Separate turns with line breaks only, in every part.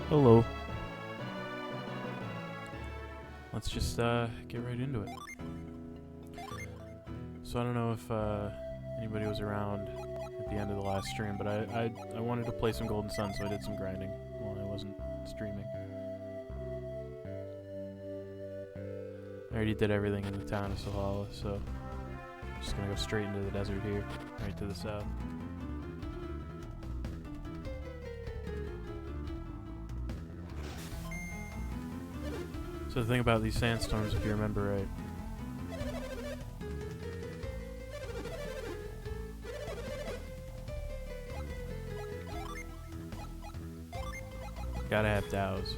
Hello. Let's just get right into it. So I don't know if anybody was around at the end of the last stream, but I wanted to play some Golden Sun, so I did some grinding while I wasn't streaming. I already did everything in the town of Sahala, so I'm just gonna go straight into the desert here, right to the south. So the thing about these sandstorms, if you remember right, gotta have dows.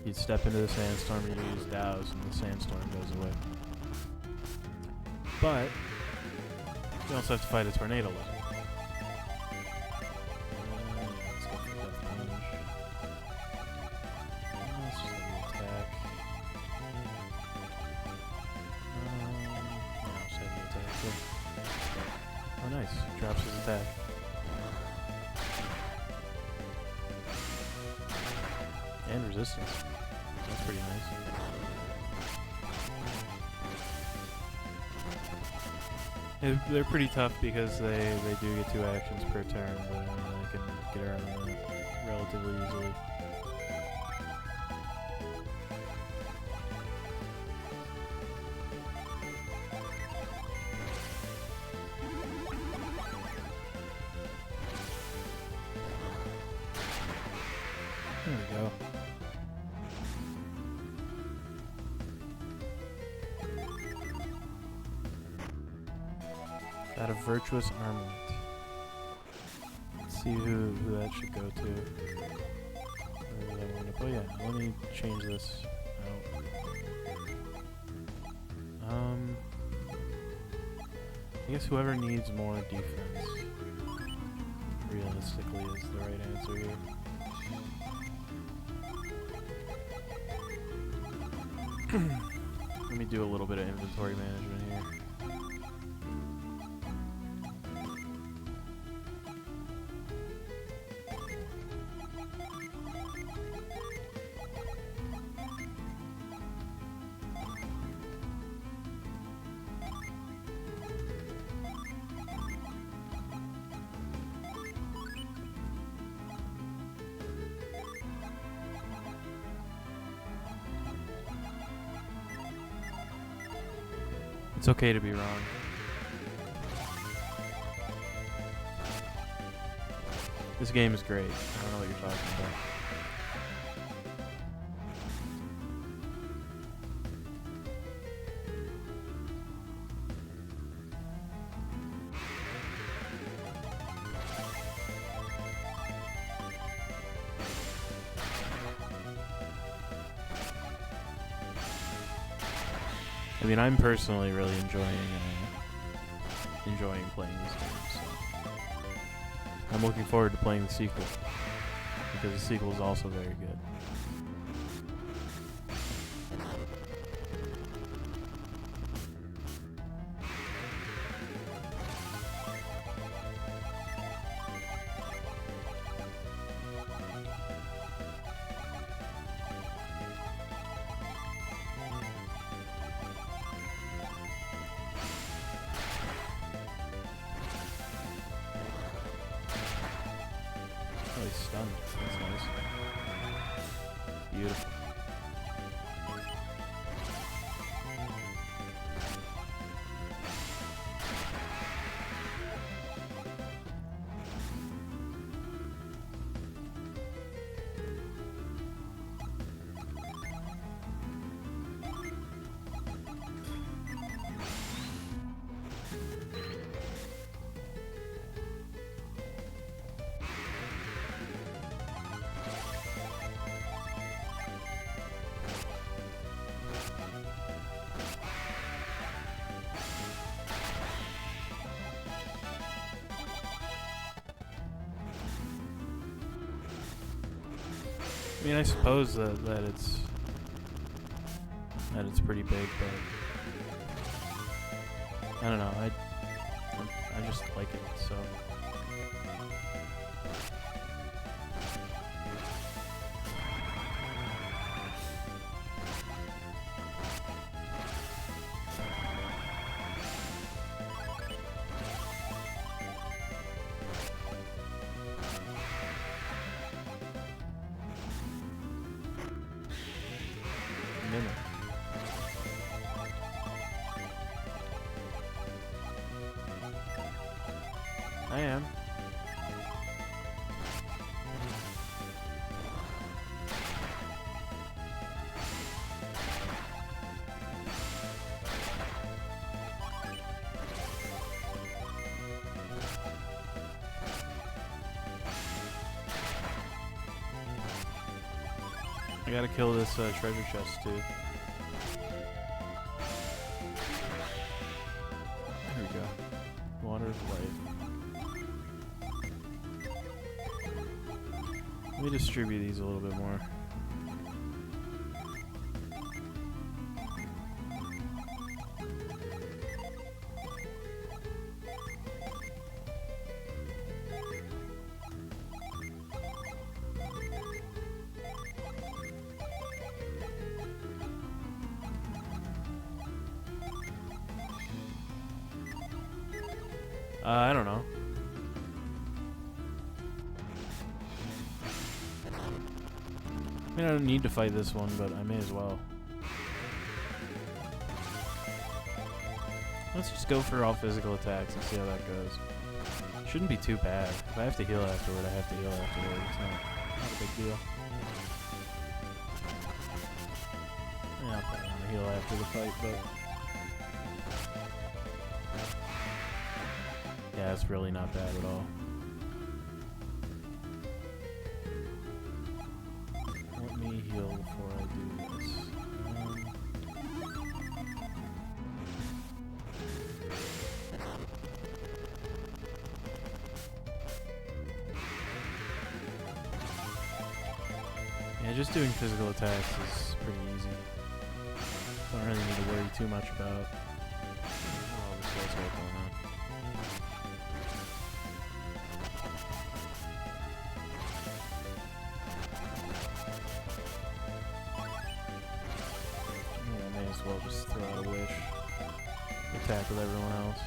You'd step into the sandstorm, you use dows, and the sandstorm goes away. But you also have to fight a tornado lizard. Let's go for Death Plunge. Let's just let me attack. No, just have the attack. Cool. Oh, nice. Drops his attack. And resistance. That's pretty nice. They're pretty tough because they do get 2 actions per turn, but I mean, they can get around that relatively easily. There we go. Got a virtuous armament. Let's see who that should go to. Where did I want to? Oh yeah, let me change this out. I guess whoever needs more defense realistically is the right answer here. Let me do a little bit of inventory management here. It's okay to be wrong. This game is great. I don't know what you're talking about. I mean, I'm personally really enjoying playing this game. So I'm looking forward to playing the sequel because the sequel is also very good. Oh, he's stunned. That's nice. Beautiful. I mean, I suppose that it's pretty big, but I don't know. I just like it, so I gotta kill this treasure chest too. There we go. Water of life. Let me distribute these a little bit more. I don't know. I mean, I don't need to fight this one, but I may as well. Let's just go for all physical attacks and see how that goes. Shouldn't be too bad. If I have to heal afterward, I have to heal afterward. It's not a big deal. Yeah, I'll probably want to heal after the fight, but... yeah, it's really not bad at all. Let me heal before I do this. Yeah, just doing physical attacks is pretty easy. Don't really need to worry too much about all this what's going on. Well, just throw out a wish. Attack with everyone else.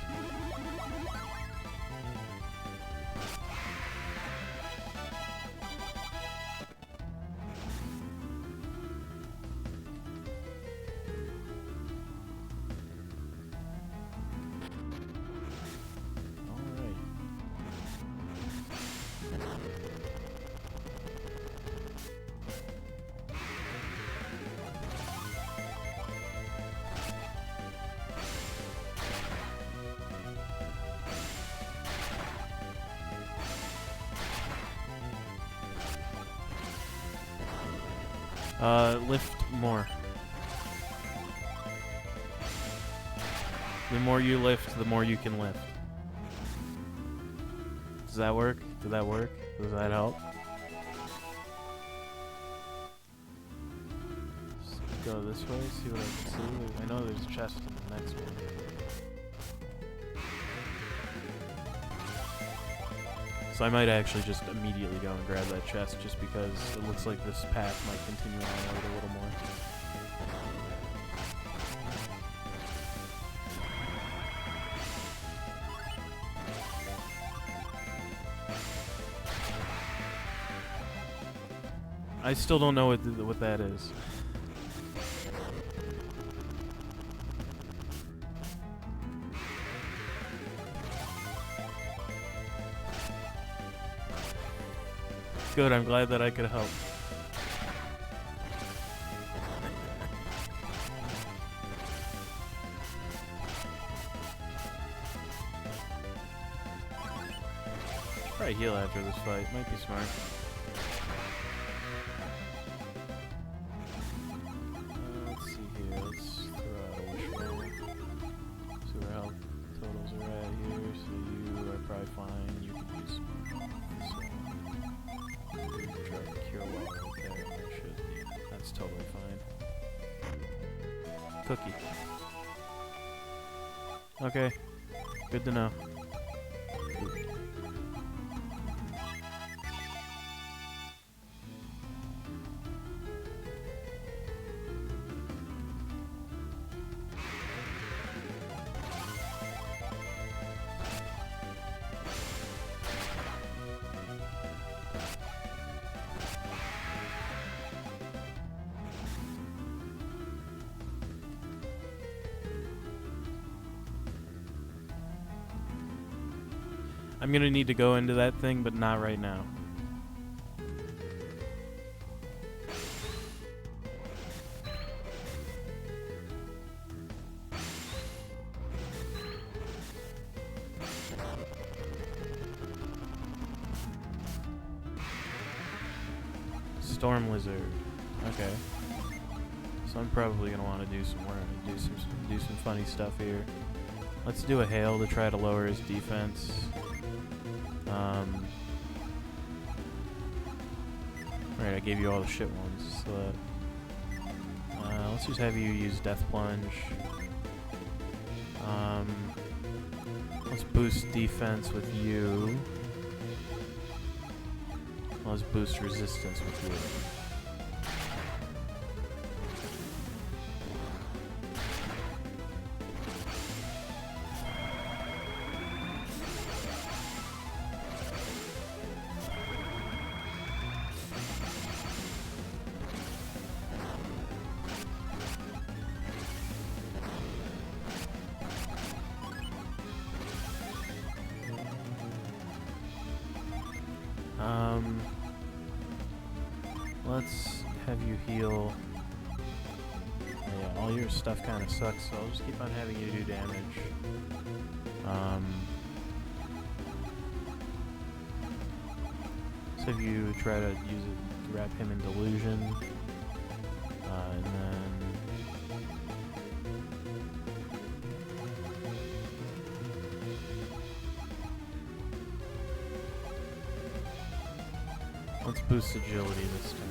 Alright. Lift more. The more you lift, the more you can lift. Does that work? Did that work? Does that help? Let's go this way, see what I can see. I know there's a chest in the next one. So I might actually just immediately go and grab that chest just because it looks like this path might continue onward a little more. I still don't know what that is. Good, I'm glad that I could help. Probably heal after this fight, might be smart. Let's see here, let's throw out a wish roll. See where health totals are at here, so you are probably fine, you can use some more health, so... try to cure well right there, and that should, yeah, that's totally fine. Cookie. Okay, good to know. I'm gonna need to go into that thing, but not right now. Storm lizard. Okay. So I'm probably gonna want to do some work, do some funny stuff here. Let's do a hail to try to lower his defense. Right, I gave you all the shit ones. So let's just have you use Death Plunge. Let's boost defense with you. Let's boost resistance with you. Let's have you heal. Yeah, all your stuff kind of sucks, so I'll just keep on having you do damage. Let's have you try to use it to wrap him in delusion. And then let's boost agility this time.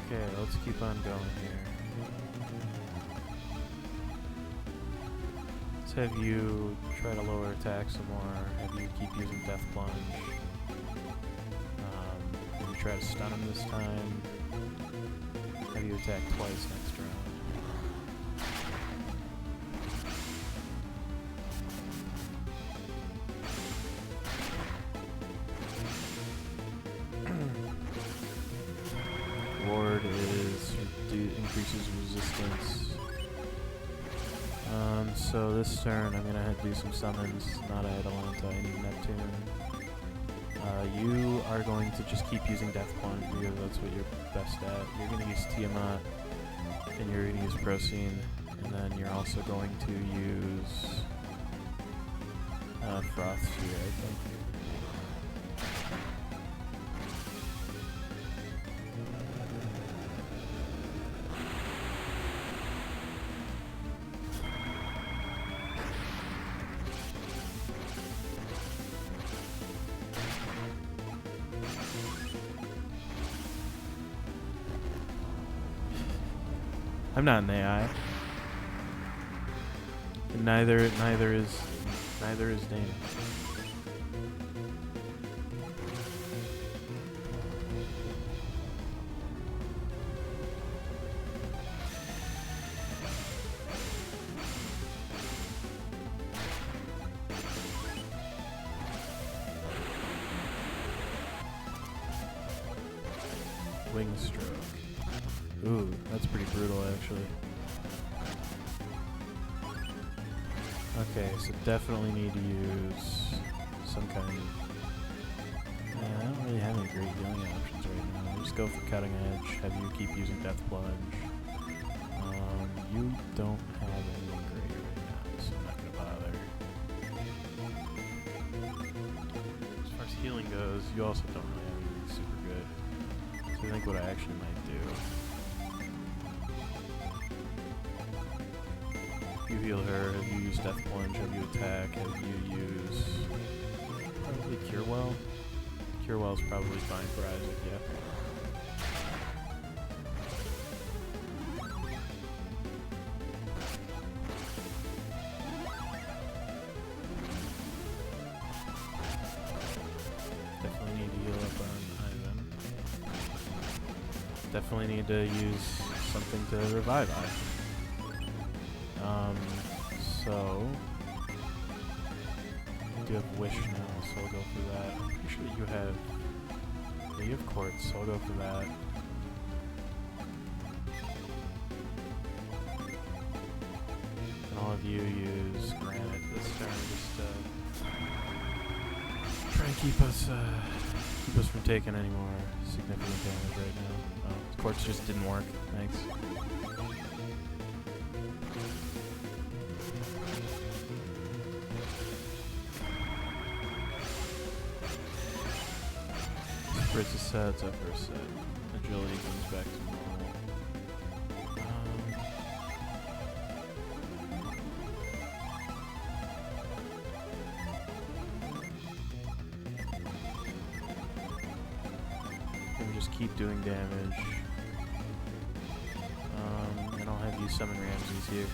Okay, let's keep on going here. Let's have you try to lower attack some more. Have you keep using Death Plunge. Have you try to stun him this time. Have you attack twice next round. Ward increases resistance. So this turn I'm gonna do some summons, not Atalanta, I need Neptune. You are going to just keep using Death Plunge because that's what you're best at. You're gonna use Tiamat, and you're gonna use Procene, and then you're also going to use Froth Sphere, I think. I'm not an AI. And neither is Dana. Wing stroke. Ooh, that's pretty brutal, actually. Okay, so definitely need to use some kind of... I don't really have any great healing options right now. Just go for Cutting Edge, have you keep using Death Plunge. You don't have anything great right now, so I'm not gonna bother. As far as healing goes, you also don't really have anything super good. So I think what I actually might do... You heal her, have you use Death Plunge, have you attack, have you use... Probably Cure Well? Cure Well's probably fine for Isaac, yeah. Definitely need to heal up on Ivan. Definitely need to use something to revive Ivan. So I do have Wish now, so I'll go for that. I'm pretty sure you have... Yeah, you have Quartz, so I'll go for that. And all of you use Granite this turn just to try and keep us keep us from taking any more significant damage right now. Oh, the quartz just didn't work. Thanks. Spritz a set, it's up for a set. Agility comes back to normal. And just keep doing damage. And I'll have you summon Ramses here.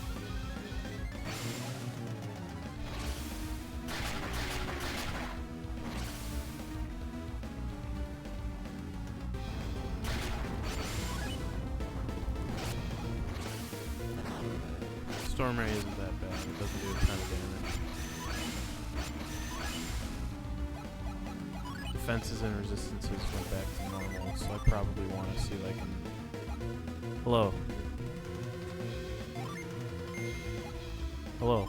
Storm Ray isn't that bad. It doesn't do a ton of damage. Defenses and resistances went back to normal, so I probably want to see if I can... Hello. Hello.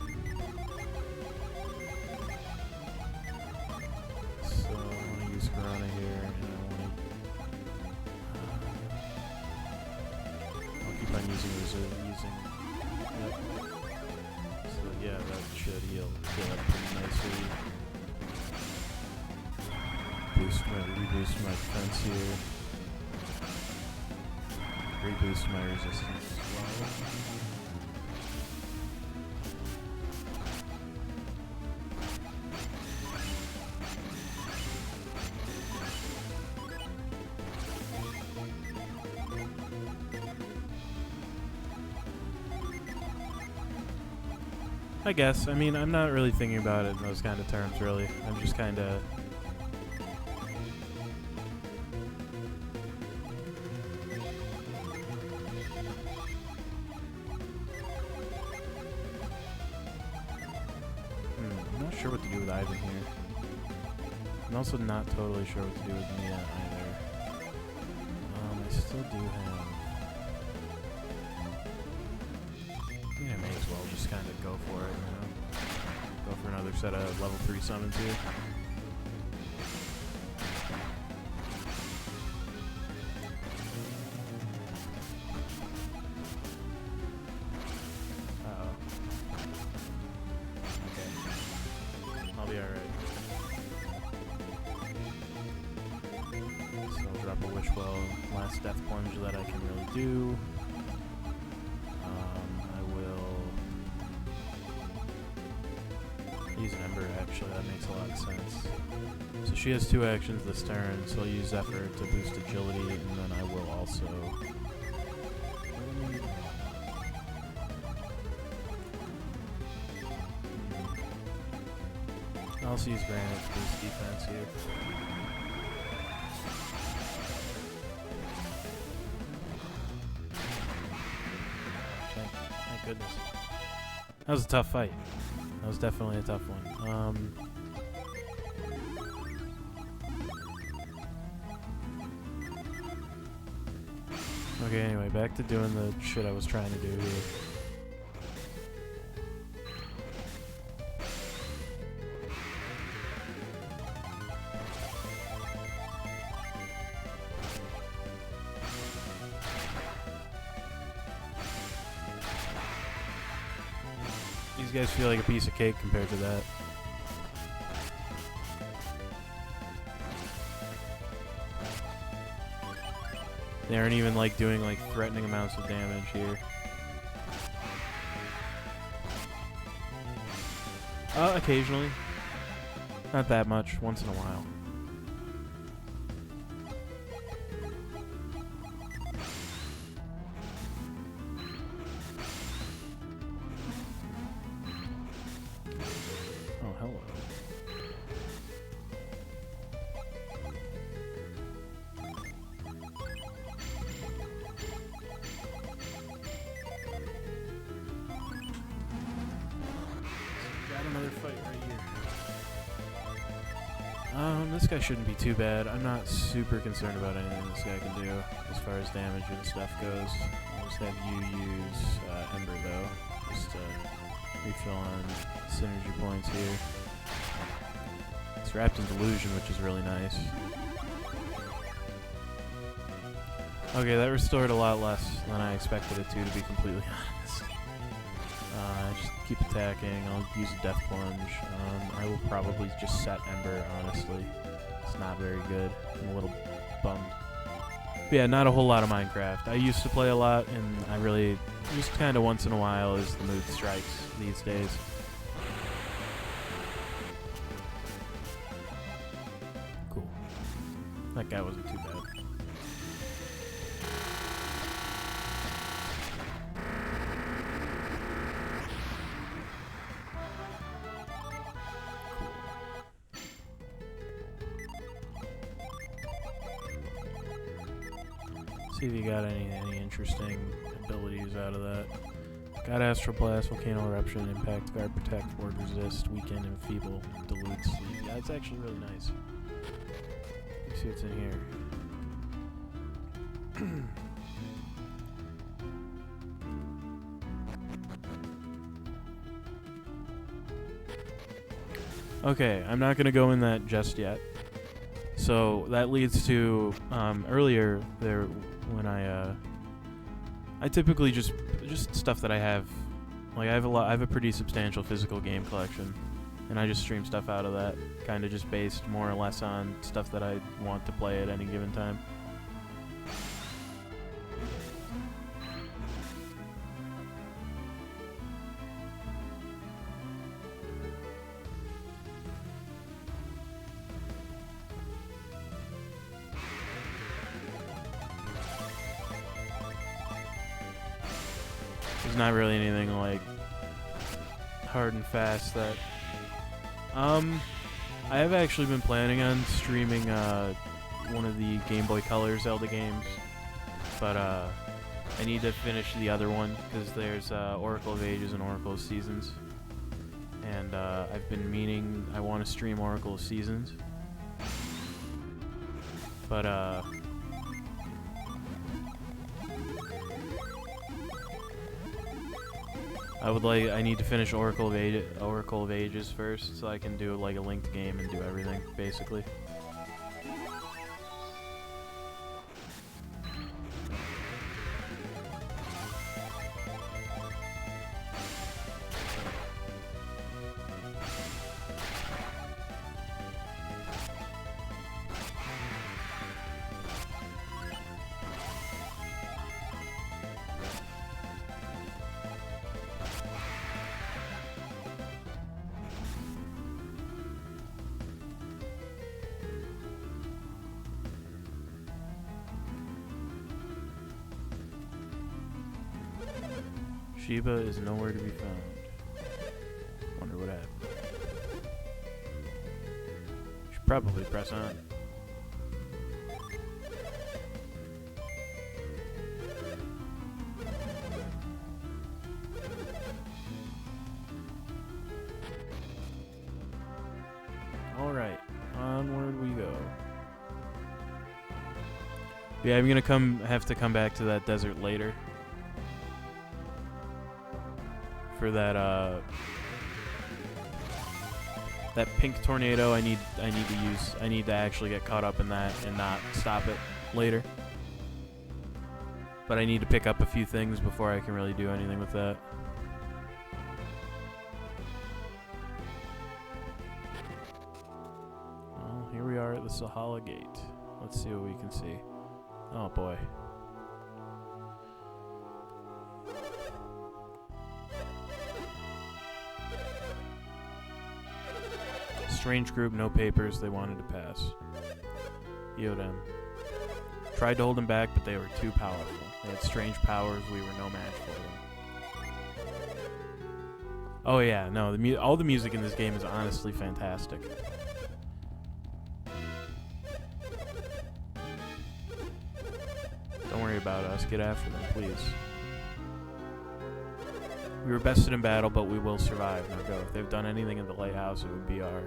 So I want to use Corona here, and I want to... I'll keep on using Yep. So yeah, that should heal up pretty nicely. Reboost my defense here. Reboost my resistance as well. I guess. I mean, I'm not really thinking about it in those kind of terms, really. I'm just kind of... I'm not sure what to do with Ivan here. I'm also not totally sure what to do with Mia either. I still do have... I may as well just kind of go for it, you know? Go for another set of level 3 summons here. Uh-oh. Okay. I'll be alright. So I'll drop a Wishwell. Last Death Plunge that I can really do. Use an Ember, actually, that makes a lot of sense. So she has 2 actions this turn, so I'll use Zephyr to boost agility, and then I will also... I'll also use Granite to boost defense here. Thank goodness. That was a tough fight. That was definitely a tough one. Okay, anyway, back to doing the shit I was trying to do here. These guys feel like a piece of cake compared to that. They aren't even like doing like threatening amounts of damage here. Occasionally. Not that much, once in a while. Oh, hello. Got another fight right here. This guy shouldn't be too bad. I'm not super concerned about anything this guy can do as far as damage and stuff goes. I'll just have you use Ember though, just to refill on synergy points here. It's wrapped in Delusion, which is really nice. Okay, that restored a lot less than I expected it to be completely honest. Just keep attacking. I'll use a death plunge. I will probably just set Ember, honestly. It's not very good. I'm a little bummed. But yeah, not a whole lot of Minecraft. I used to play a lot, and I really just kind of once in a while as the mood strikes these days. Cool. That guy wasn't too bad. See if you got any interesting abilities out of that. Got Astral Blast, Volcano Eruption, Impact, Guard, Protect, Ward Resist, Weaken, Enfeeble, Dilute, Sleep. Yeah, it's actually really nice. Let's see what's in here. Okay, I'm not going to go in that just yet. So that leads to earlier there when I typically just stuff that I have. Like I have a pretty substantial physical game collection, and I just stream stuff out of that, kind of just based more or less on stuff that I want to play at any given time. There's not really anything like hard and fast that I have actually been planning on streaming one of the Game Boy Color Zelda games, but I need to finish the other one because there's Oracle of Ages and Oracle of Seasons, and I've been meaning I want to stream Oracle of Seasons, but I need to finish Oracle of Ages first, so I can do like a linked game and do everything, basically. Sheba is nowhere to be found. Wonder what happened. Should probably press on. Alright, onward we go. Yeah, I'm gonna have to come back to that desert later. For that that pink tornado, I need to actually get caught up in that and not stop it later. But I need to pick up a few things before I can really do anything with that. Well, here we are at the Sahala Gate. Let's see what we can see. Oh boy. Strange group, no papers, they wanted to pass. Yodem. Tried to hold them back, but they were too powerful. They had strange powers, we were no match for them. Oh yeah, no, all the music in this game is honestly fantastic. Don't worry about us, get after them, please. We were bested in battle, but we will survive. Now go. If they've done anything in the lighthouse, it would be our...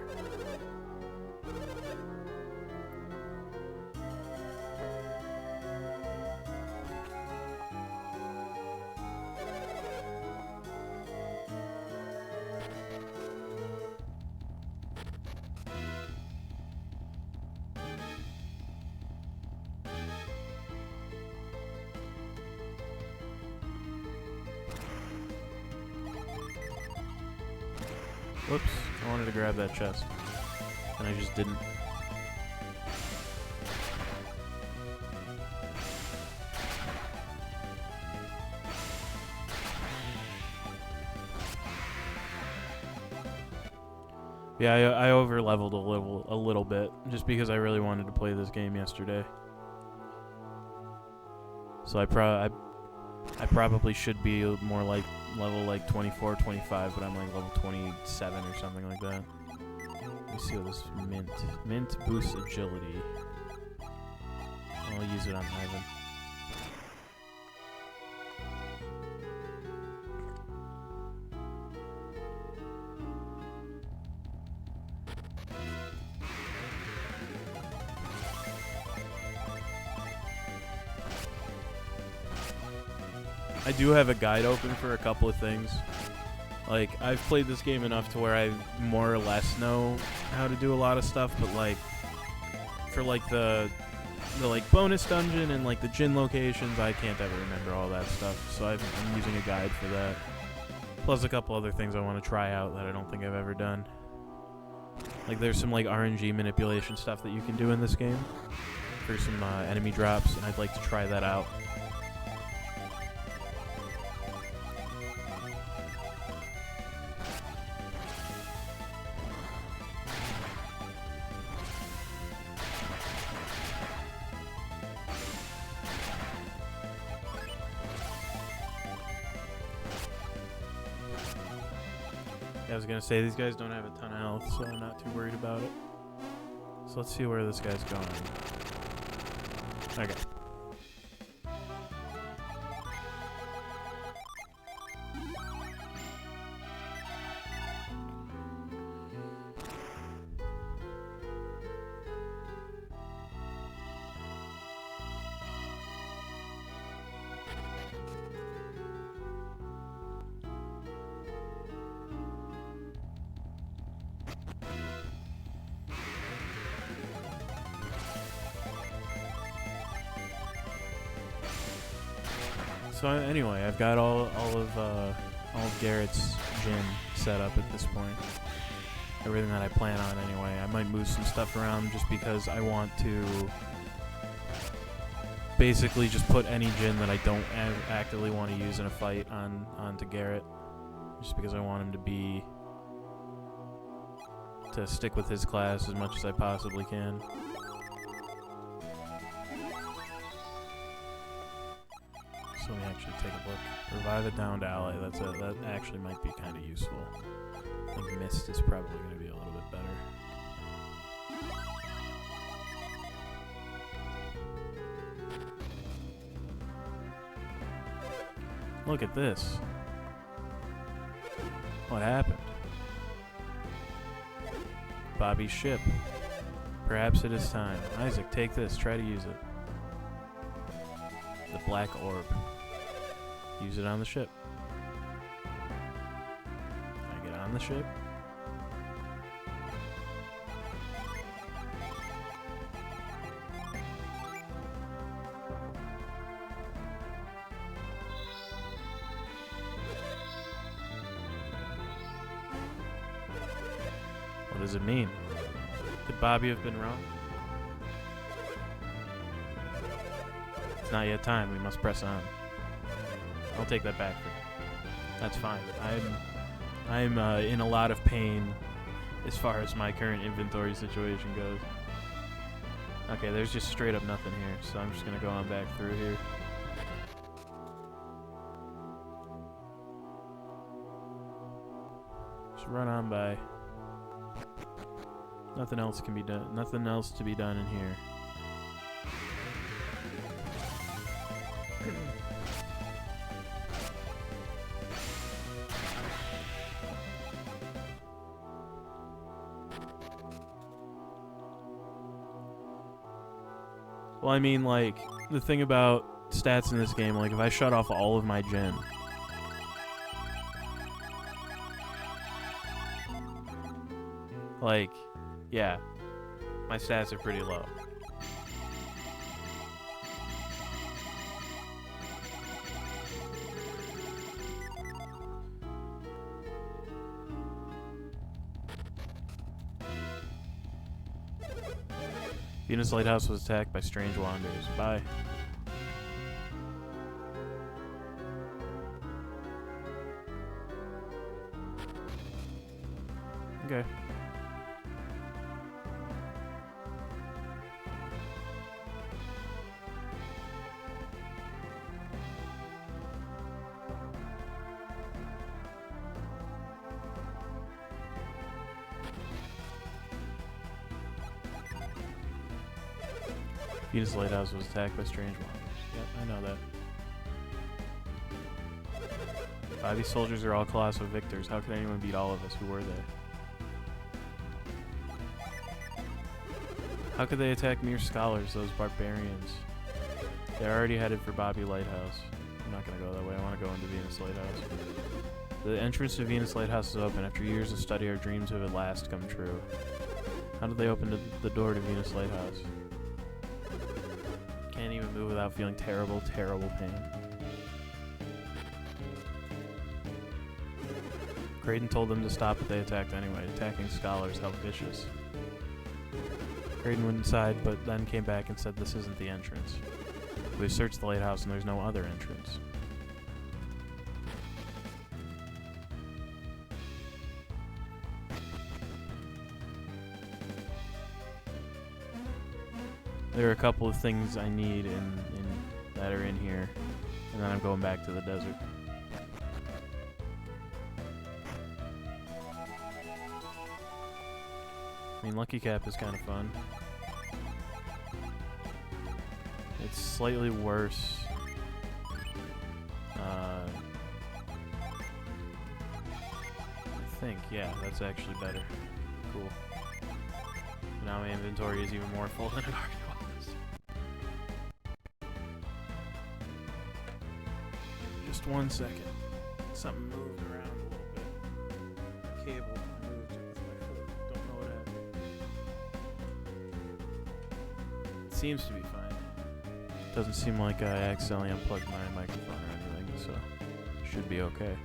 Whoops. I wanted to grab that chest. And I just didn't. Yeah, I over leveled a little bit just because I really wanted to play this game yesterday. So I probably should be more like level like 24, 25, but I'm like level 27 or something like that. Let me see what this mint boosts agility. I'll use it on Ivan. I do have a guide open for a couple of things. Like, I've played this game enough to where I more or less know how to do a lot of stuff, but like, for like the like bonus dungeon and like the Jin locations, I can't ever remember all that stuff. So I'm using a guide for that. Plus a couple other things I want to try out that I don't think I've ever done. Like, there's some like RNG manipulation stuff that you can do in this game for some enemy drops, and I'd like to try that out. I was gonna say, these guys don't have a ton of health, so I'm not too worried about it. So let's see where this guy's going. Okay. So anyway, I've got all of Garrett's Jin set up at this point. Everything that I plan on anyway. I might move some stuff around just because I want to basically just put any Jin that I don't actively want to use in a fight onto Garrett. Just because I want him to stick with his class as much as I possibly can. So let me actually take a look. Revive a downed ally. That actually might be kind of useful. I think Mist is probably going to be a little bit better. Look at this. What happened? Bobby's ship. Perhaps it is time. Isaac, take this. Try to use it. The black orb. Use it on the ship. Can I get on the ship? What does it mean? Could Bobby have been wrong? It's not yet time. We must press on. I'll take that back. That's fine. I'm in a lot of pain as far as my current inventory situation goes. Okay, there's just straight up nothing here, so I'm just gonna go on back through here. Just run on by. Nothing else can be done. Nothing else to be done in here. Well, I mean, like, the thing about stats in this game, like, if I shut off all of my Jin, like, yeah, my stats are pretty low. Venus Lighthouse was attacked by strange wanderers. Bye. Okay. Venus Lighthouse was attacked by strange wanderers. Yep, I know that. These soldiers are all colossal victors. How could anyone beat all of us? Who were they? How could they attack mere scholars, those barbarians? They're already headed for Bobby Lighthouse. I'm not gonna go that way. I want to go into Venus Lighthouse. The entrance to Venus Lighthouse is open. After years of study, our dreams have at last come true. How did they open the door to Venus Lighthouse? Can't even move without feeling terrible, terrible pain. Creighton told them to stop, but they attacked anyway. Attacking scholars, how vicious. Creighton went inside, but then came back and said this isn't the entrance. We've searched the lighthouse and there's no other entrance. There are a couple of things I need that are in here, and then I'm going back to the desert. I mean, Lucky Cap is kind of fun. It's slightly worse. I think, yeah, that's actually better. Cool. Now my inventory is even more full than it already was. Just 1 second. Something moved around a little bit. The cable moved with my foot. Don't know what happened. It seems to be fine. Doesn't seem like I accidentally unplugged my microphone or anything, so should be okay.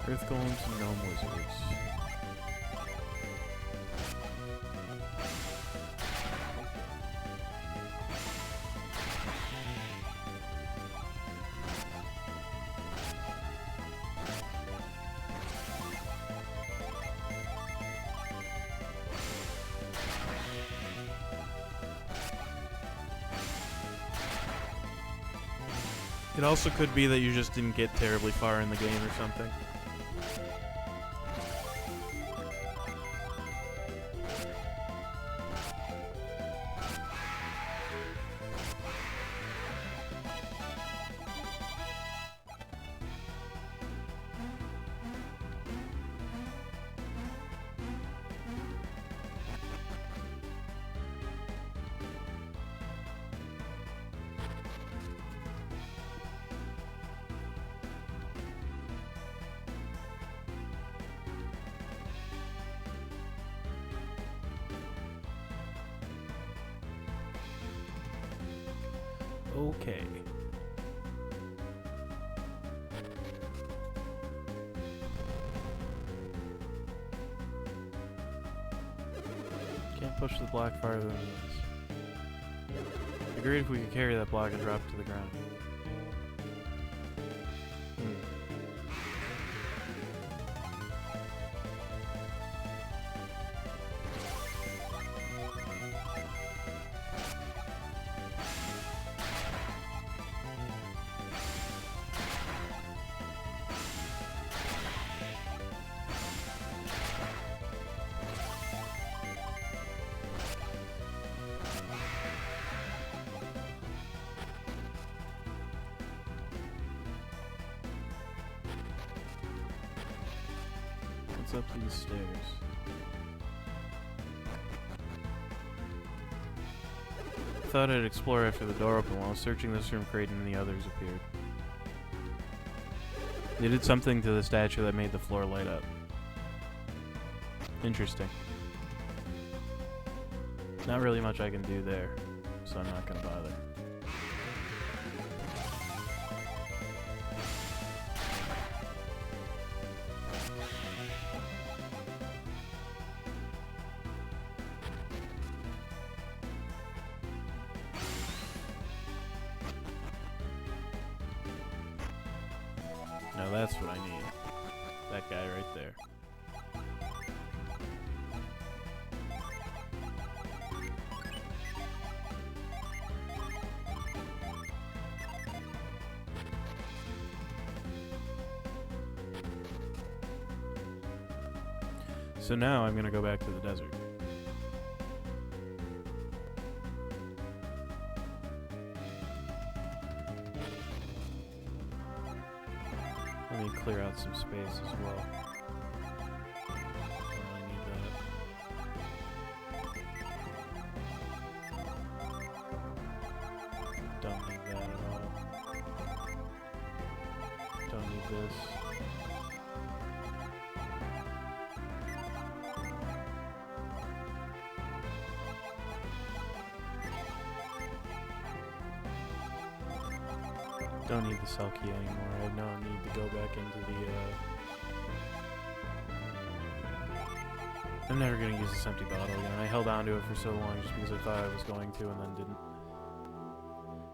Earth golems and gnome wizards. It also could be that you just didn't get terribly far in the game or something. Okay. Can't push the block farther than this. Agreed if we could carry that block and drop it to the ground. Up these stairs. I thought I'd explore after the door opened. While I was searching this room, Creighton and the others appeared. They did something to the statue that made the floor light up. Interesting. Not really much I can do there, so I'm not gonna bother. Now that's what I need. That guy right there. So now I'm gonna go back to the desert. Let me clear out some space as well. Don't really need that. Don't need that at all. Don't need this. Don't need the cell key anymore. I now need to go back into the, I'm never going to use this empty bottle again. I held on to it for so long just because I thought I was going to and then didn't.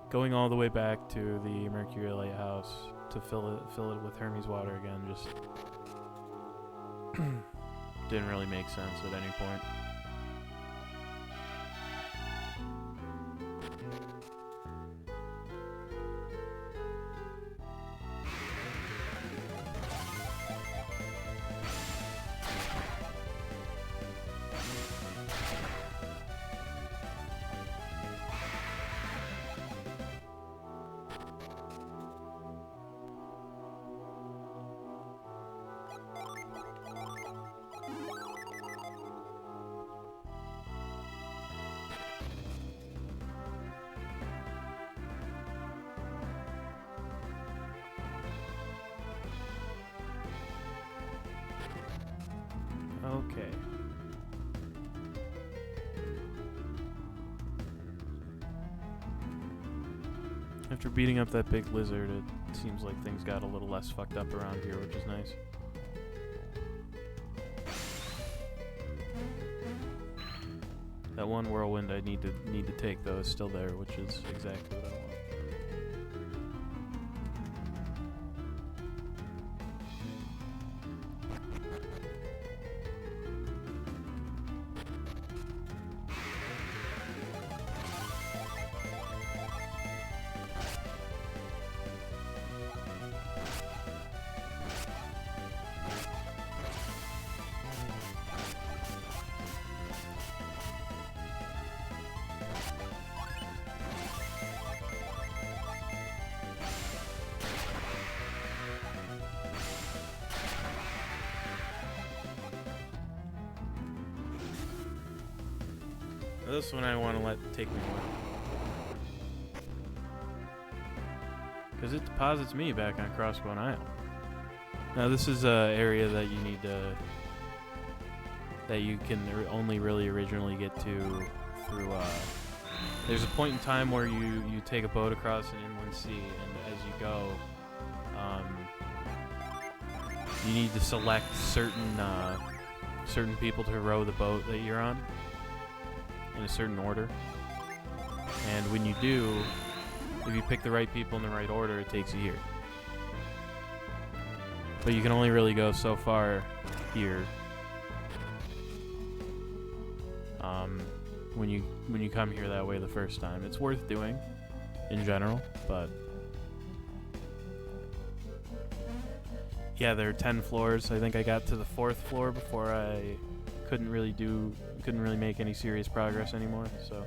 Going all the way back to the Mercury Lighthouse to fill it with Hermes water again just didn't really make sense at any point. Okay. After beating up that big lizard, it seems like things got a little less fucked up around here, which is nice. That one whirlwind I need to take though is still there, which is exactly what I want. This one I want to let take me away. Because it deposits me back on Crossbone Isle. Now this is an area that you need to... that you can only really originally get to through... there's a point in time where you take a boat across an inland sea, and as you go, you need to select certain people to row the boat that you're on in a certain order. And when you do, if you pick the right people in the right order, it takes a year. But you can only really go so far here. When you come here that way the first time. It's worth doing in general, but yeah, there are 10 floors. I think I got to the 4th floor before I couldn't really make any serious progress anymore, so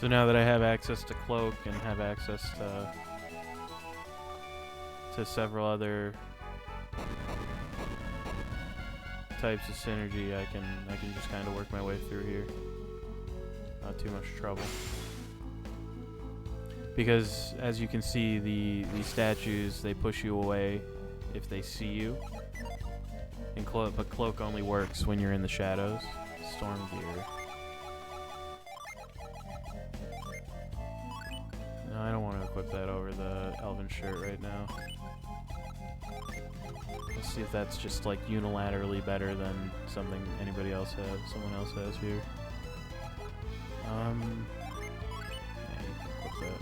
now that I have access to Cloak and have access to to several other types of synergy, I can just kind of work my way through here. Not too much trouble. Because as you can see, the statues, they push you away if they see you. And but cloak only works when you're in the shadows. Storm gear. No, I don't want to equip that over the elven shirt right now. Let's see if that's just like unilaterally better than something someone else has here. Yeah, you can equip that.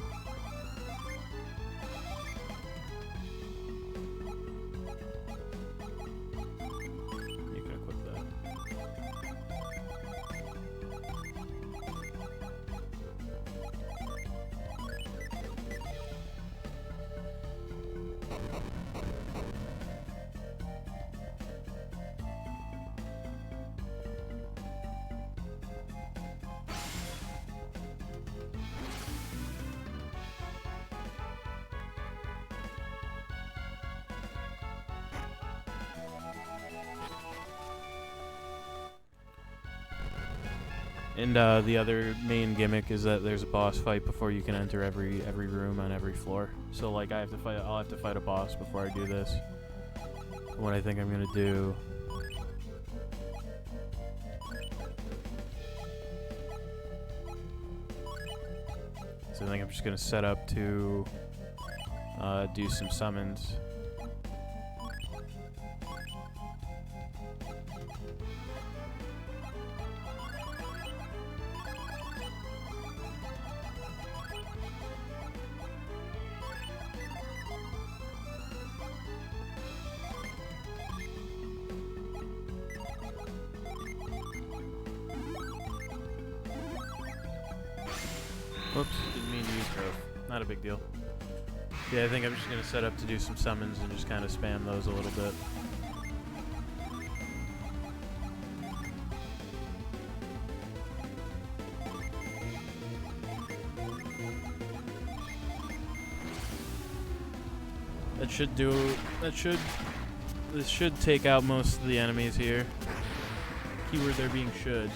You can equip that. And the other main gimmick is that there's a boss fight before you can enter every room on every floor. So like I'll have to fight a boss before I do this. What I think I'm gonna do. So I think I'm just gonna set up to do some summons. Whoops, didn't mean to use growth. Not a big deal. Yeah, I think I'm just going to set up to do some summons and just kind of spam those a little bit. This should take out most of the enemies here. Keyword there being should.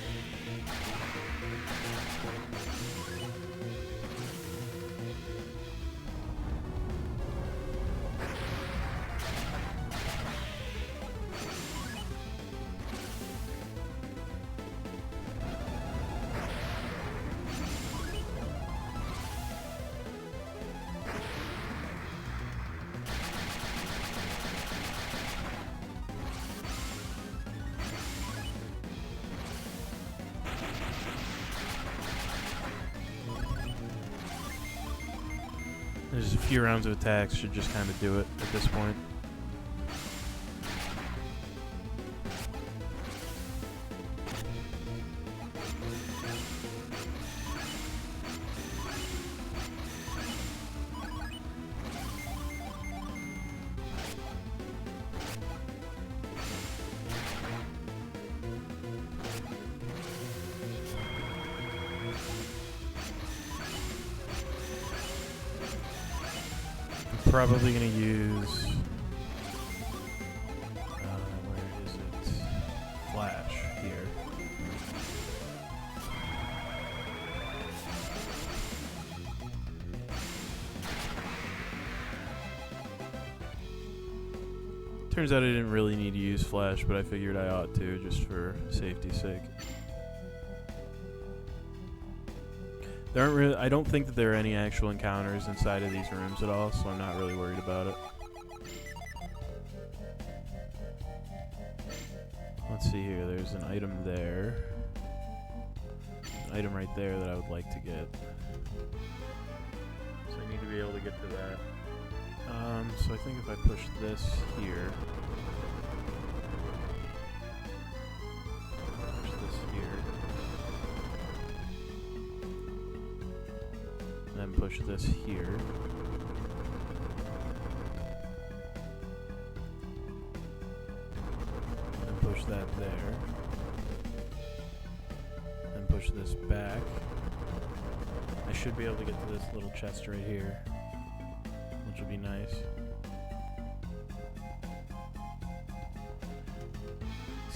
There's a few rounds of attacks, should just kind of do it at this point. Probably gonna use where is it? Flash here. Turns out I didn't really need to use flash, but I figured I ought to just for safety's sake. There aren't really, I don't think that there are any actual encounters inside of these rooms at all, so I'm not really worried about it. Let's see here, there's an item there. An item right there that I would like to get. So I need to be able to get to that. So I think if I push this here... Push this here. Then push this here. Then push that there. Then push this back. I should be able to get to this little chest right here, which would be nice.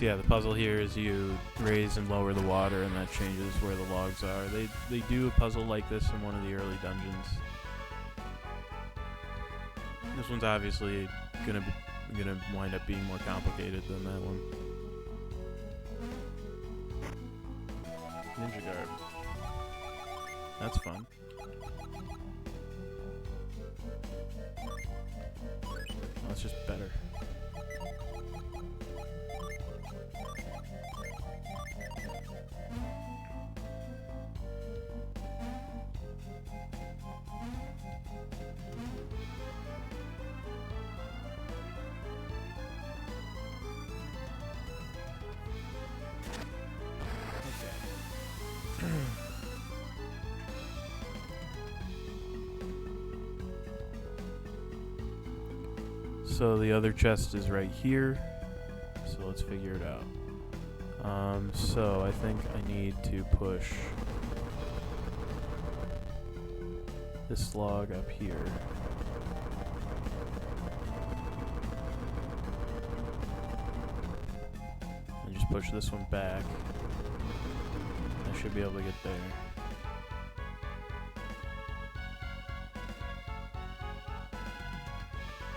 So yeah, the puzzle here is you raise and lower the water, and that changes where the logs are. They do a puzzle like this in one of the early dungeons. This one's obviously gonna wind up being more complicated than that one. Ninja garb. That's fun. That's just better. So the other chest is right here. So let's figure it out. So I think I need to push this log up here. And just push this one back. I should be able to get there.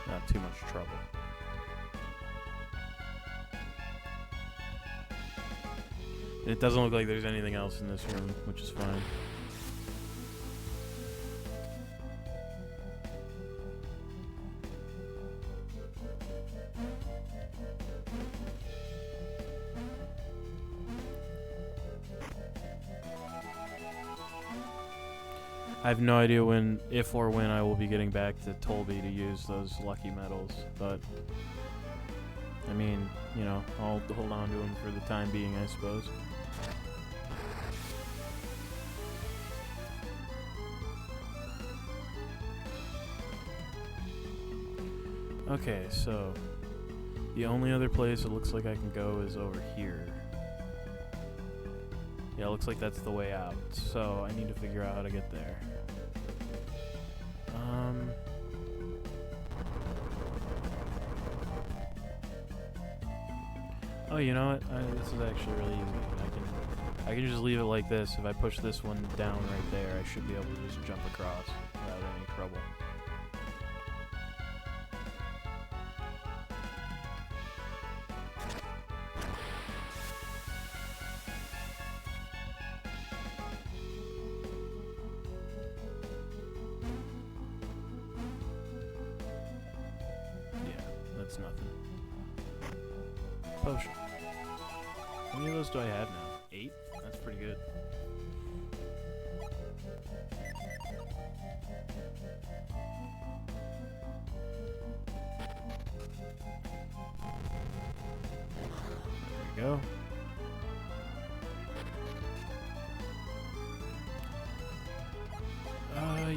Not too much trouble. It doesn't look like there's anything else in this room, which is fine. I have no idea if or when I will be getting back to Tolby to use those lucky medals, but I mean, you know, I'll hold on to them for the time being, I suppose. Okay, so the only other place it looks like I can go is over here. Yeah, it looks like that's the way out, so I need to figure out how to get there. Oh, you know what? This is actually really easy. I can just leave it like this. If I push this one down right there, I should be able to just jump across without any trouble. Yeah, that's nothing. Potion. How many of those do I have now? 8? That's pretty good. There we go.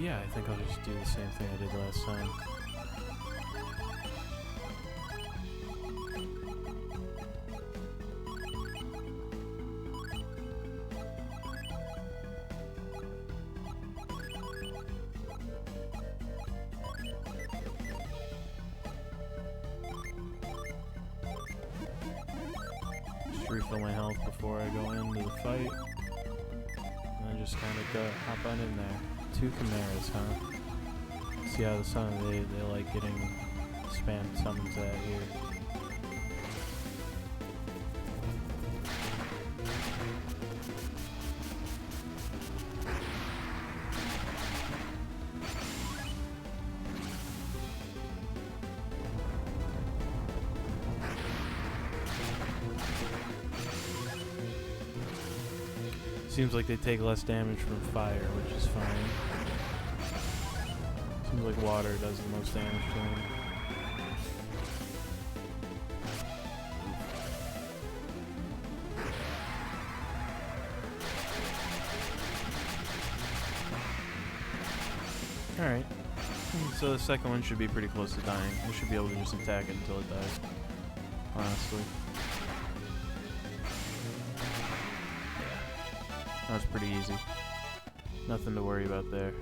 Yeah, I think I'll just do the same thing I did last time. Refill my health before I go into the fight. And then just kind of hop on in there. 2 chimeras, huh? See how the sun, they like getting spam summons at here. Seems like they take less damage from fire, which is fine. Seems like water does the most damage to them. Alright. So the second one should be pretty close to dying. I should be able to just attack it until it dies. Honestly. That's pretty easy. Nothing to worry about there.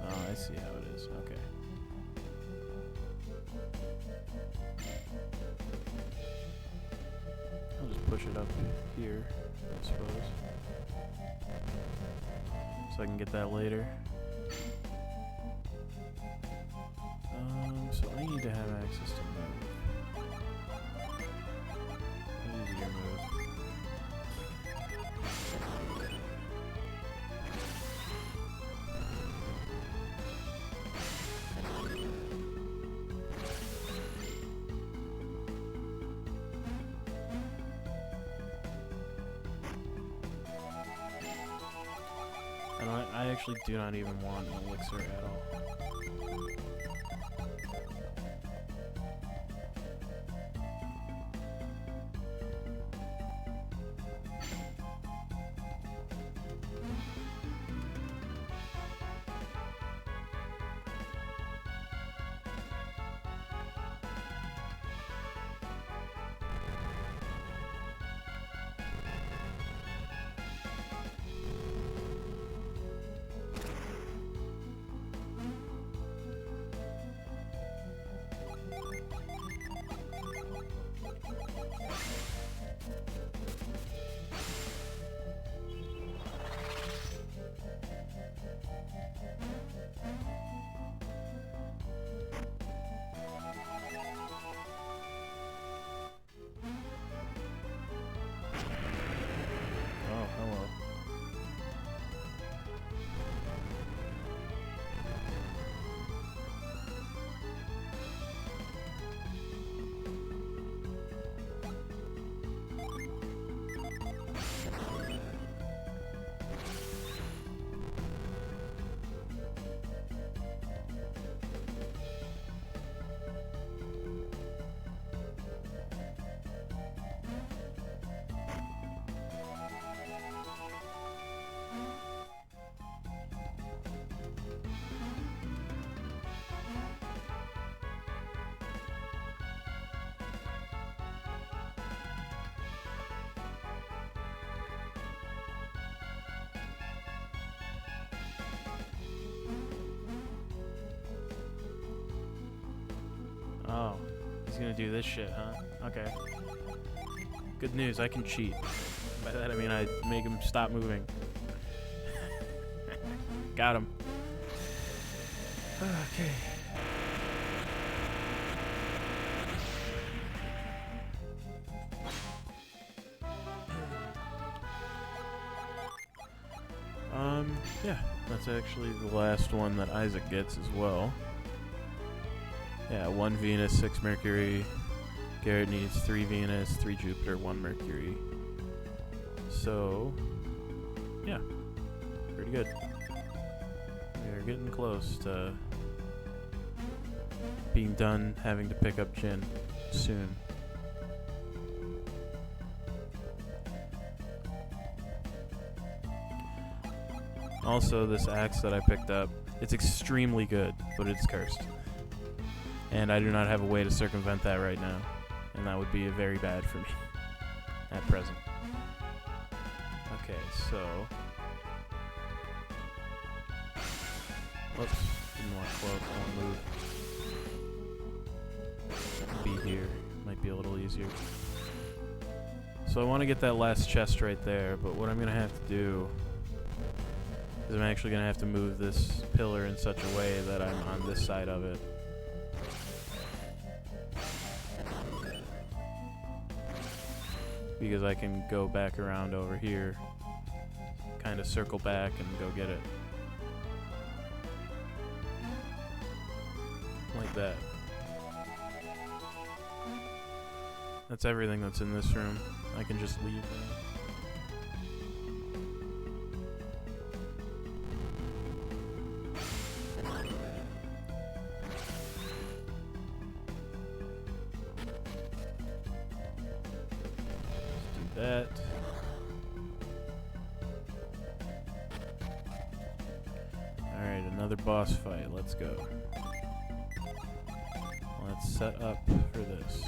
Oh, I see how it is. Okay. push it up here, I suppose. So I can get that later. So I need to have access to move. Easier move. I actually do not even want an elixir at all. Oh, he's gonna do this shit, huh? Okay. Good news, I can cheat. By that I mean I make him stop moving. Got him. Okay. Yeah, that's actually the last one that Isaac gets as well. Yeah, 1 Venus, 6 Mercury. Garrett needs 3 Venus, 3 Jupiter, 1 Mercury. So, yeah, pretty good. We're getting close to being done having to pick up Jin soon. Also, this axe that I picked up, it's extremely good, but it's cursed. And I do not have a way to circumvent that right now. And that would be very bad for me at present. Okay, so... Whoops, didn't want to cloak, I want to move. Be here, might be a little easier. So I want to get that last chest right there, but what I'm going to have to do is I'm actually going to have to move this pillar in such a way that I'm on this side of it. Because I can go back around over here, kind of circle back and go get it. Like that. That's everything that's in this room. I can just leave now. That. Alright, another boss fight. Let's go. Let's set up for this.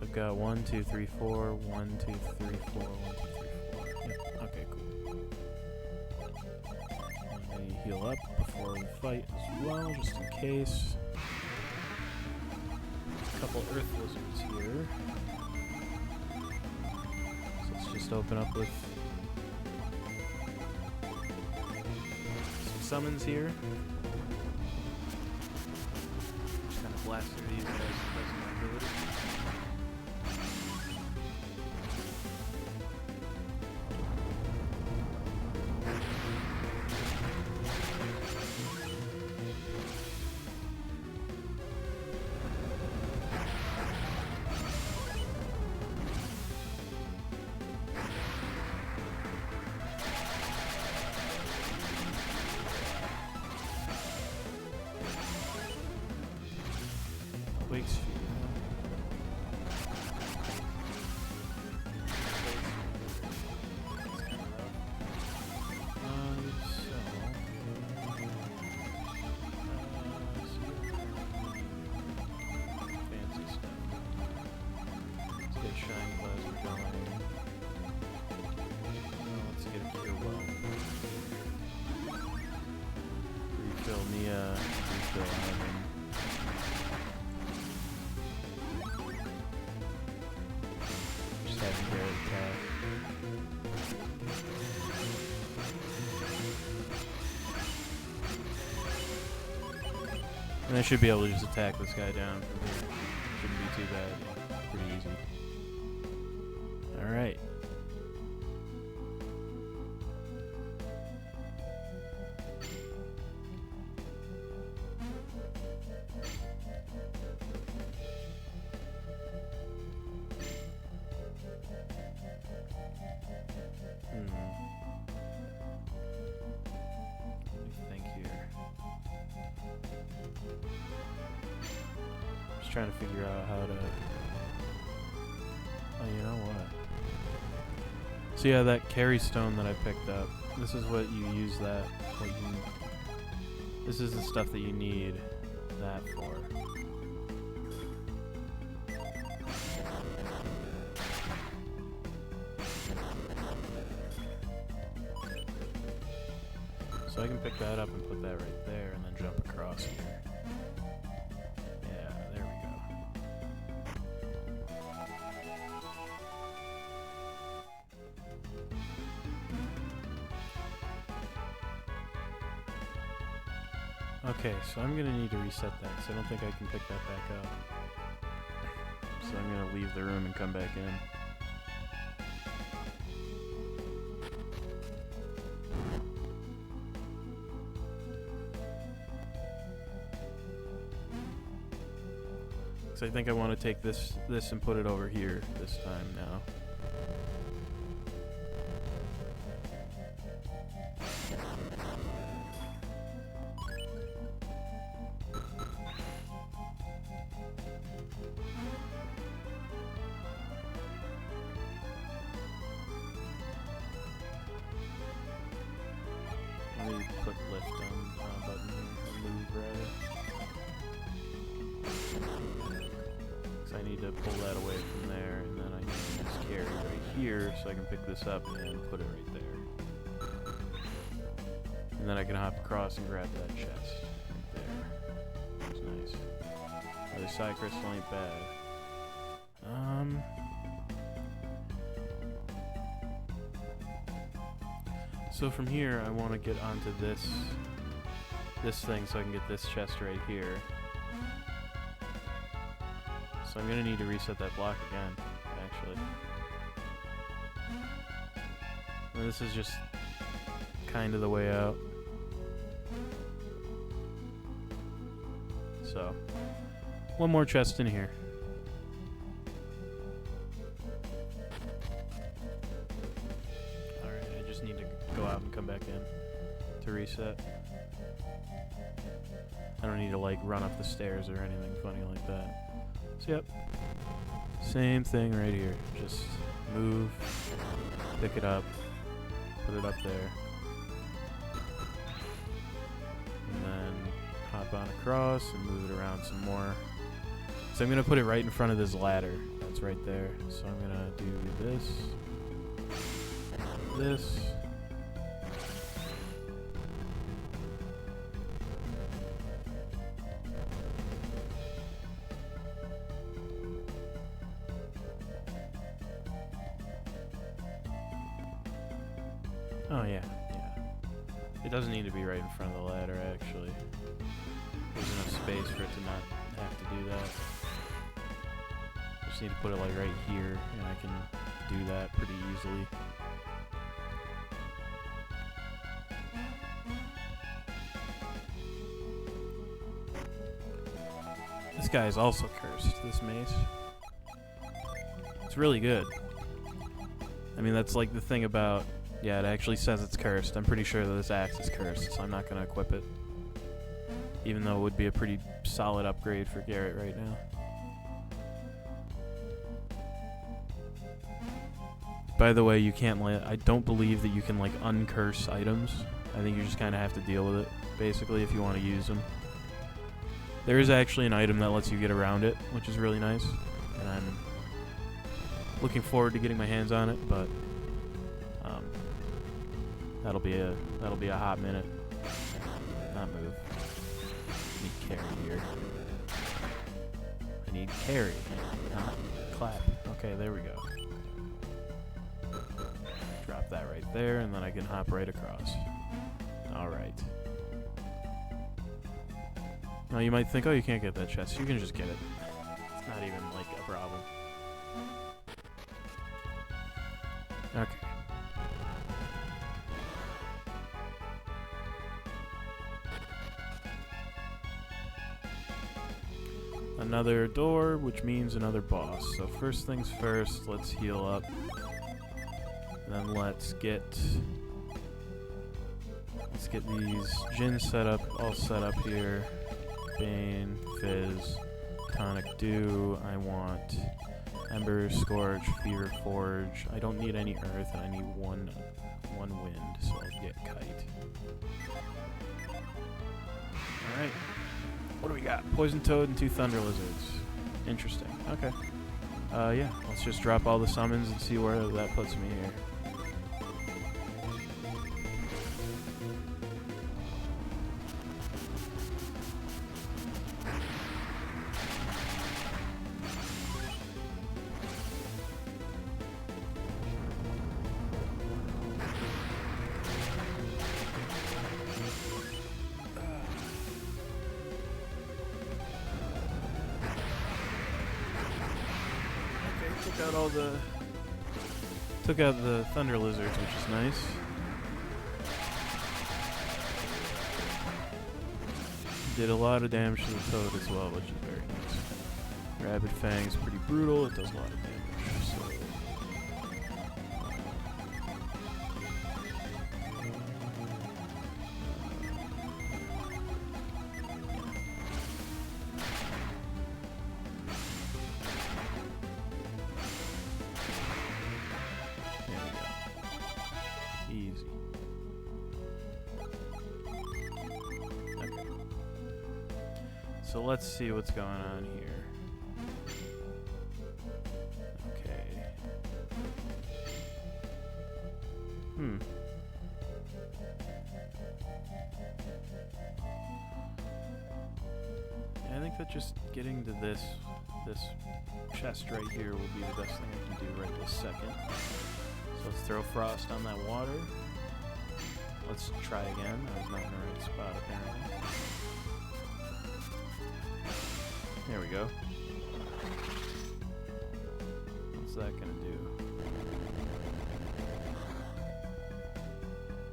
So I've got 1, 2, 3, 4, 1, 2, 3, 4, 1, 2, 3, 4. Yep. Okay, cool. Let me heal up before we fight as well, just in case. A couple earth lizards here. So let's just open up with some summons here. Just kind of blast through these guys with my ability. Wake's feet. Fancy stuff. Let's get Shine Plasma going. Let's get a Cure Well. Refill Nia, refill Ivan. And I should be able to just attack this guy down from here. Shouldn't be too bad. Pretty easy. Alright. Trying to figure out how to. Oh, you know what? So yeah, that carry stone that I picked up. This is what you use that. This is the stuff that you need that for. So I can pick that up and put that right there, and then jump across here. Okay, so I'm gonna need to reset that, because I don't think I can pick that back up. So I'm gonna leave the room and come back in. So I think I want to take this and put it over here this time now. Let me put lift on button here, move rather. So I need to pull that away from there, and then I need this carry right here so I can pick this up and put it right there. And then I can hop across and grab that chest right there. That's nice. Another side crystal ain't bad. So from here, I want to get onto this thing so I can get this chest right here. So I'm going to need to reset that block again, actually. And this is just kind of the way out. So, one more chest in here. Alright, I just need to go out and come back in to reset. I don't need to like run up the stairs or anything funny like that. So yep, same thing right here. Just move, pick it up, put it up there, and then hop on across and move it around some more. So I'm gonna put it right in front of this ladder. it's right there. So I'm gonna do this. This. Oh yeah, yeah. It doesn't need to be right in front of the ladder, actually. There's enough space for it to not have to do that. Just need to put it like right here, and I can do that pretty easily. This guy is also cursed, this mace. It's really good. I mean, that's like the thing about... Yeah, it actually says it's cursed. I'm pretty sure that this axe is cursed, so I'm not going to equip it. Even though it would be a pretty solid upgrade for Garrett right now. By the way, you can't I don't believe that you can like uncurse items. I think you just kind of have to deal with it, basically, if you want to use them. There is actually an item that lets you get around it, which is really nice. And I'm looking forward to getting my hands on it, but that'll be a hot minute. Not move. I need carry here. I need carry, not clap. Okay, there we go. Drop that right there, and then I can hop right across. Alright. Now you might think, oh, you can't get that chest. You can just get it. It's not even like a problem. Okay. Another door, which means another boss. So first things first, let's heal up. And then let's get these gins all set up here. Bane, Fizz, Tonic Dew. I want Ember, Scorch, Fever Forge. I don't need any Earth, and I need one wind, so I'll get Kite. Alright. What do we got? Poison Toad and 2 Thunder Lizards. Interesting. Okay. Yeah, let's just drop all the summons and see where that puts me here. Took out the Thunder Lizards, which is nice. Did a lot of damage to the Toad as well, which is very nice. Rabid Fang is pretty brutal, it does a lot of damage, so... Easy. Okay. So let's see what's going on here. Okay. Yeah, I think that just getting to this chest right here will be the best thing I can do right this second. So let's throw Frost on that water. Let's try again. I was not in the right spot, apparently. There we go. What's that gonna do?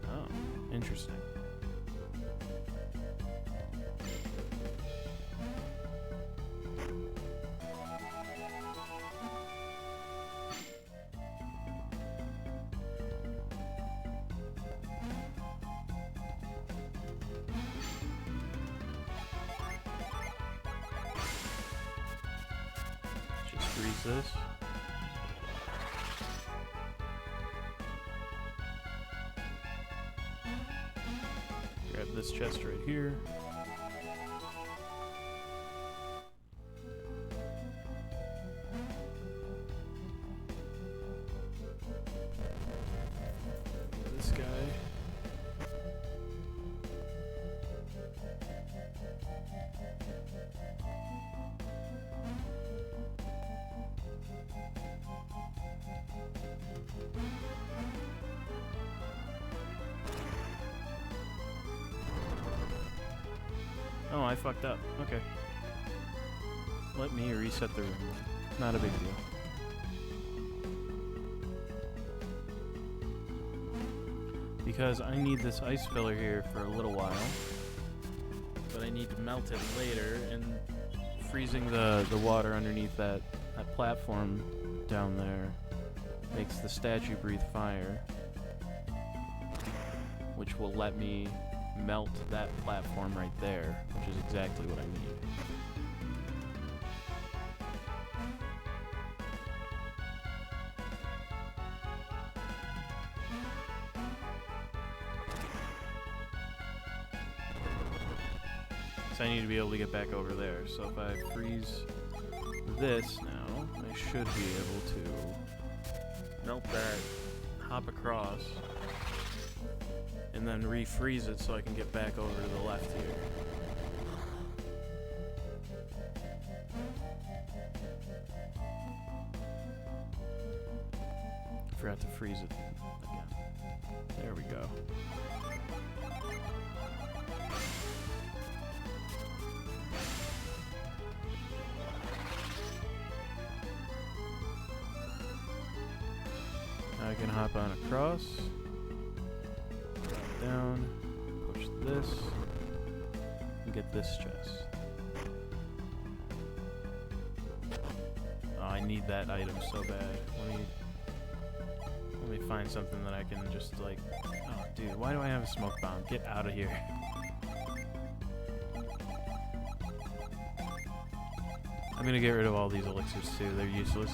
Oh, interesting. Freeze this. Grab this chest right here. Oh, I fucked up. Okay. Let me reset the room. Not a big deal. Because I need this ice filler here for a little while. But I need to melt it later, and freezing the water underneath that platform down there makes the statue breathe fire, which will let me melt that platform right there, which is exactly what I need. So I need to be able to get back over there. So if I freeze this now, I should be able to melt that, hop across, and then refreeze it so I can get back over to the left here. Forgot to freeze it again. There we go. Now I can hop on across, drop down, push this, and get this chest. Oh, I need that item so bad. Let me find something that I can just like... Oh, dude, why do I have a smoke bomb? Get out of here. I'm gonna get rid of all these elixirs too, they're useless.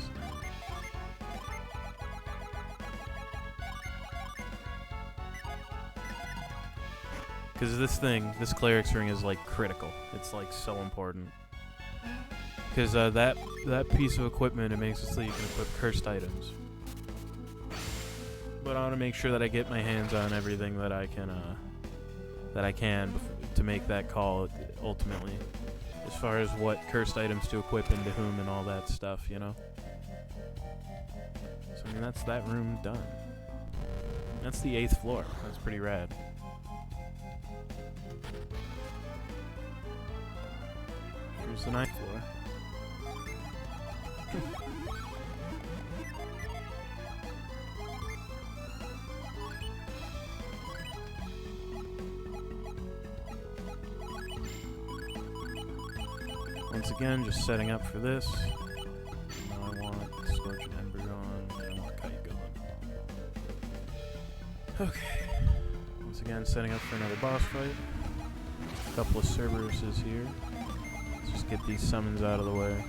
Because this cleric's ring is like critical. It's like so important. Because that piece of equipment, it makes it so you can equip cursed items. But I want to make sure that I get my hands on everything that I can to make that call ultimately. As far as what cursed items to equip into whom and all that stuff, you know? So I mean, that's that room done. That's the 8th floor. That's pretty rad. Here's the 9th floor. Once again, just setting up for this. Now I want Scorch and Ember on, and I want Kite Golem. Okay. Once again, setting up for another boss fight. A couple of Cerberuses here. Let's just get these summons out of the way.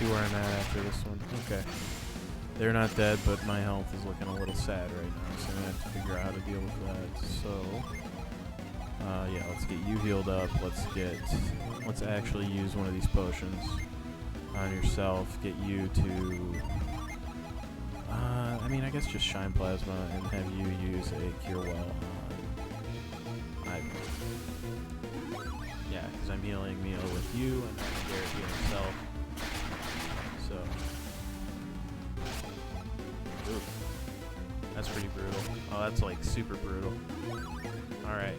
See where I'm at after this one. Okay. They're not dead, but my health is looking a little sad right now, so I'm gonna have to figure out how to deal with that. So, yeah, let's get you healed up. Let's actually use one of these potions on yourself. Get you to, I mean, I guess just Shine Plasma and have you use a Cure Well on yeah, because I'm healing Mio with you, and then Garrett healing himself. So, ooh, that's pretty brutal. Oh, that's like super brutal. Alright.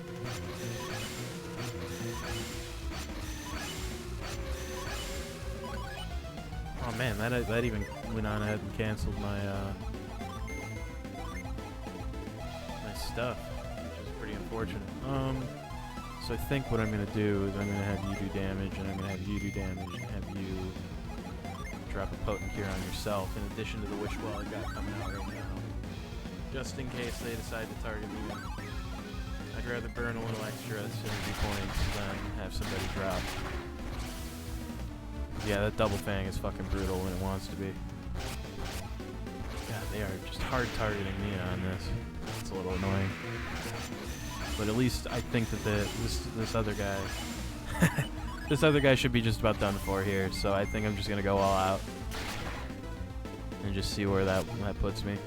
Oh man, that even went on ahead and canceled my my stuff, which is pretty unfortunate. So I think what I'm gonna do is I'm gonna have you do damage, and I'm gonna have you do damage, and have you drop a potent cure on yourself, in addition to the wish well I got coming out right now. Just in case they decide to target me. I'd rather burn a little extra synergy points than have somebody drop. Yeah, that double fang is fucking brutal when it wants to be. God they are just hard targeting me on this. It's a little annoying. But at least I think that this other guy this other guy should be just about done for here, so I think I'm just gonna go all out and just see where that puts me.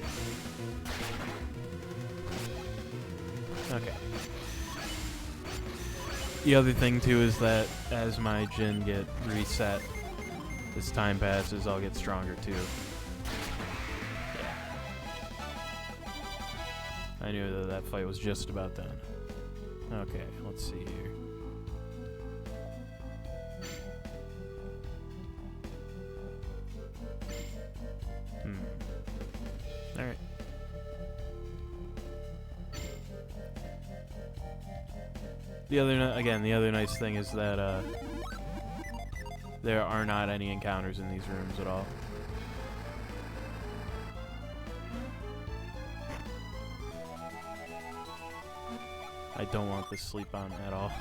Okay. The other thing too is that as my Jin get reset, as time passes, I'll get stronger too. Yeah. I knew that that fight was just about done. Okay, let's see here. Alright. The other nice thing is that there are not any encounters in these rooms at all. I don't want this sleep on at all.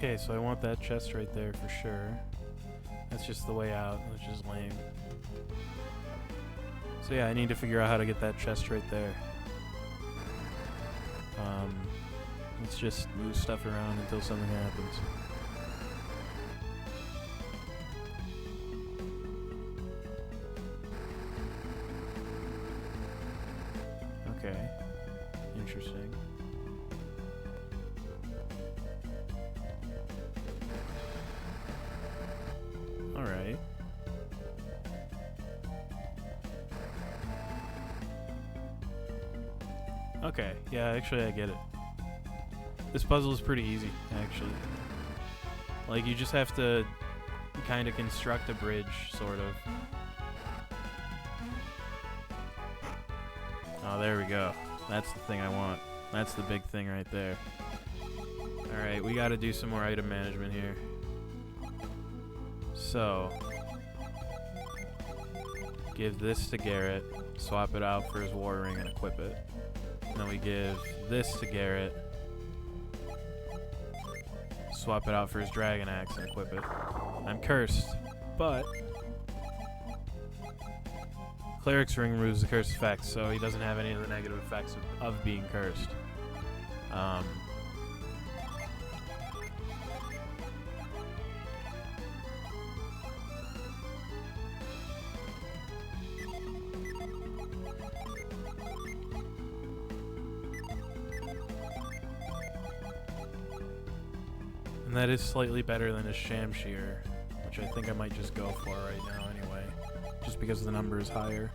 Okay, so I want that chest right there for sure. That's just the way out, which is lame. So yeah, I need to figure out how to get that chest right there. Let's just move stuff around until something happens. Okay, interesting. Alright. Okay, yeah, actually I get it. This puzzle is pretty easy, actually. Like, you just have to kind of construct a bridge, sort of. Oh, there we go. That's the thing I want. That's the big thing right there. Alright, we gotta do some more item management here. So, give this to Garrett, swap it out for his war ring and equip it. And then we give this to Garrett, swap it out for his dragon axe and equip it. I'm cursed, but Cleric's ring removes the cursed effects, so he doesn't have any of the negative effects of being cursed. And that is slightly better than his Shamshir, which I think I might just go for right now anyway, just because the number is higher.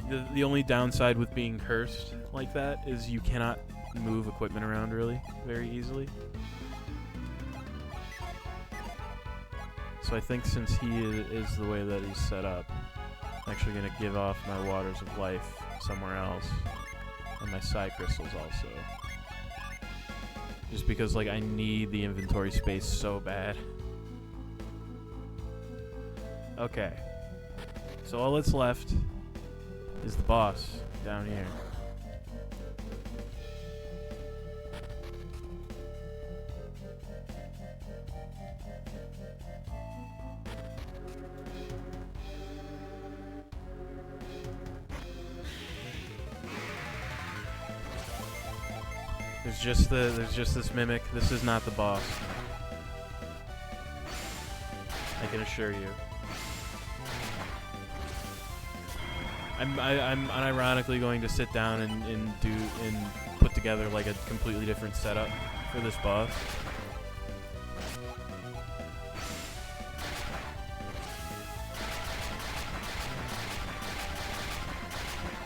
The only downside with being cursed like that is you cannot move equipment around really very easily. So I think since he is the way that he's set up, I'm actually going to give off my Waters of Life somewhere else, and my Psi Crystals also. Just because, like, I need the inventory space so bad. Okay. So all that's left is the boss down here. There's just this mimic. This is not the boss. I can assure you. I'm unironically going to sit down and put together like a completely different setup for this boss.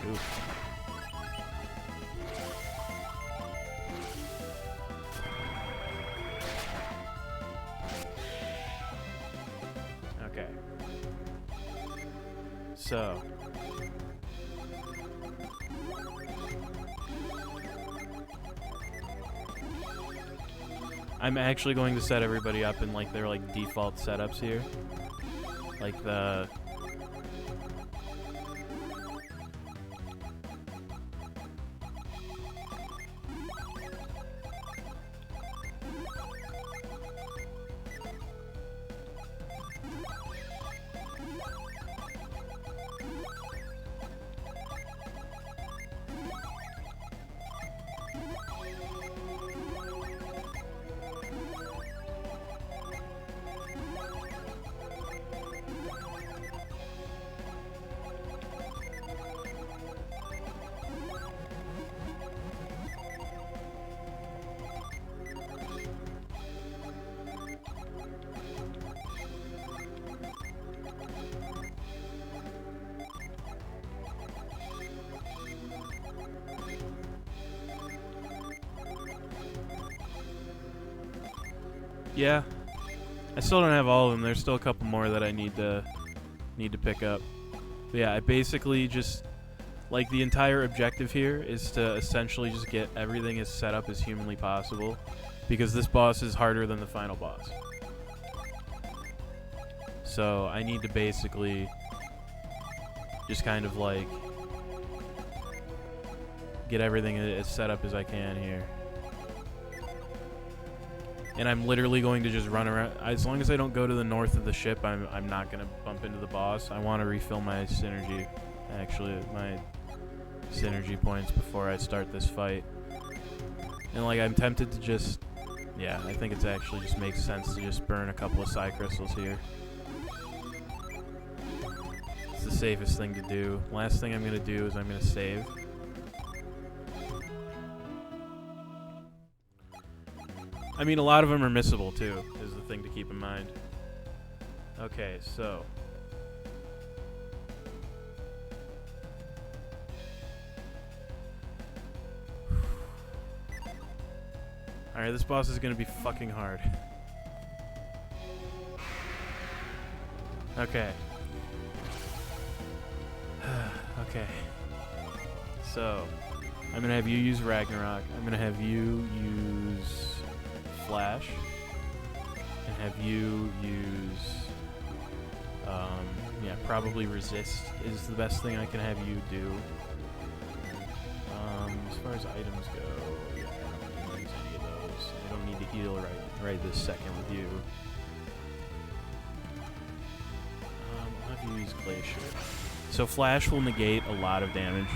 Ooh. Okay. So. I'm actually going to set everybody up in like their like default setups here. Like the yeah, I still don't have all of them. There's still a couple more that I need to pick up. But yeah, I basically just like the entire objective here is to essentially just get everything as set up as humanly possible, because this boss is harder than the final boss. So I need to basically just kind of like get everything as set up as I can here. And I'm literally going to just run around. As long as I don't go to the north of the ship, I'm not going to bump into the boss. I want to refill my synergy, actually, my synergy points before I start this fight. And like, I'm tempted to just, yeah, I think it's actually just makes sense to just burn a couple of psi crystals here. It's the safest thing to do. Last thing I'm going to do is I'm going to save. I mean, a lot of them are missable, too, is the thing to keep in mind. Okay, so. Alright, this boss is going to be fucking hard. Okay. Okay. So, I'm going to have you use Ragnarok. I'm going to have you use Flash, and have you use, yeah, probably Resist is the best thing I can have you do. As far as items go, yeah, I don't need to use any of those. I don't need to heal right this second with you. I'll have you use Glacier. So Flash will negate a lot of damage.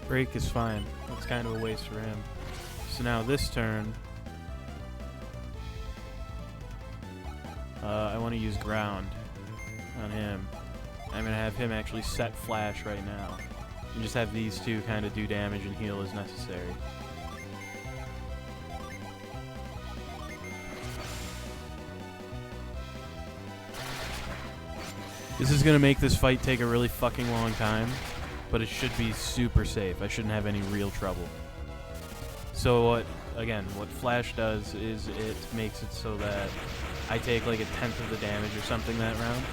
Break is fine. That's kind of a waste for him. So now this turn, I want to use Ground on him. I'm going to have him actually set Flash right now. And just have these two kind of do damage and heal as necessary. This is going to make this fight take a really fucking long time, but it should be super safe. I shouldn't have any real trouble. So what Flash does is it makes it so that I take like 1/10 of the damage or something that round.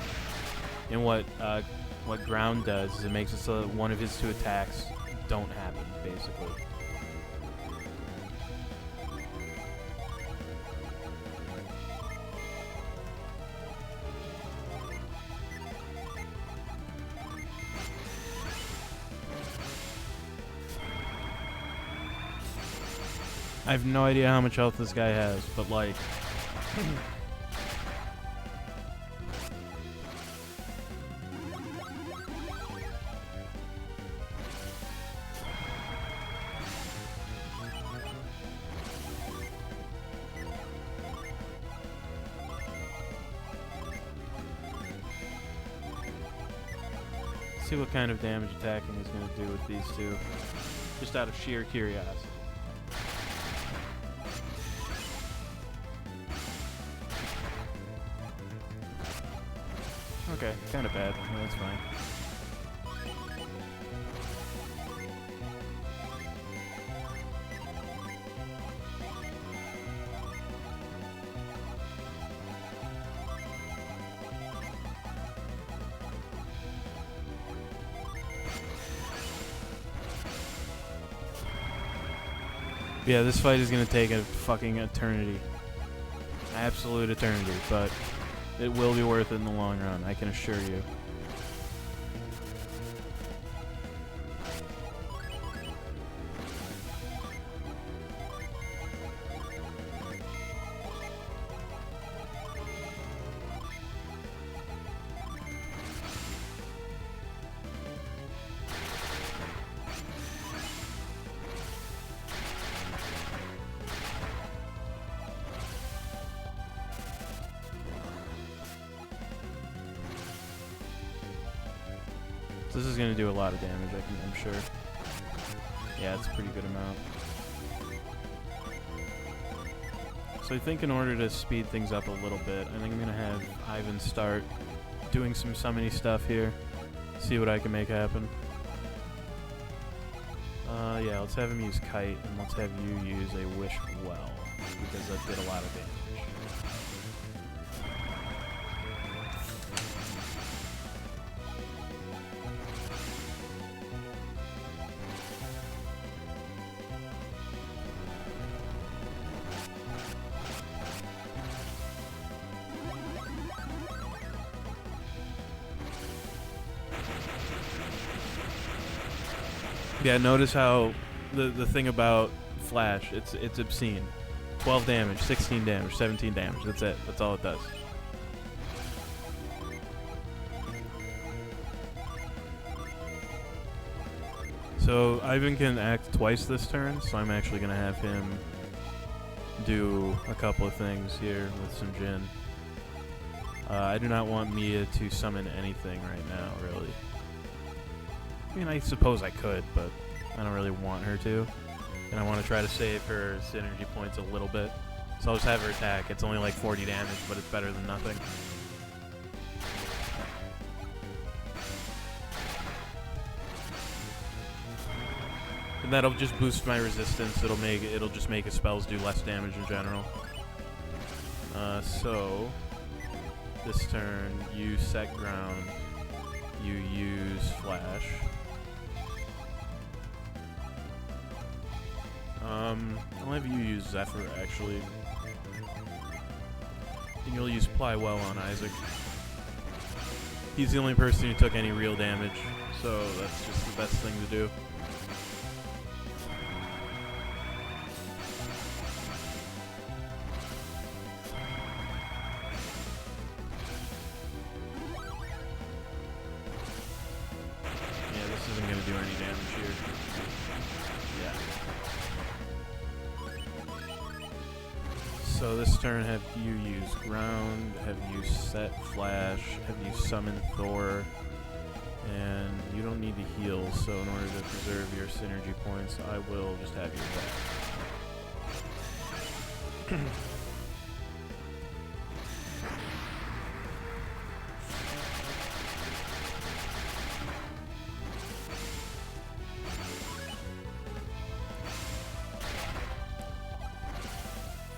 And what Ground does is it makes it so that one of his 2 attacks don't happen, basically. I have no idea how much health this guy has, but like... see what kind of damage attacking is going to do with these two. Just out of sheer curiosity. Okay, kind of bad. No, that's fine. Yeah, this fight is going to take a fucking eternity. Absolute eternity, but it will be worth it in the long run, I can assure you. This is going to do a lot of damage, I'm sure. Yeah, it's a pretty good amount. So I think in order to speed things up a little bit, I think I'm going to have Ivan start doing some summony stuff here. See what I can make happen. Yeah, let's have him use Kite, and let's have you use a Wish Well, because that did a lot of damage. Yeah, notice how the thing about Flash, it's obscene. 12 damage, 16 damage, 17 damage. That's it. That's all it does. So Ivan can act twice this turn, so I'm actually going to have him do a couple of things here with some Jin. I do not want Mia to summon anything right now, really. I mean, I suppose I could, but I don't really want her to. And I want to try to save her synergy points a little bit. So I'll just have her attack. It's only like 40 damage, but it's better than nothing. And that'll just boost my resistance. It'll just make his spells do less damage in general. So this turn, you set ground. You use Flash. I'll have you use Zephyr, actually. And you'll use Ply Well on Isaac. He's the only person who took any real damage, so that's just the best thing to do. Yeah, this isn't going to do any damage here. Yeah. So this turn, have you use Ground, have you set Flash, have you summon Thor, and you don't need to heal, so in order to preserve your synergy points, I will just have you back.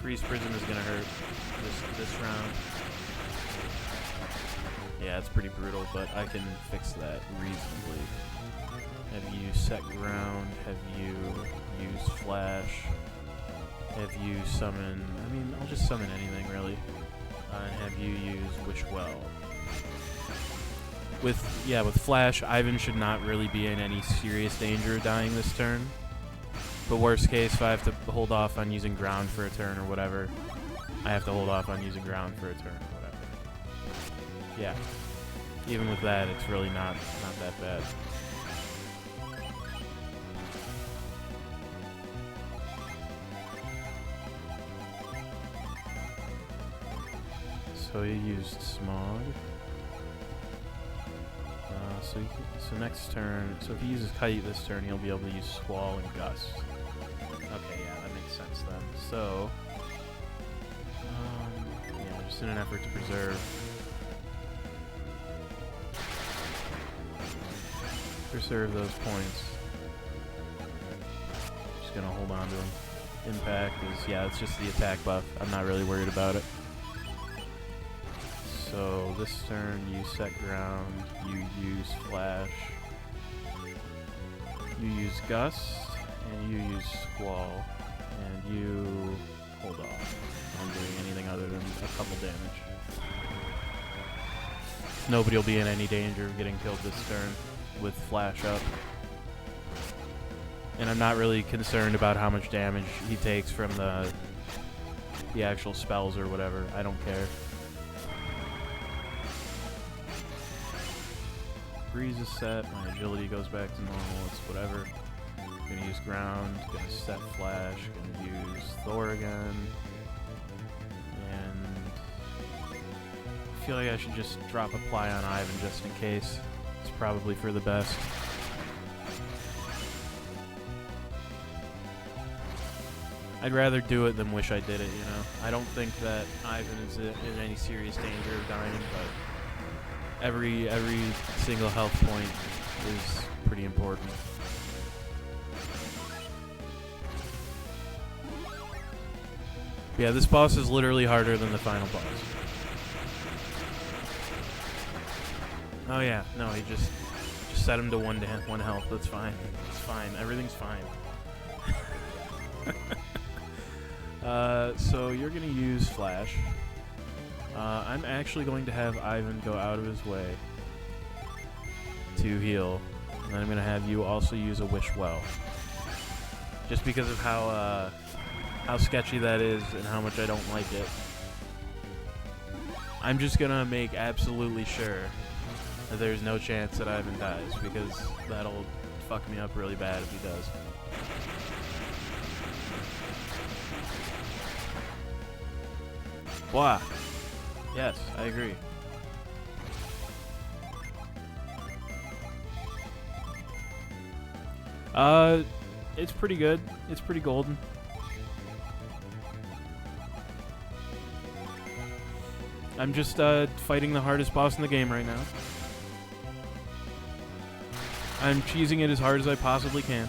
Freeze Prism is gonna hurt this round. Yeah, it's pretty brutal, but I can fix that reasonably. Have you set ground? Have you use Flash? Have you summon? I mean, I'll just summon anything really. And have you use Wish Well? With Flash, Ivan should not really be in any serious danger of dying this turn. But worst case, if I have to hold off on using ground for a turn or whatever, I have to hold off on using ground for a turn or whatever. Yeah. Even with that, it's really not that bad. So you used Smog. So next turn, so if he uses Kite this turn, he'll be able to use Squall and Gust. Okay, yeah, that makes sense then. So, yeah, just in an effort to preserve those points. Just gonna hold on to him. Impact is, yeah, it's just the attack buff. I'm not really worried about it. So this turn you set ground, you use Flash, you use Gust, and you use Squall, and you hold off on doing anything other than a couple damage. Nobody will be in any danger of getting killed this turn with Flash up. And I'm not really concerned about how much damage he takes from the actual spells or whatever. I don't care. Breeze is set, my agility goes back to normal, it's whatever. I'm gonna use ground, gonna set Flash, gonna use Thor again. And I feel like I should just drop Apply on Ivan just in case. It's probably for the best. I'd rather do it than wish I did it, you know? I don't think that Ivan is in any serious danger of dying, but every single health point is pretty important. Yeah, this boss is literally harder than the final boss. Oh yeah, no, he just set him to one health. That's fine. It's fine. Everything's fine. So you're gonna use Flash. I'm actually going to have Ivan go out of his way to heal, and then I'm going to have you also use a Wish Well. Just because of how sketchy that is and how much I don't like it. I'm just going to make absolutely sure that there's no chance that Ivan dies, because that'll fuck me up really bad if he does. Wow. Yes, I agree. It's pretty good. It's pretty golden. I'm just fighting the hardest boss in the game right now. I'm cheesing it as hard as I possibly can.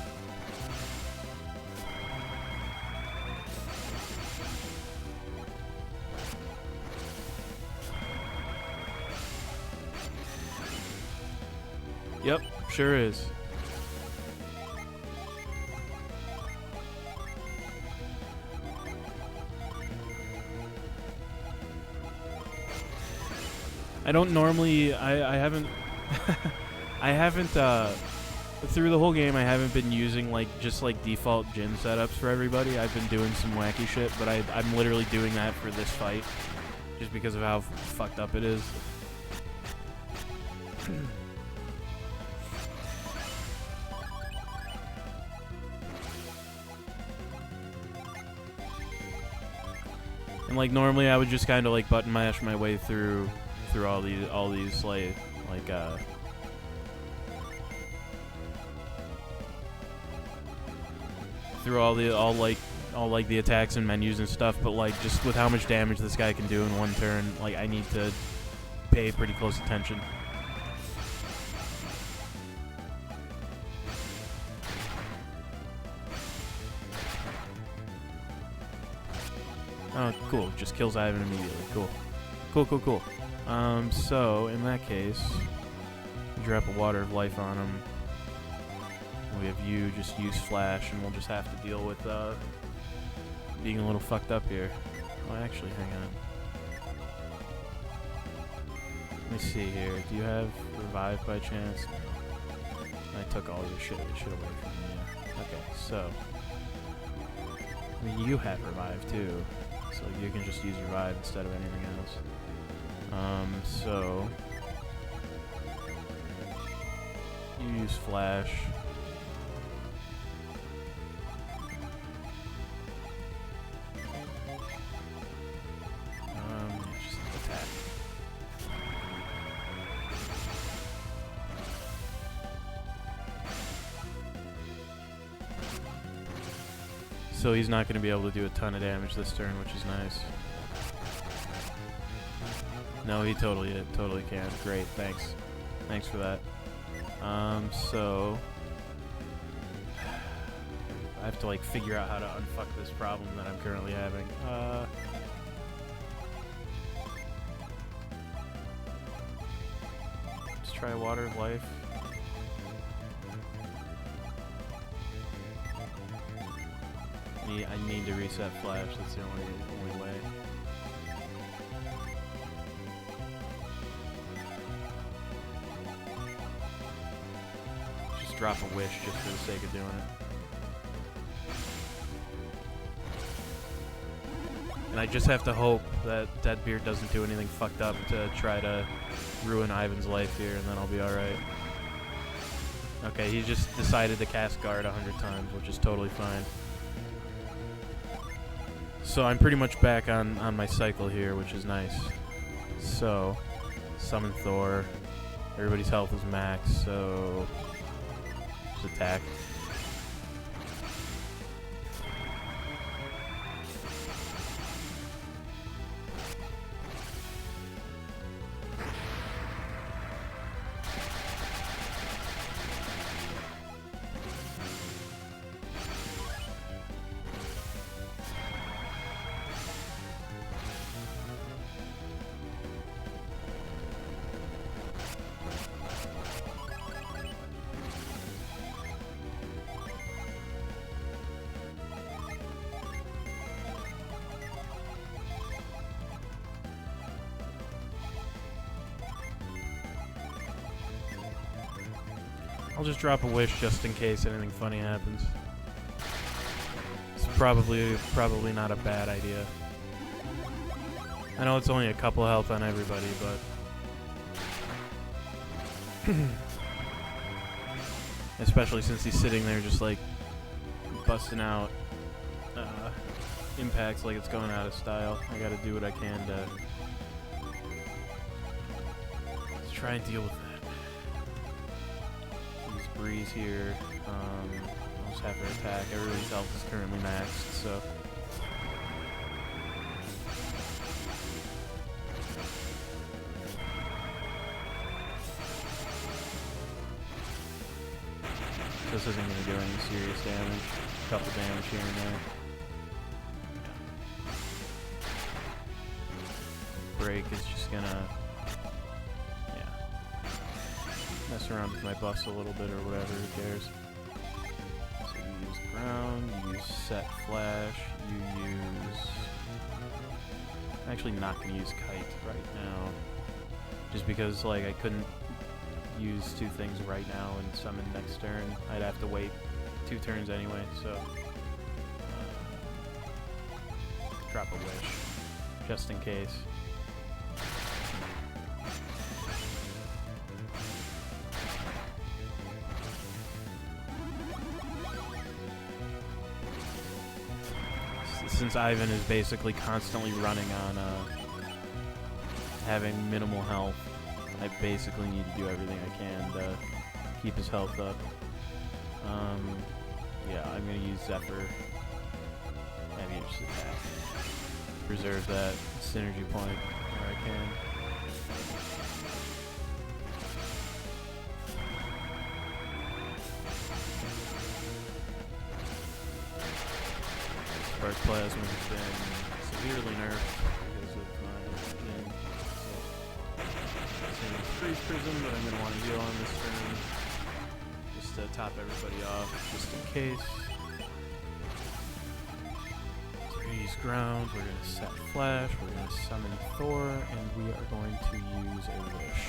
Yep, sure is. I don't normally, I haven't, I haven't, through the whole game, I haven't been using, just default Jin setups for everybody. I've been doing some wacky shit, but I'm literally doing that for this fight, just because of how fucked up it is. And normally I would just kind of button mash my way through all these through all the attacks and menus and stuff, but just with how much damage this guy can do in one turn, I need to pay pretty close attention. Oh, cool. Just kills Ivan immediately. Cool. Cool. So, in that case, drop a Water of Life on him. We have you just use Flash, and we'll just have to deal with being a little fucked up here. Oh, actually, hang on. Let me see here. Do you have Revive by chance? I took all your shit away from you. Yeah. Okay, so mean, you have revive too, so you can just use revive instead of anything else. So you use flash. Just attack. So he's not going to be able to do a ton of damage this turn, which is nice. No, he totally can. Great, thanks. Thanks for that. So I have to like figure out how to unfuck this problem that I'm currently having. Let's try Water of Life. I need to reset Flash. That's the only way. Just drop a wish just for the sake of doing it. And I just have to hope that Deadbeard doesn't do anything fucked up to try to ruin Ivan's life here, and then I'll be alright. Okay, he just decided to cast Guard 100 times, which is totally fine. So I'm pretty much back on my cycle here, which is nice. So, summon Thor. Everybody's health is max, so just attack. I'll just drop a wish just in case anything funny happens. It's probably not a bad idea. I know it's only a couple health on everybody, but especially since he's sitting there just like busting out impacts like it's going out of style. I gotta do what I can to try and deal with that. Breeze here. I'll just have her attack. Everybody's health is currently maxed, so this isn't going to do any serious damage. A couple damage here and there. Break is just gonna mess around with my buffs a little bit or whatever, who cares. So you use ground, you use set flash, you use... I'm actually not going to use kite right now. Just because like I couldn't use two things right now and summon next turn. I'd have to wait 2 turns anyway, so... drop a wish, just in case. Since Ivan is basically constantly running on having minimal health, I basically need to do everything I can to keep his health up. Yeah, I'm going to use Zephyr. Maybe just attack. Preserve that synergy point where I can. Spark Plasma has been severely nerfed because of my skin. So, Freeze Prism, but I'm going to want to heal on this turn just to top everybody off, just in case. So we're going to use Ground, we're going to set Flash, we're going to summon Thor, and we are going to use a Wish.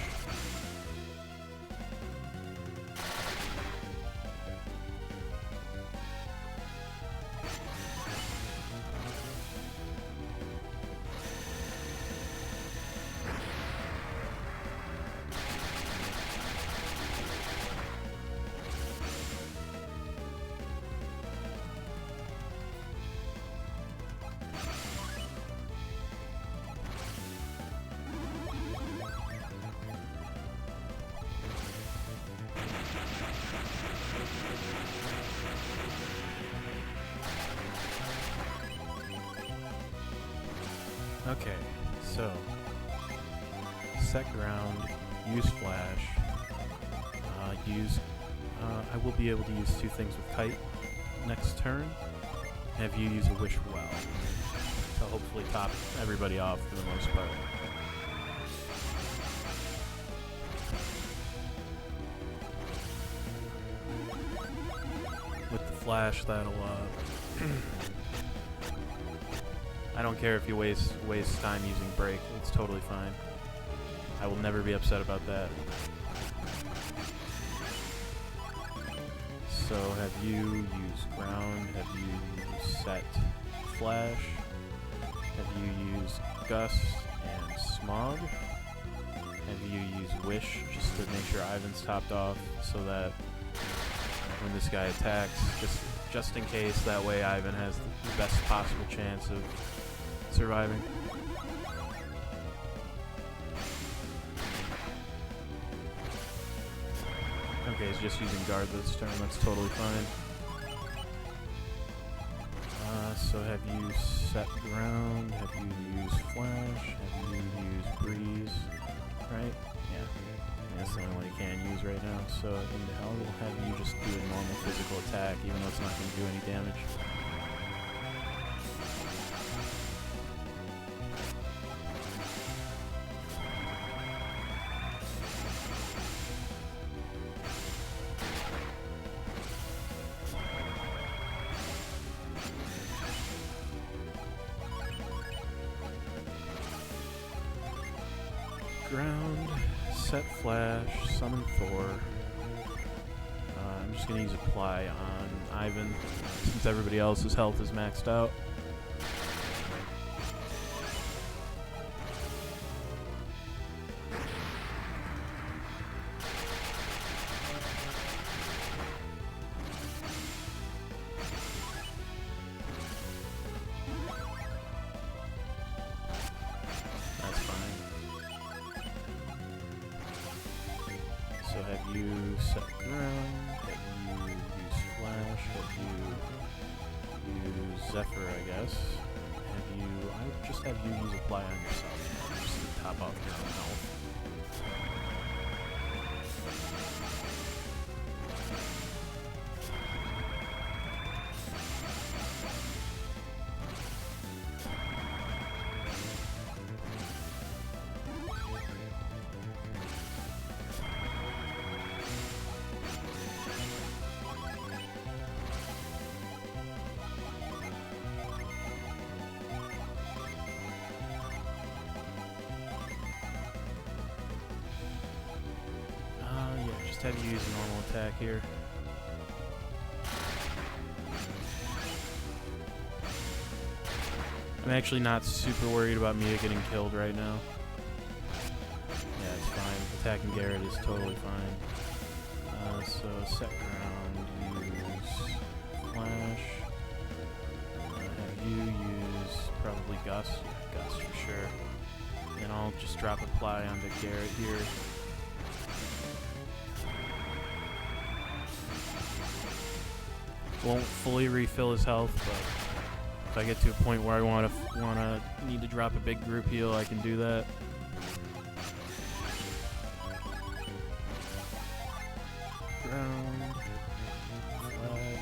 Okay, so set ground, use flash, I will be able to use two things with kite next turn. Have you use a wish well to hopefully top everybody off for the most part. With the flash, that'll I don't care if you waste time using break. It's totally fine. I will never be upset about that. So have you use ground? Have you use set flash? Have you use gust and smog? Have you use wish just to make sure Ivan's topped off so that when this guy attacks, just in case, that way Ivan has the best possible chance of surviving. Okay, he's just using guard this turn, that's totally fine. So have you set ground, have you use flash, have you use breeze, right? Yeah. That's the only one you can use right now, so I'll have you just do a normal physical attack, even though it's not going to do any damage. Ground, set flash, summon Thor. I'm just going to use apply on Ivan since everybody else's health is maxed out. That's fine. So have you set ground, have you use flash, have you use Zephyr, I guess. I just have you use apply on yourself, just to top off your own health. Just have you use a normal attack here. I'm actually not super worried about Mia getting killed right now. Yeah, it's fine. Attacking Garrett is totally fine. So set ground, use flash. Have you use probably Gust? Yeah, Gust for sure. And I'll just drop apply onto Garrett here. Won't fully refill his health, but if I get to a point where I need to drop a big group heal, I can do that. Ground, flash,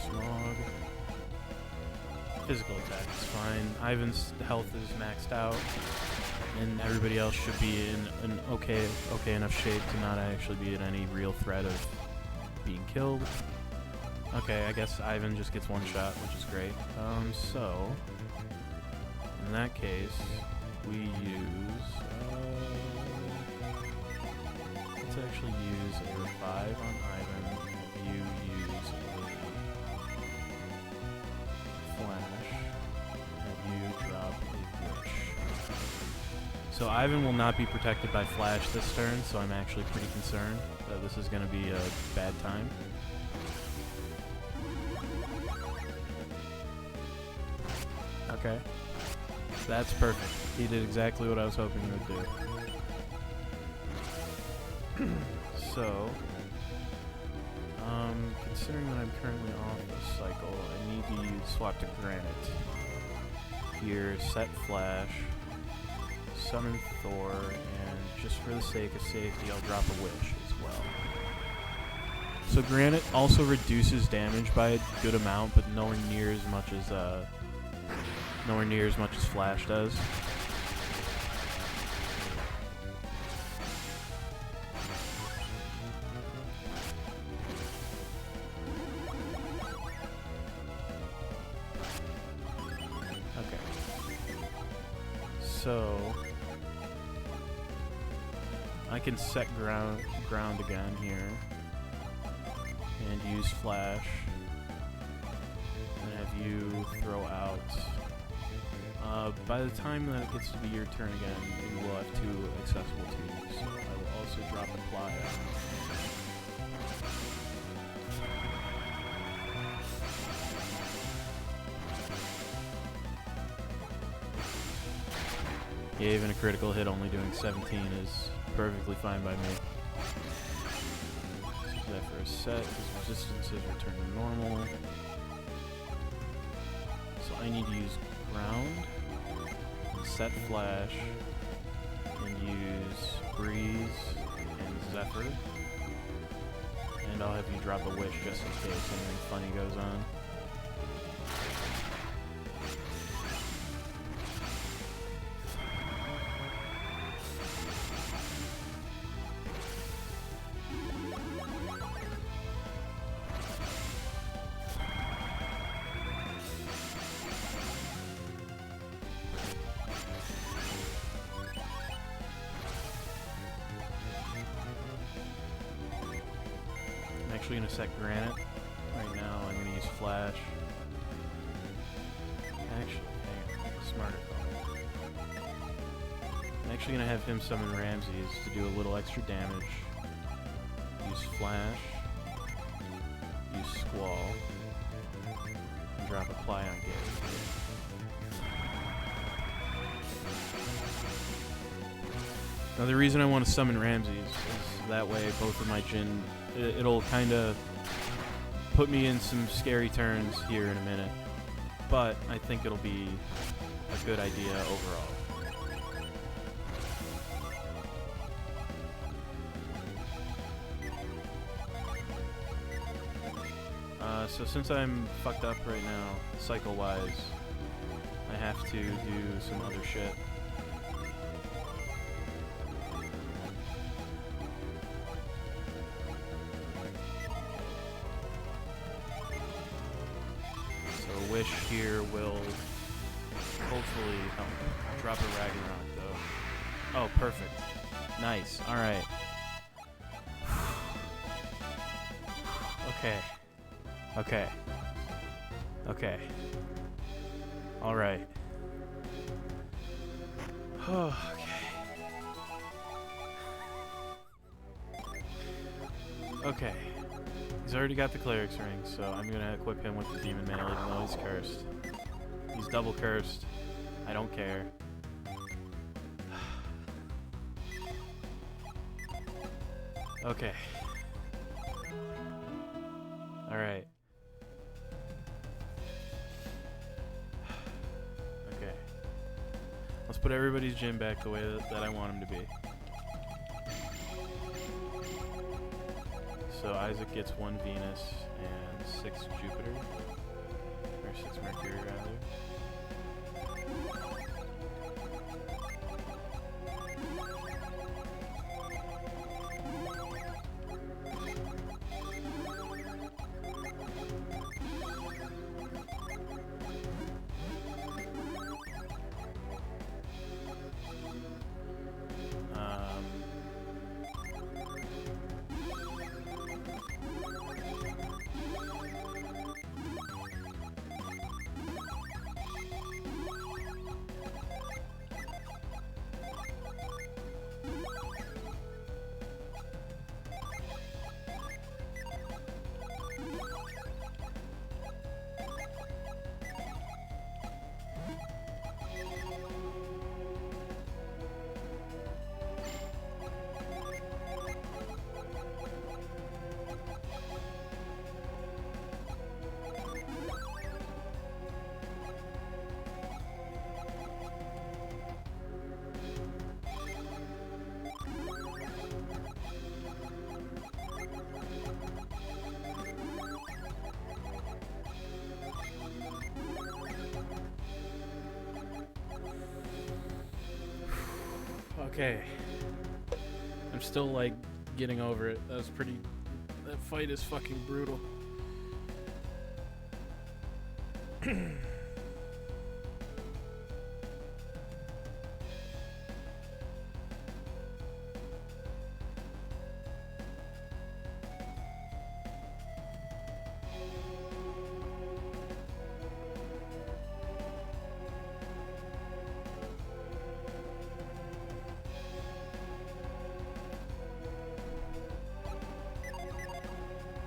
smog. Physical attack is fine. Ivan's health is maxed out, and everybody else should be in an okay enough shape to not actually be in any real threat of being killed. Okay, I guess Ivan just gets one shot, which is great. So in that case, we use let's actually use a revive on Ivan. If you use a flash, have you drop a wish. So Ivan will not be protected by flash this turn, so I'm actually pretty concerned that this is going to be a bad time. Okay. That's perfect. He did exactly what I was hoping he would do. So, considering that I'm currently off this cycle, I need to swap to Granite. here, set Flash, summon Thor, and just for the sake of safety, I'll drop a Wish as well. So Granite also reduces damage by a good amount, but nowhere near as much as Flash does. So I can set ground again here and use Flash and have you throw out. By the time that it gets to be your turn again, you will have 2 accessible to you. So I will also drop Apply out. Yeah, even a critical hit only doing 17 is perfectly fine by me. Use that for a set. His resistance is returned to normal. So I need to use ground, and set Flash, and use Breeze and Zephyr. And I'll have you drop a Wish just in case anything funny goes on. I'm actually going to set Granite right now. I'm going to use Flash. Actually, hang on. Smarter call. I'm actually going to have him summon Ramses to do a little extra damage. Use Flash. Use Squall. And drop Apply on Gate. Now the reason I want to summon Ramses is that way both of my Jin... It'll kind of put me in some scary turns here in a minute, but I think it'll be a good idea overall. So since I'm fucked up right now, cycle-wise, I have to do some other shit. Wish here will hopefully help. Drop a Ragnarok though. Oh, perfect. Nice. Alright. Okay. Okay. Okay. Alright. Okay. Okay. He's already got the Cleric's Ring, so I'm gonna equip him with the Demon Mail even though he's cursed. He's double cursed. I don't care. Okay. Alright. Okay. Let's put everybody's gym back the way that I want him to be. So Isaac gets 1 Venus and 6 Jupiter, or 6 Mercury rather. Okay. I'm still, like, getting over it. That fight is fucking brutal.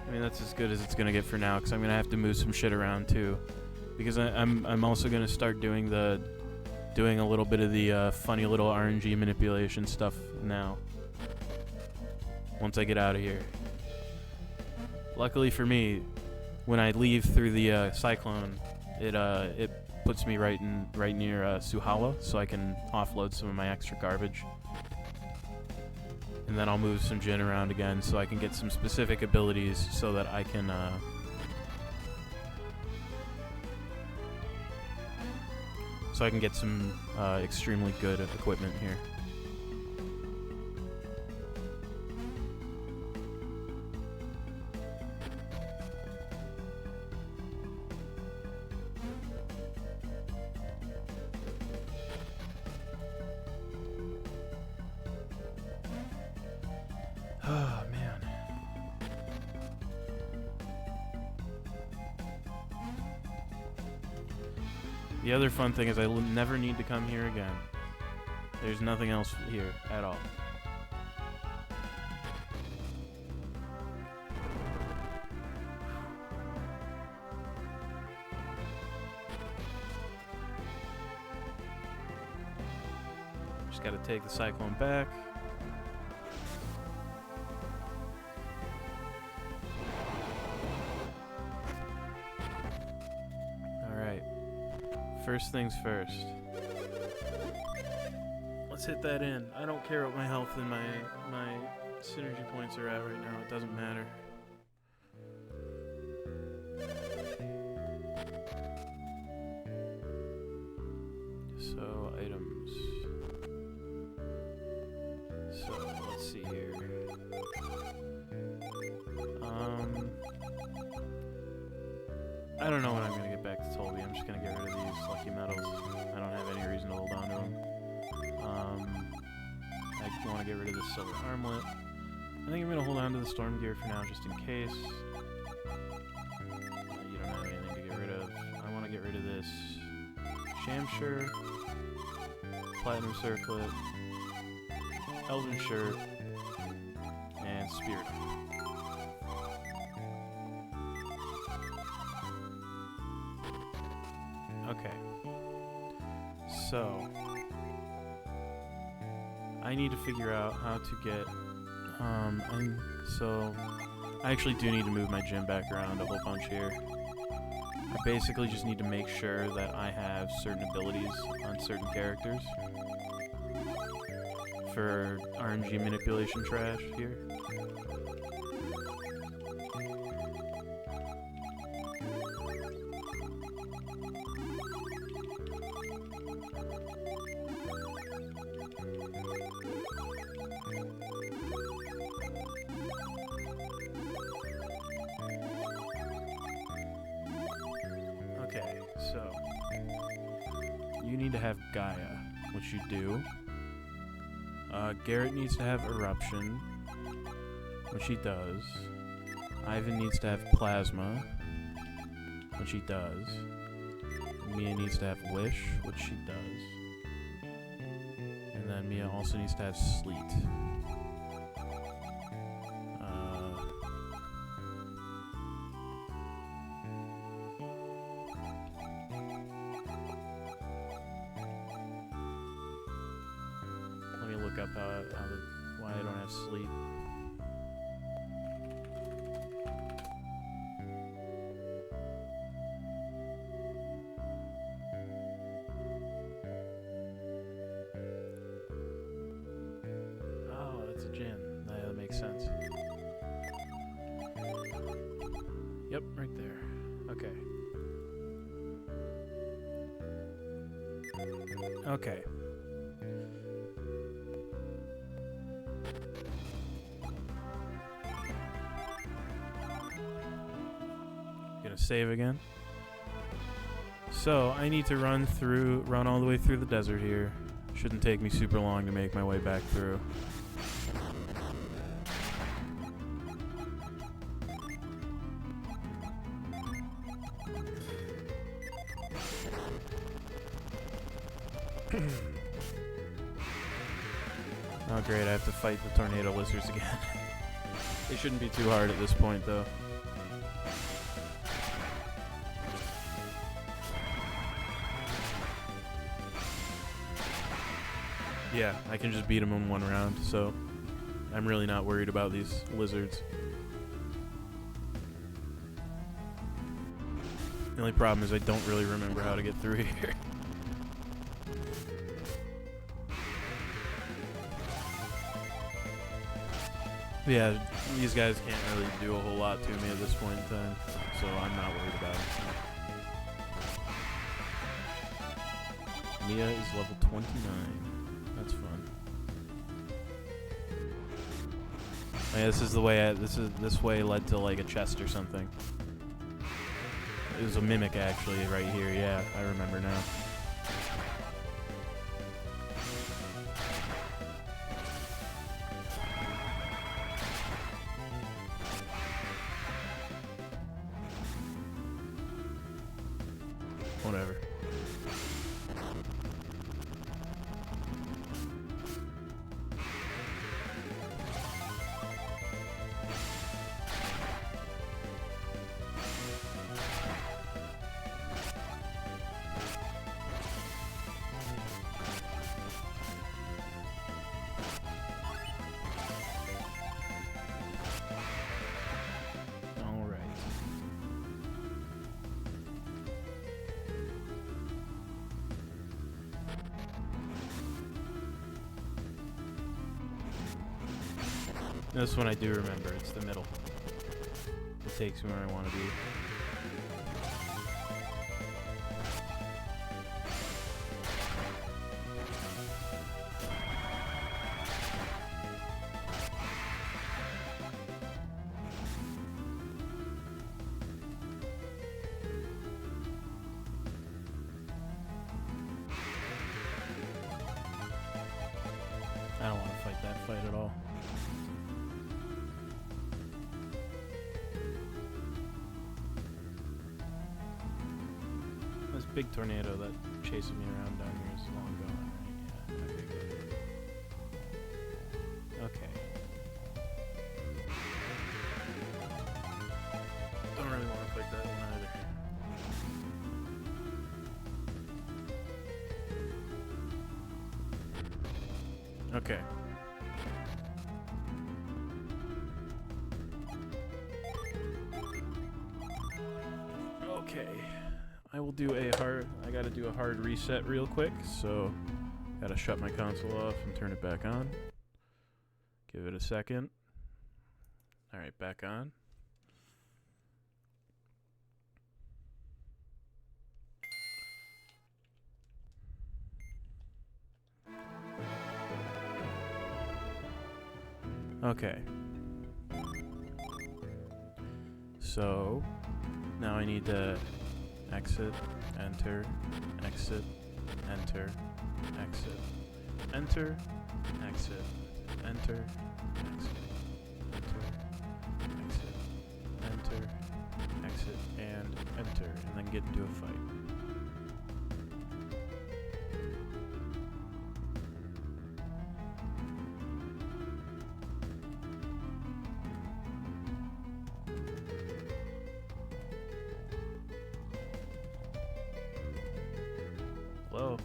I mean, that's as good as it's gonna get for now, because I'm gonna have to move some shit around too, because I'm also gonna start doing a little bit of the funny little RNG manipulation stuff now. Once I get out of here. Luckily for me, when I leave through the cyclone, it puts me right near Suhala, so I can offload some of my extra garbage. And then I'll move some Jin around again so I can get some specific abilities so that I can get some extremely good equipment here. Oh, man. The other fun thing is I will never need to come here again. There's nothing else here at all. Just gotta take the cyclone back. First things first. Let's hit that in. I don't care what my health and my synergy points are at right now. It doesn't matter. So, items. So, let's see here. I don't know when I'm going to get back to Tolby. I'm just going to get rid of these lucky metals. I don't have any reason to hold on to them. I want to get rid of this silver armlet. I think I'm going to hold on to the storm gear for now just in case. You don't have anything to get rid of. I want to get rid of this Shamshire, Platinum Circlet, Elven Shirt, and Spirit. Okay, so I need to figure out how to get, I actually do need to move my gym back around a whole bunch here. I basically just need to make sure that I have certain abilities on certain characters for RNG manipulation trash here. Okay, so you need to have Gaia, which you do. Garrett needs to have Eruption, which he does. Ivan needs to have Plasma, which he does. Mia needs to have Wish, which she does. And then Mia also needs to have Sleet. Let me look up why I don't have Sleet. Oh, that's a Jin. That makes sense. Yep, right there. Okay. Save again. So I need to run all the way through the desert here. Shouldn't take me super long to make my way back through. Oh great, I have to fight the tornado lizards again. They shouldn't be too hard at this point though. Yeah, I can just beat them in one round, so I'm really not worried about these lizards. The only problem is I don't really remember how to get through here. Yeah, these guys can't really do a whole lot to me at this point in time, so I'm not worried about it. Mia is level 29. That's fun. Oh yeah, this is the way. This way led to like a chest or something. It was a mimic actually, right here. Yeah, I remember now. Whatever. This one I do remember. It's the middle. It takes me where I want to be. I don't want to fight that fight at all. This big tornado that chases me around down here is long gone, right? Yeah, okay, good. Okay. Don't really want to fight that one either. Okay. Okay. I will do a hard, I gotta do a hard reset real quick, so gotta shut my console off and turn it back on. Give it a second. Alright, back on. Okay. So, now I need to exit, enter, exit, enter, exit, enter, exit, enter, exit, enter, exit, enter, exit, and enter, and then get into a fight. Hello.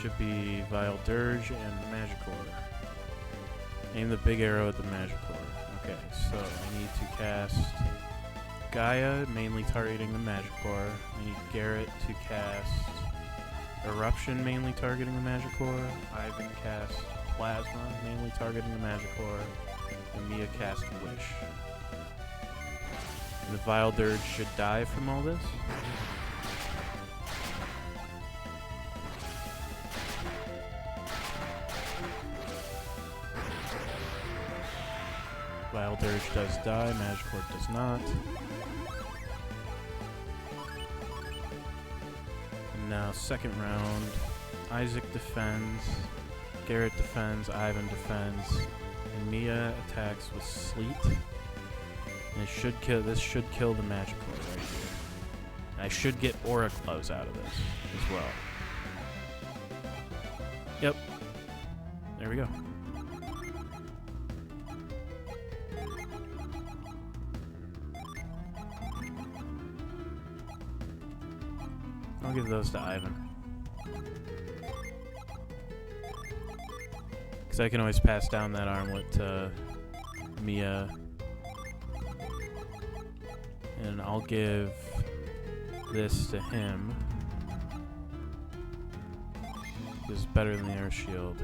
Should be Vile Dirge and Magicore. Aim the big arrow at the Magicore. Okay, so I need to cast Gaia, mainly targeting the Magicore. I need Garrett to cast Eruption, mainly targeting the Magicore. Ivan cast Plasma, mainly targeting the Magicore. And Mia cast Wish. And the Vile Dirge should die from all this. Vile Dirge does die, Magicore does not. now, second round. Isaac defends, Garrett defends, Ivan defends, and Mia attacks with Sleet. And it should kill. This should kill the Magic Core right here. And I should get Aura Gloves out of this as well. Yep. There we go. I'll give those to Ivan. Because I can always pass down that armlet to Mia. And I'll give this to him. This is better than the air shield.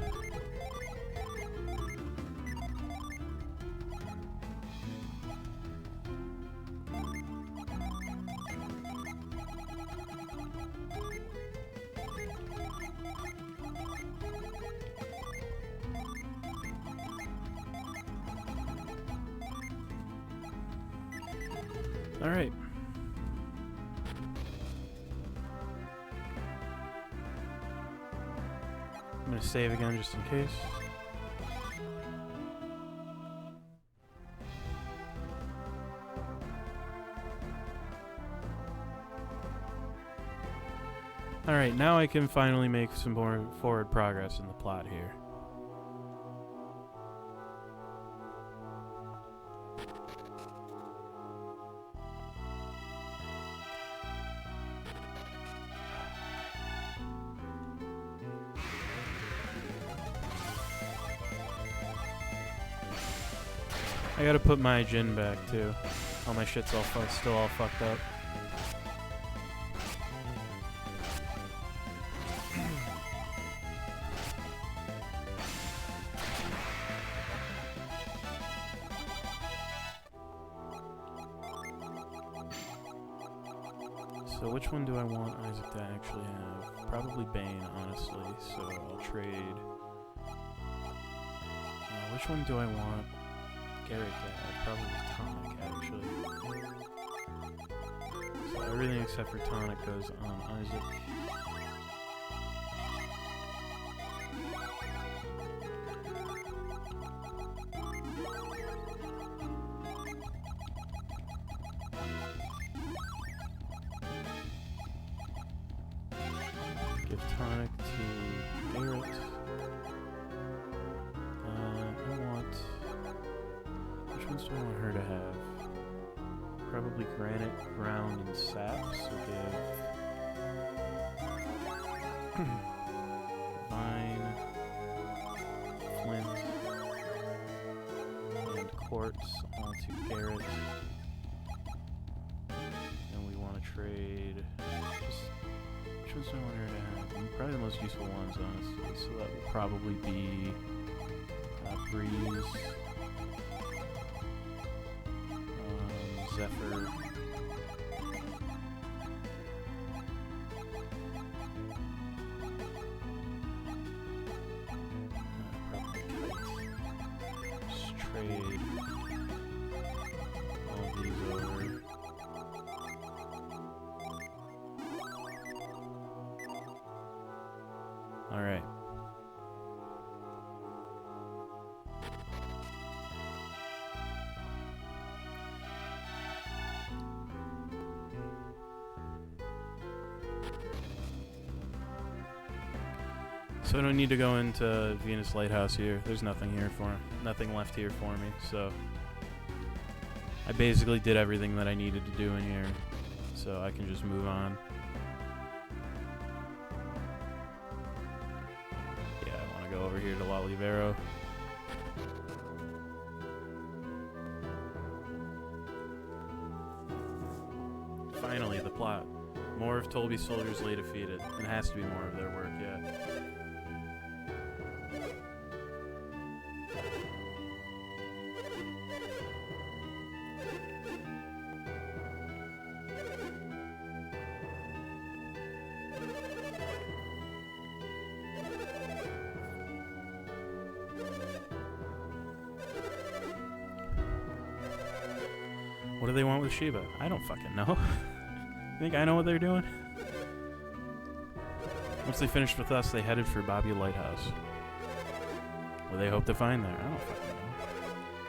All right. I'm going to save again just in case. Alright, now I can finally make some more forward progress in the plot here. I gotta put my Jin back too. All my shit's still all fucked up. So which one do I want Isaac to actually have? Probably Bane, honestly, so I'll trade. Which one do I want Garrett to have? Probably Tonic, actually. So everything except for Tonic goes on Isaac. Give Tonic to Garrett. I want... Which ones do I want her to have? Probably Granite, Ground, and Sap, so give... Vine, Flint, and Quartz all to Garrett. And we want to trade... Which ones do I want her to have? Probably the most useful ones, honestly. So that will probably be Breeze, Zephyr, probably Kite. Just trade all these over. Alright. So I don't need to go into Venus Lighthouse here. There's nothing left here for me, so I basically did everything that I needed to do in here, so I can just move on. Yeah, I want to go over here to La Libero. Finally, the plot. More of Tolby's soldiers lay defeated. It has to be more of their work, yeah. What do they want with Shiva? I don't fucking know. You think I know what they're doing? Once they finished with us, they headed for Bobby Lighthouse. What they hope to find there? I don't fucking know.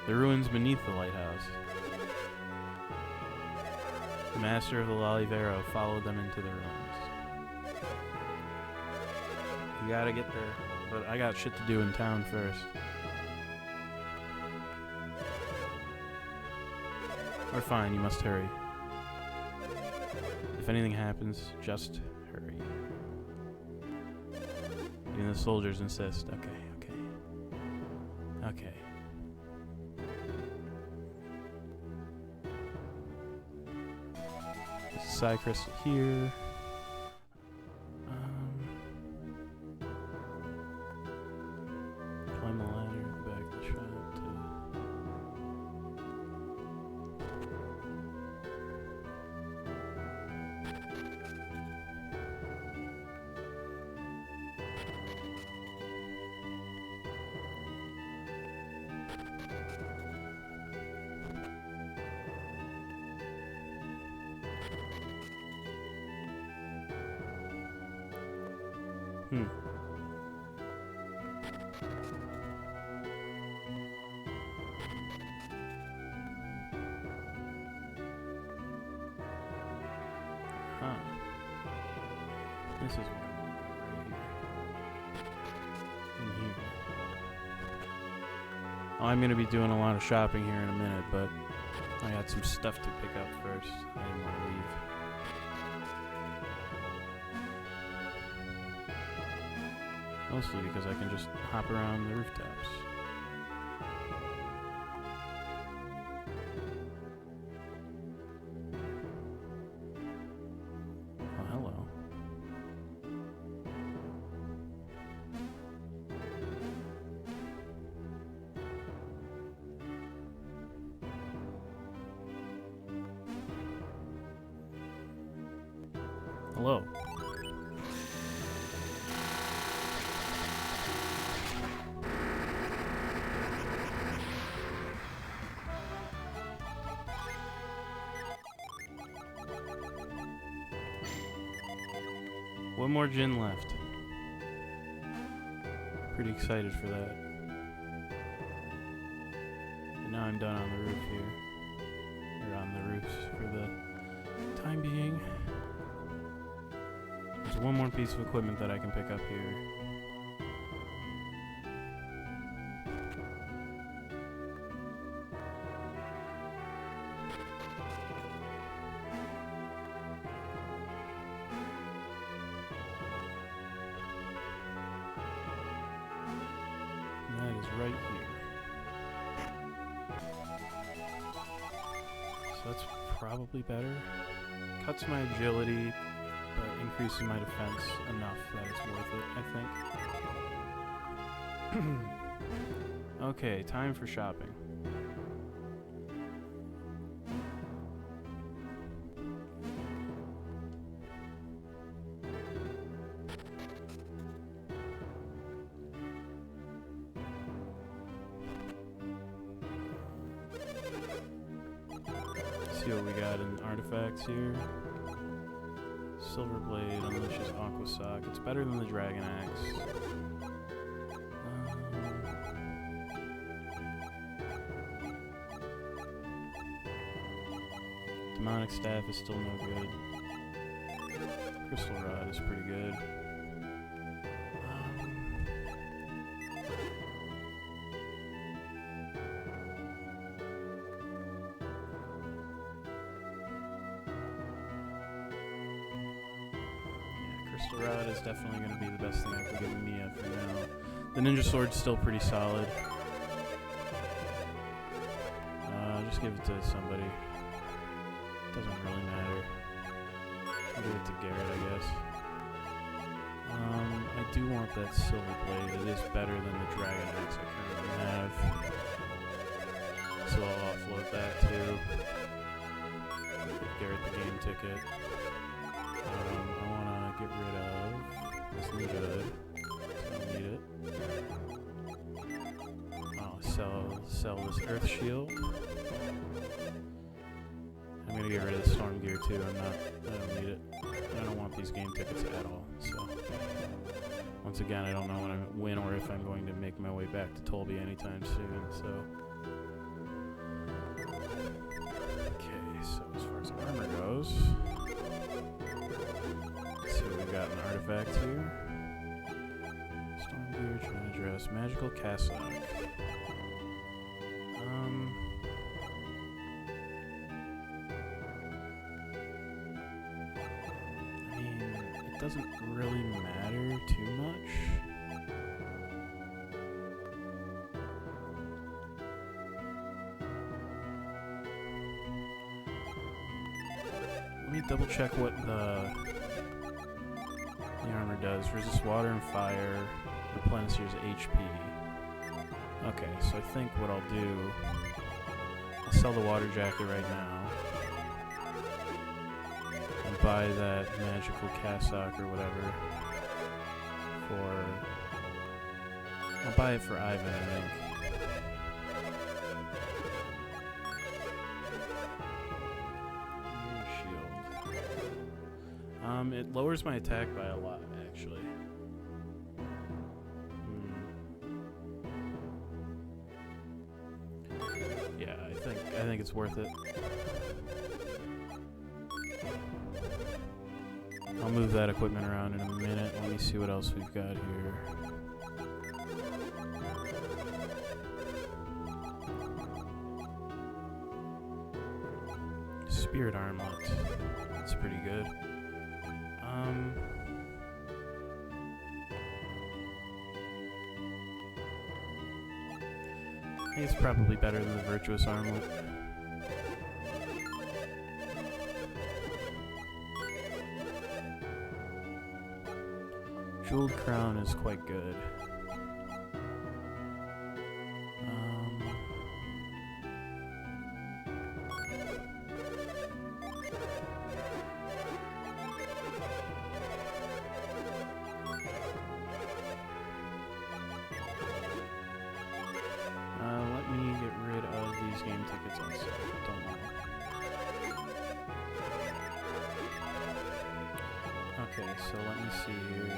The ruins beneath the lighthouse. The master of the Lolivero followed them into the ruins. You gotta get there, but I got shit to do in town first. We're fine, you must hurry. If anything happens, just hurry. Even the soldiers insist. Okay. Side crystal here. Climb the ladder back to the shop to... This is where I'm going, right here. In here. Oh, I'm going to be doing a lot of shopping here in a minute, but I got some stuff to pick up first. I didn't want to leave. Mostly because I can just hop around the rooftops. Oh, hello. Hello. One more gin left. Pretty excited for that. And now I'm done on the roof here. Or on the roofs for the time being. There's one more piece of equipment that I can pick up here. Right here. So that's probably better. Cuts my agility, but increases my defense enough that it's worth it, I think. Okay, time for shopping. See what we got in artifacts here. Silver Blade unleashes Aqua Sock. It's better than the Dragon Axe. Demonic Staff is still no good. Crystal Rod is pretty good. Crystal Rod is definitely going to be the best thing I can give Mia for now. The Ninja Sword's still pretty solid. Just give it to somebody. Doesn't really matter. I'll give it to Garrett, I guess. I do want that Silver Blade. It is better than the Dragon Axe I currently have. So I'll offload that too. Give Garrett the game ticket. I want to get rid of this Ninja Hood. I don't need it. I'll sell this Earth Shield. And I'm gonna get rid of the storm gear too. I don't need it. I don't want these game tickets at all. So once again, I don't know when or if I'm going to make my way back to Tolby anytime soon. So okay, so as far as armor goes, let's see what we got in artifacts here. Storm gear, trying to dress, magical cassock. Doesn't really matter too much. Let me double check what the armor does. Resist water and fire, replenishes HP. Okay, so I think what I'll do, I'll sell the water jacket right now. Buy that magical cassock or whatever for... I'll buy it for Ivan, I think. Shield. It lowers my attack by a lot, actually. Yeah, I think it's worth it. I'll move that equipment around in a minute. Let me see what else we've got here. Spirit armlet. That's pretty good. I think it's probably better than the virtuous armlet. Jeweled crown is quite good. Let me get rid of these game tickets also. Don't want them. Okay, so let me see here.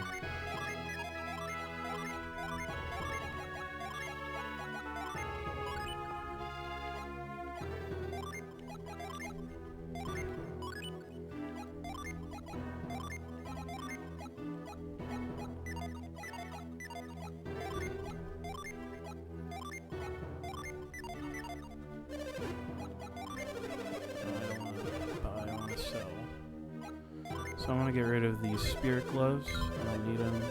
So I'm going to get rid of these spirit gloves. I don't need them.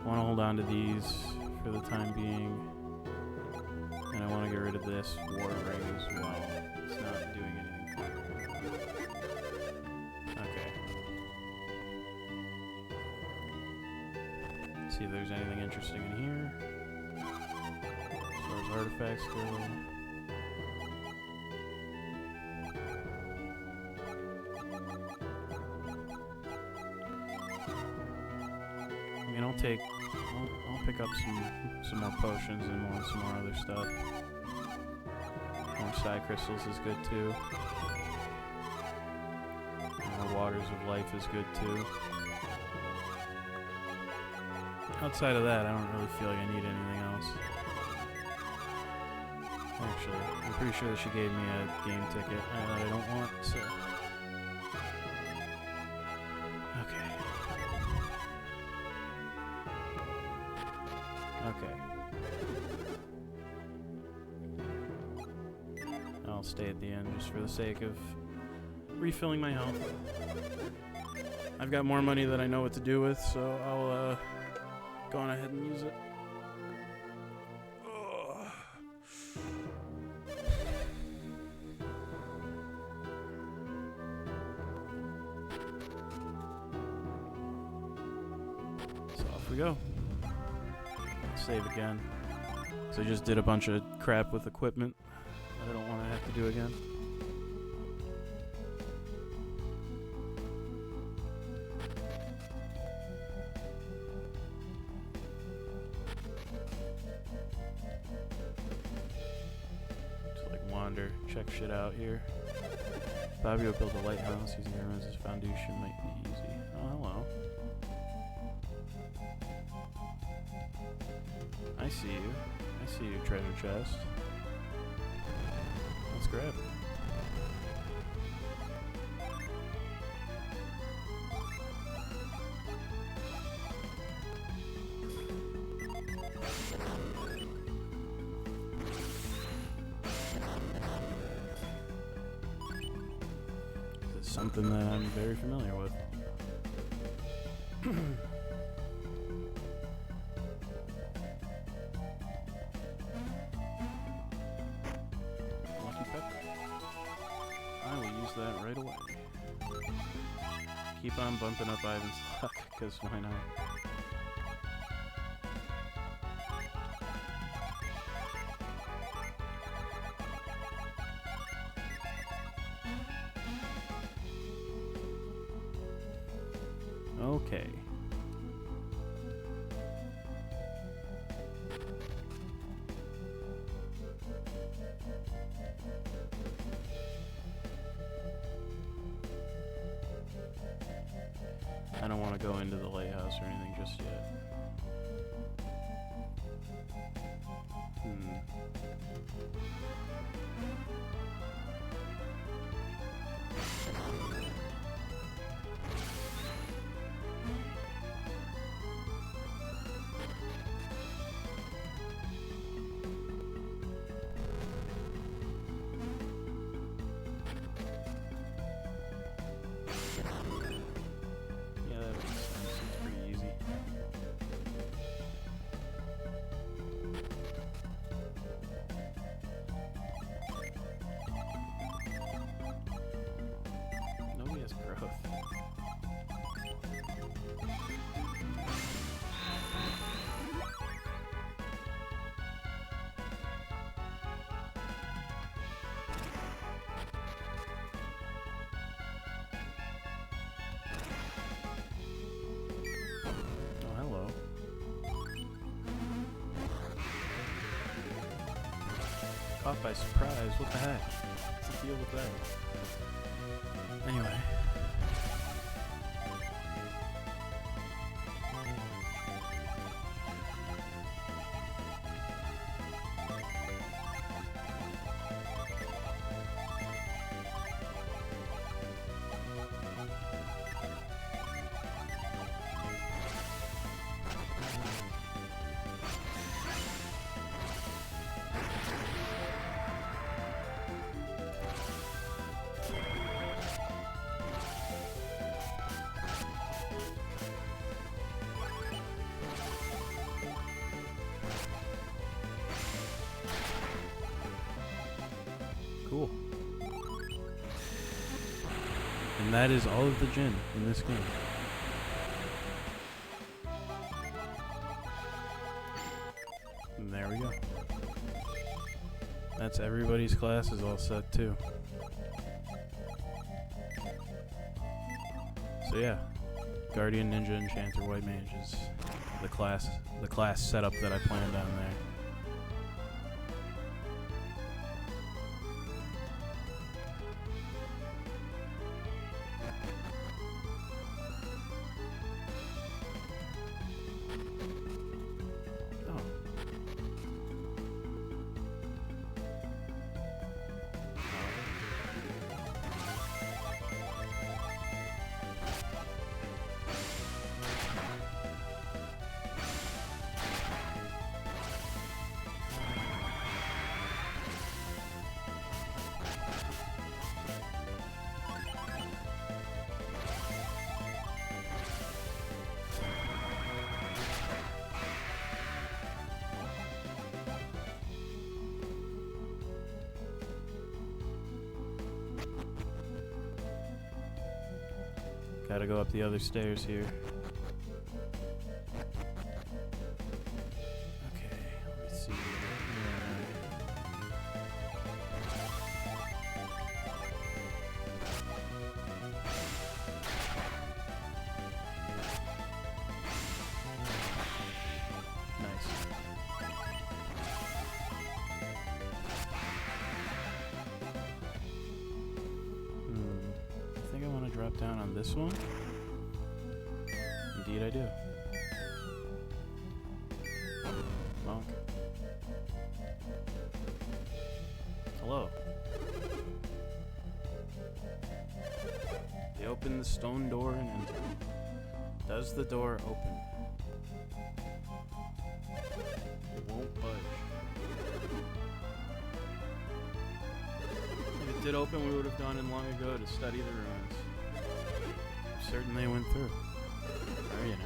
I want to hold on to these for the time being. And I want to get rid of this war ring as well. It's not doing anything for me. Okay. Let's see if there's anything interesting in here. As far as artifacts go. I mean, I'll pick up some more potions and some more other stuff. More psi crystals is good too. More waters of life is good too. Outside of that, I don't really feel like I need anything else. Actually, I'm pretty sure that she gave me a game ticket that I don't want, so... Okay. I'll stay at the end just for the sake of refilling my health. I've got more money than I know what to do with, so I'll go on ahead and use it. So off we go. Save again. So I just did a bunch of crap with equipment that I don't want to have to do again. Just like wander, check shit out here. Fabio built a lighthouse using the ruins as foundation might be easy. Oh, hello. I see you. I see you, treasure chest. Let's grab it. This is something that I'm very familiar with. That right away. Keep on bumping up Ivan's luck, because why not? Okay. I don't want to go into the lighthouse or anything just yet. Caught by surprise, what the heck? What's the deal with that? Anyway. Cool. And that is all of the gin in this game. And there we go. That's everybody's classes all set too. So yeah, Guardian, Ninja, Enchanter, White Mage is the class setup that I planned down there. Gotta go up the other stairs here. Okay, let me see. Nice. drop down on this one? Indeed I do. Monk. Hello. They open the stone door and enter. Does the door open? It won't budge. If it did open, we would have gone in long ago to study the ruins. I'm certain they went through. Or, you know.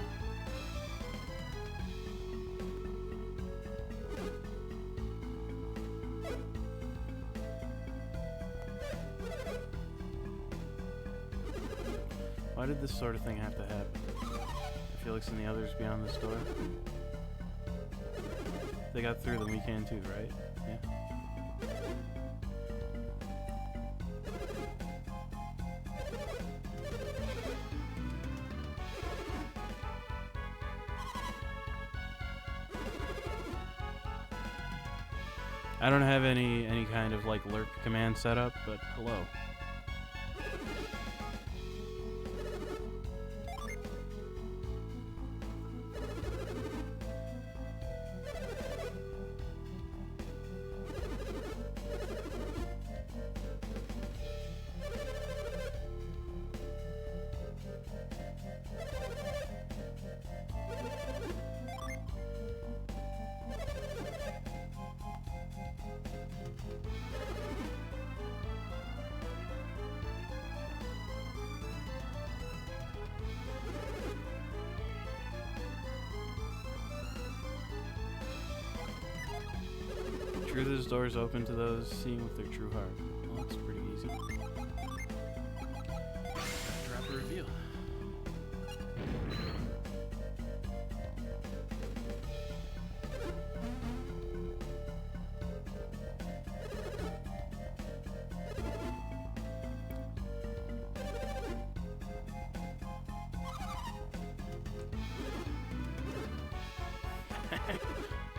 Why did this sort of thing have to happen? Felix and the others beyond this door? If they got through, then we can too, right? Yeah. I don't have any kind of like lurk command set up, but hello. True, those doors open to those seeing with their true heart. Well, that's pretty easy. Drop a reveal.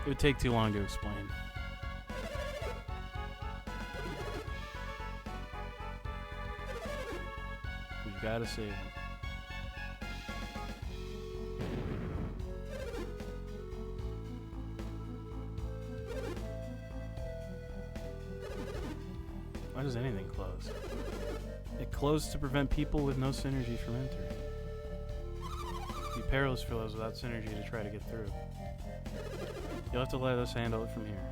It would take too long to explain. We've got to save him. Why does anything close? It closed to prevent people with no synergy from entering. It'd be perilous for those without synergy to try to get through. You'll have to let us handle it from here.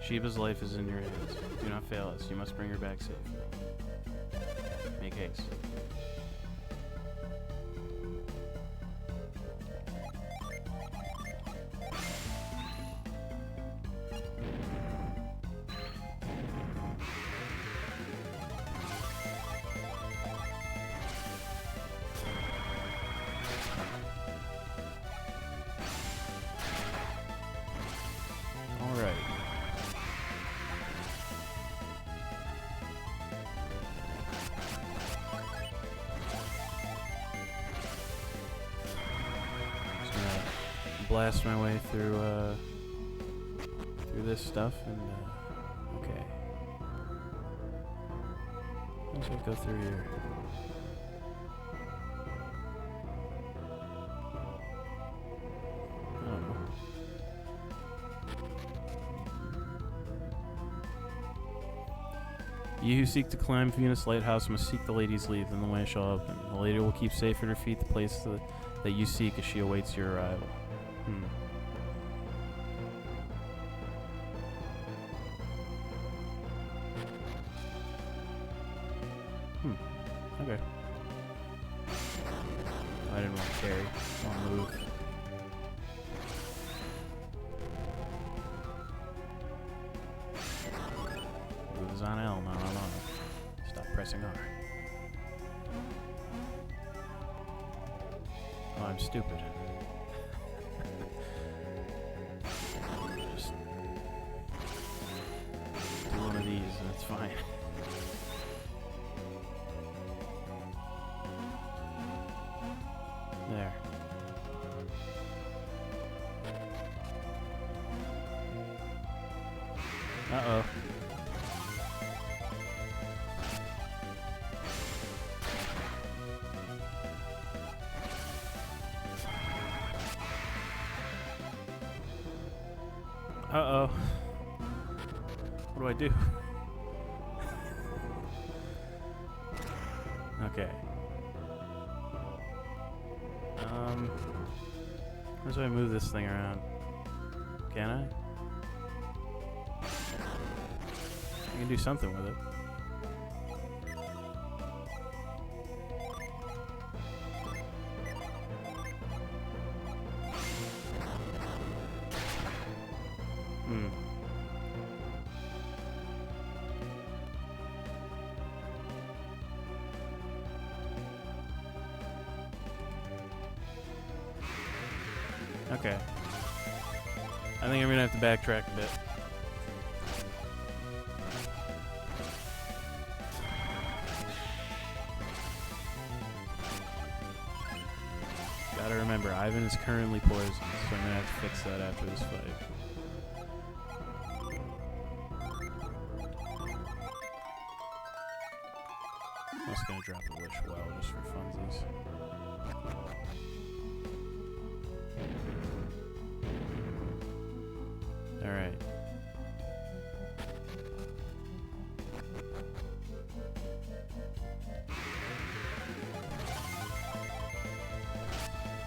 Sheba's life is in your hands. Do not fail us. You must bring her back safely. Make haste. All right. Blast my way through this stuff and okay. Let's just go through here. You who seek to climb Venus Lighthouse must seek the lady's lead, then the way shall open. The lady will keep safe at her feet the place that you seek as she awaits your arrival. Okay. I didn't want to carry. I'll move. Move is on L, not on R. Stop pressing R. Oh, I'm stupid. There. Uh-oh. Uh-oh. What do I do? Okay. How do I move this thing around? Can I? I can do something with it. Okay. I think I'm gonna have to backtrack a bit. Gotta remember, Ivan is currently poisoned, so I'm gonna have to fix that after this fight. I'm just gonna drop a Wish Well just for funsies. Alright.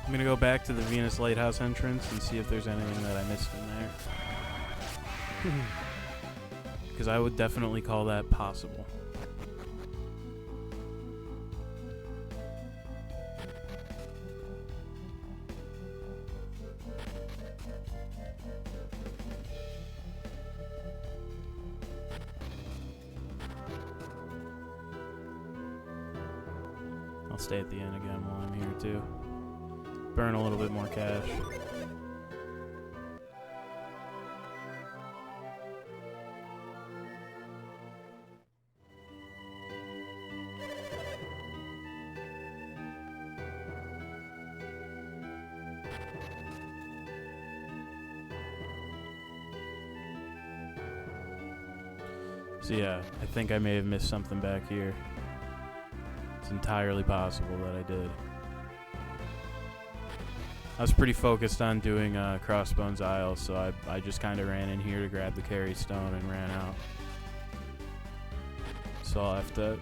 I'm gonna go back to the Venus Lighthouse entrance and see if there's anything that I missed in there. Because I would definitely call that possible. I'll stay at the end again while I'm here too. Burn a little bit more cash. So yeah, I think I may have missed something back here. It's entirely possible that I did. I was pretty focused on doing Crossbones Isle, so I just kind of ran in here to grab the carry stone and ran out. So I'll have to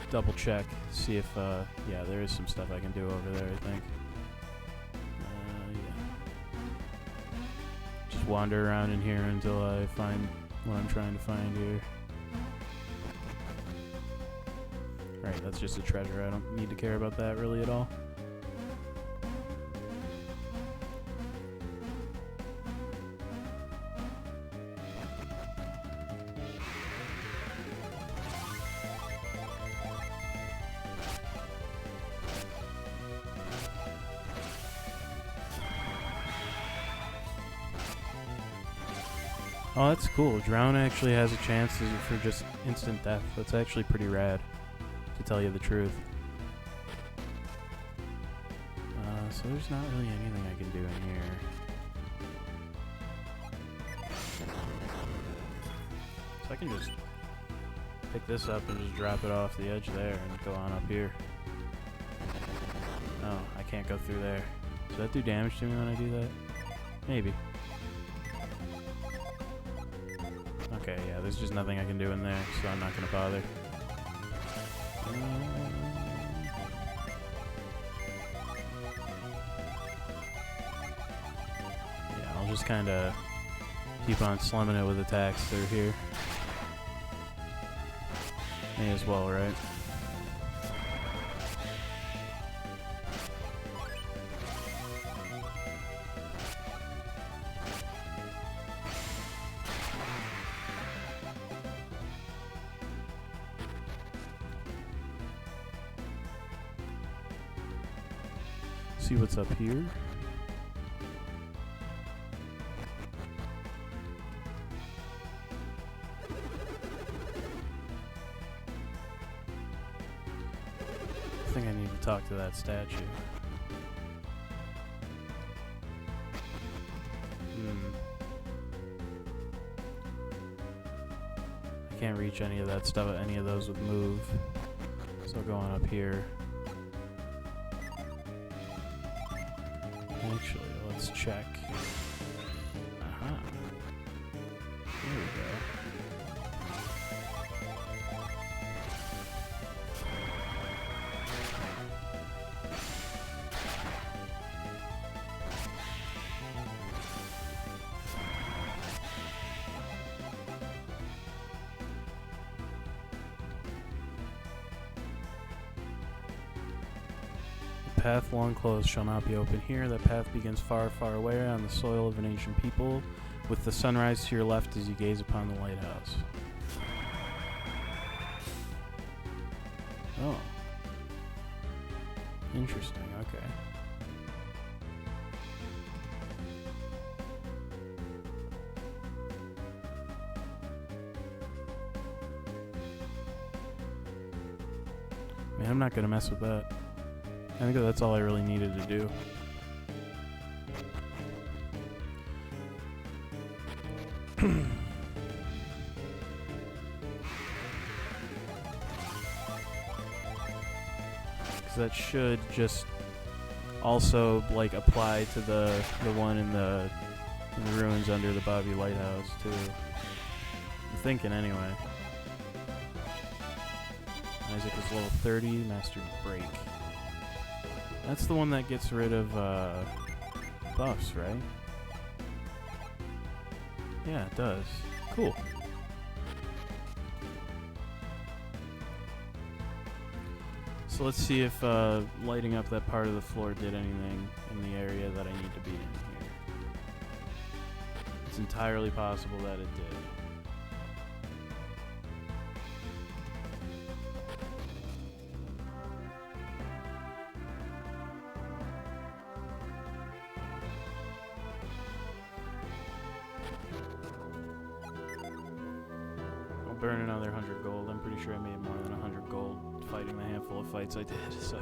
double check, see if, yeah, there is some stuff I can do over there, I think. Yeah. Just wander around in here until I find what I'm trying to find here. Right, that's just a treasure. I don't need to care about that really at all. Oh, that's cool. Drown actually has a chance for just instant death. That's actually pretty rad, to tell you the truth. So there's not really anything I can do in here. So I can just pick this up and just drop it off the edge there and go on up here. Oh, I can't go through there. Does that do damage to me when I do that? Maybe. Okay, yeah, there's just nothing I can do in there, so I'm not gonna bother. Yeah, I'll just kinda keep on slumming it with attacks through here. May as well, right? See what's up here. think I need to talk to that statue. I can't reach any of that stuff. Any of those would move. So going up here. Actually, let's check. Aha. There we go. Path long closed shall not be open here. That path begins far, far away on the soil of an ancient people, with the sunrise to your left as you gaze upon the lighthouse. Oh. Interesting, okay. Man, I'm not gonna mess with that. I think that's all I really needed to do. Because that should just also like apply to the one in the ruins under the Bobby Lighthouse too. I'm thinking anyway. Isaac is level 30, Master Break. That's the one that gets rid of buffs, right? Yeah, it does. Cool. So let's see if lighting up that part of the floor did anything in the area that I need to be in here. It's entirely possible that it did. Burn another 100 gold. I'm pretty sure I made more than 100 gold fighting the handful of fights I did, so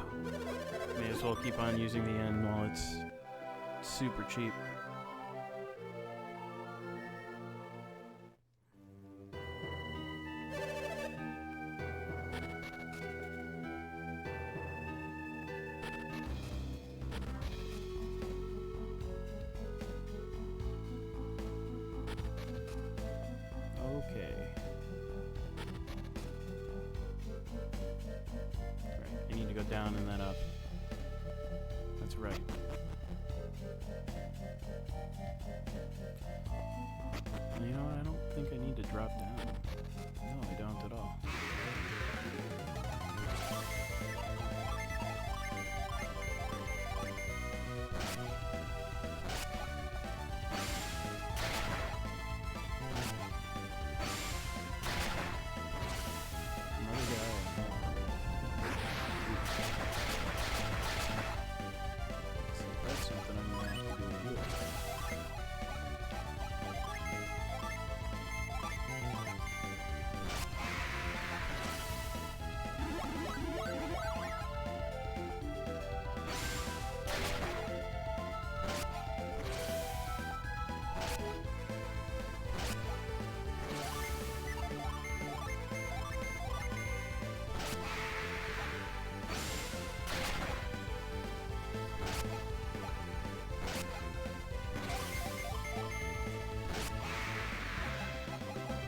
may as well keep on using the end while it's super cheap. Okay. I need to go down and then up. That's right. You know what? I don't think I need to drop down. No, I don't at all.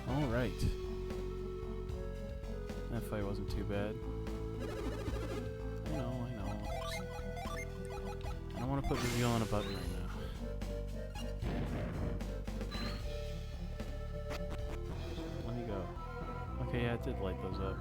Alright. That fight wasn't too bad. I know. I don't want to put reveal on a button right now. Let me go. Okay, yeah, it did light those up.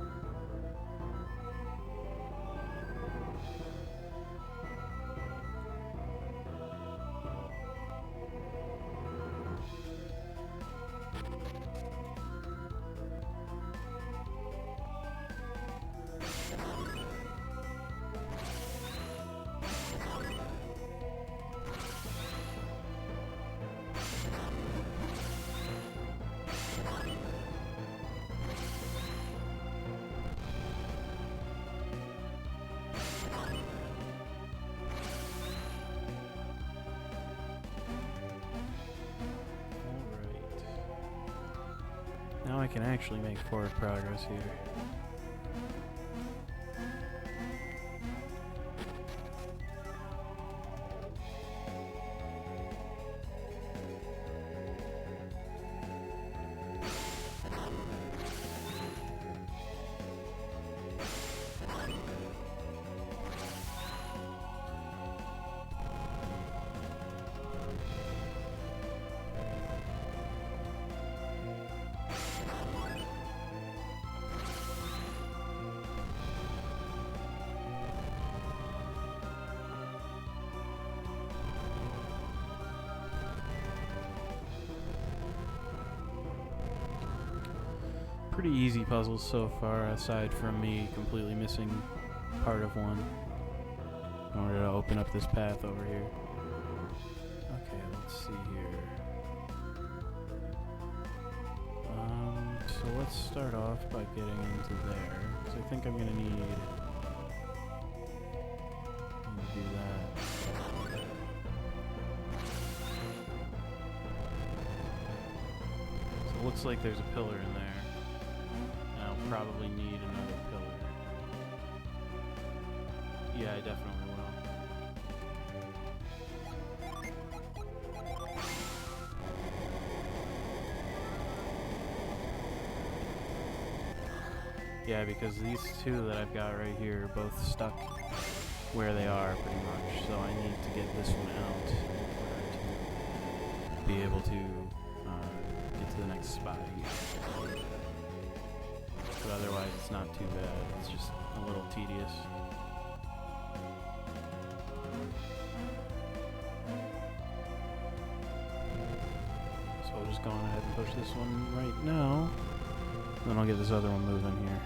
Now I can actually make forward progress here. Pretty easy puzzles so far, aside from me completely missing part of one in order to open up this path over here. Okay, let's see here. So let's start off by getting into there, because I think I'm going to need to do that. So it looks like there's a pillar in there. Probably need another pillar. Yeah, I definitely will. Yeah, because these two that I've got right here are both stuck where they are pretty much, so I need to get this one out in order to be able to get to the next spot here. But otherwise it's not too bad, it's just a little tedious. So I'll just go on ahead and push this one right now, then I'll get this other one moving here.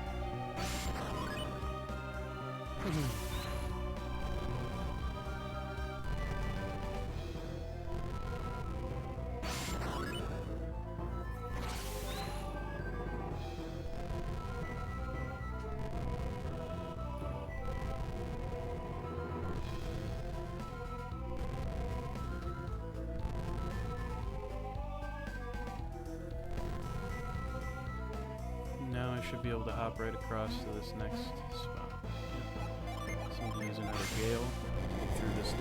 Now I should be able to hop right across to this next spot. Yeah. So I'm going to use another gale to get through this door.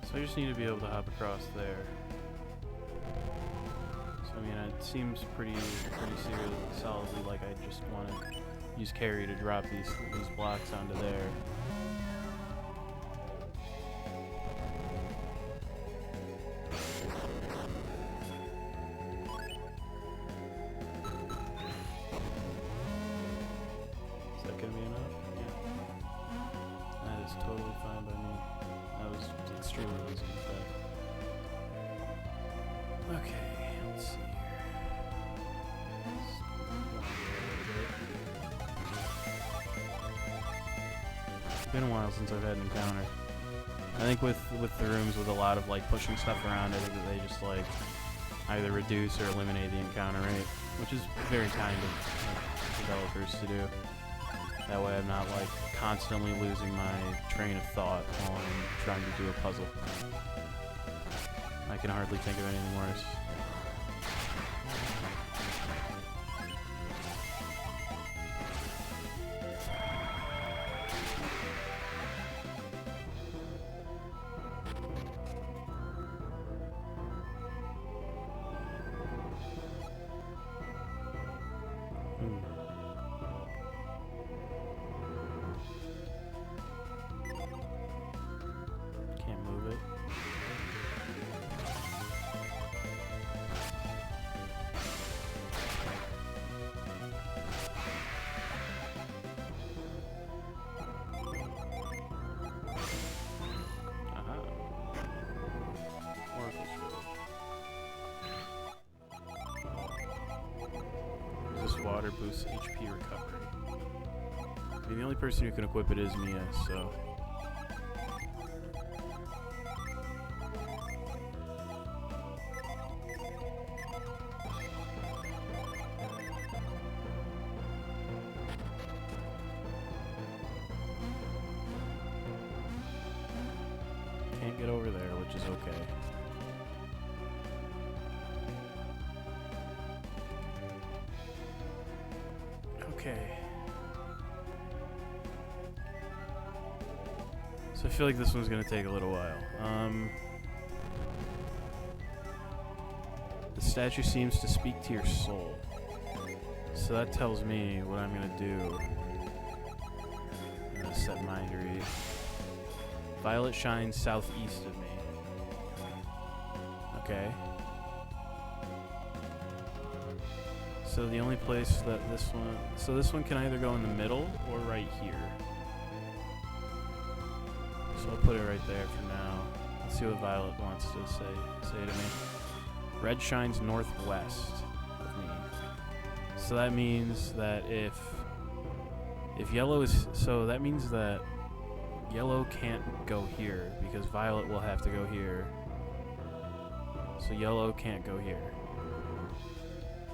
So I just need to be able to hop across there. So I mean, it seems pretty solidly like I just want to use carry to drop these blocks onto there. Is that gonna be enough? Yeah. That is totally fine by me. That was extremely easy, in fact. Okay, let's see here. It's been a while since I've had an encounter. I think with the rooms with a lot of like pushing stuff around, I think that they just like either reduce or eliminate the encounter rate, which is very kind of developers to do. That way I'm not like constantly losing my train of thought while I'm trying to do a puzzle. I can hardly think of anything worse. Can't move it. Aha. Oracle Scroll. This water boosts HP recovery. I mean, the only person who can equip it is Mia, so... Okay. So I feel like this one's gonna take a little while. The statue seems to speak to your soul. So that tells me what I'm gonna do. I'm gonna set mine to read. Violet shines southeast of me. Okay. So the only place that this one... So this one can either go in the middle or right here. So I'll put it right there for now. Let's see what Violet wants to say to me. Red shines northwest of me. So that means that if yellow is... So that means that yellow can't go here because Violet will have to go here. So yellow can't go here.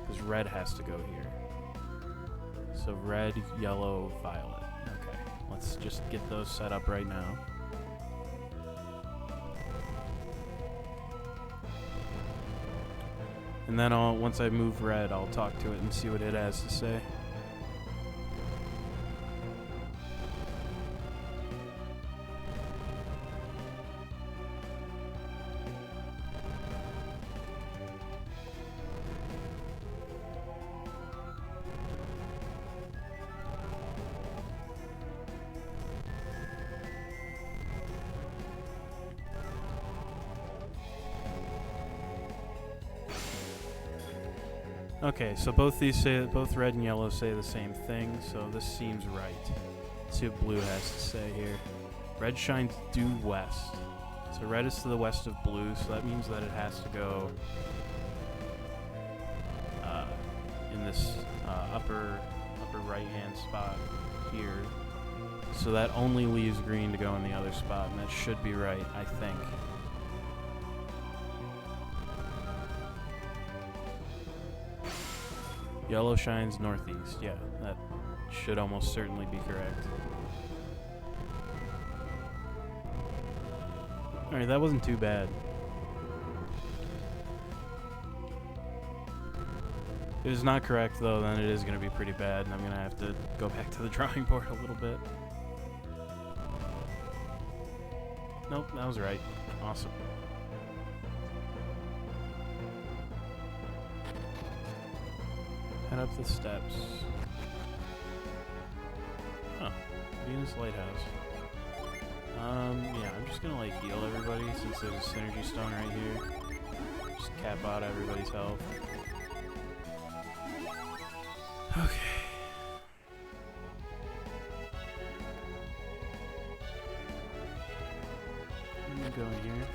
Because red has to go here. So red, yellow, violet. Okay, let's just get those set up right now. And then once I move red, I'll talk to it and see what it has to say. Okay, so both red and yellow say the same thing, so this seems right. Let's see what blue has to say here. Red shines due west. So red is to the west of blue, so that means that it has to go in this upper right-hand spot here. So that only leaves green to go in the other spot, and that should be right, I think. Yellow shines northeast. Yeah, that should almost certainly be correct. Alright, that wasn't too bad. If it's not correct, though, then it is going to be pretty bad, and I'm going to have to go back to the drawing board a little bit. Nope, that was right. Awesome. Head up the steps. Oh, Venus Lighthouse. Yeah, I'm just gonna like heal everybody since there's a synergy stone right here. Just cap out everybody's health. Okay. I'm gonna go in here.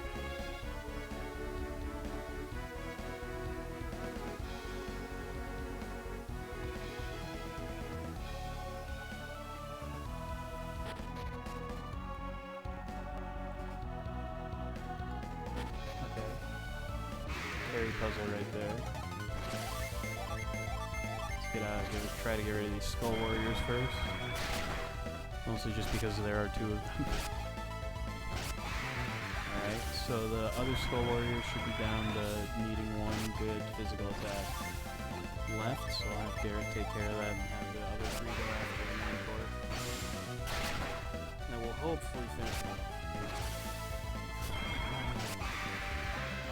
Puzzle right there. Let's get out. Try to get rid of these Skull Warriors first. Mostly just because there are two of them. Alright, so the other Skull Warriors should be down to needing one good physical attack left, so I'll have Garrett take care of that and have the other three go after the main court. And we'll hopefully finish one.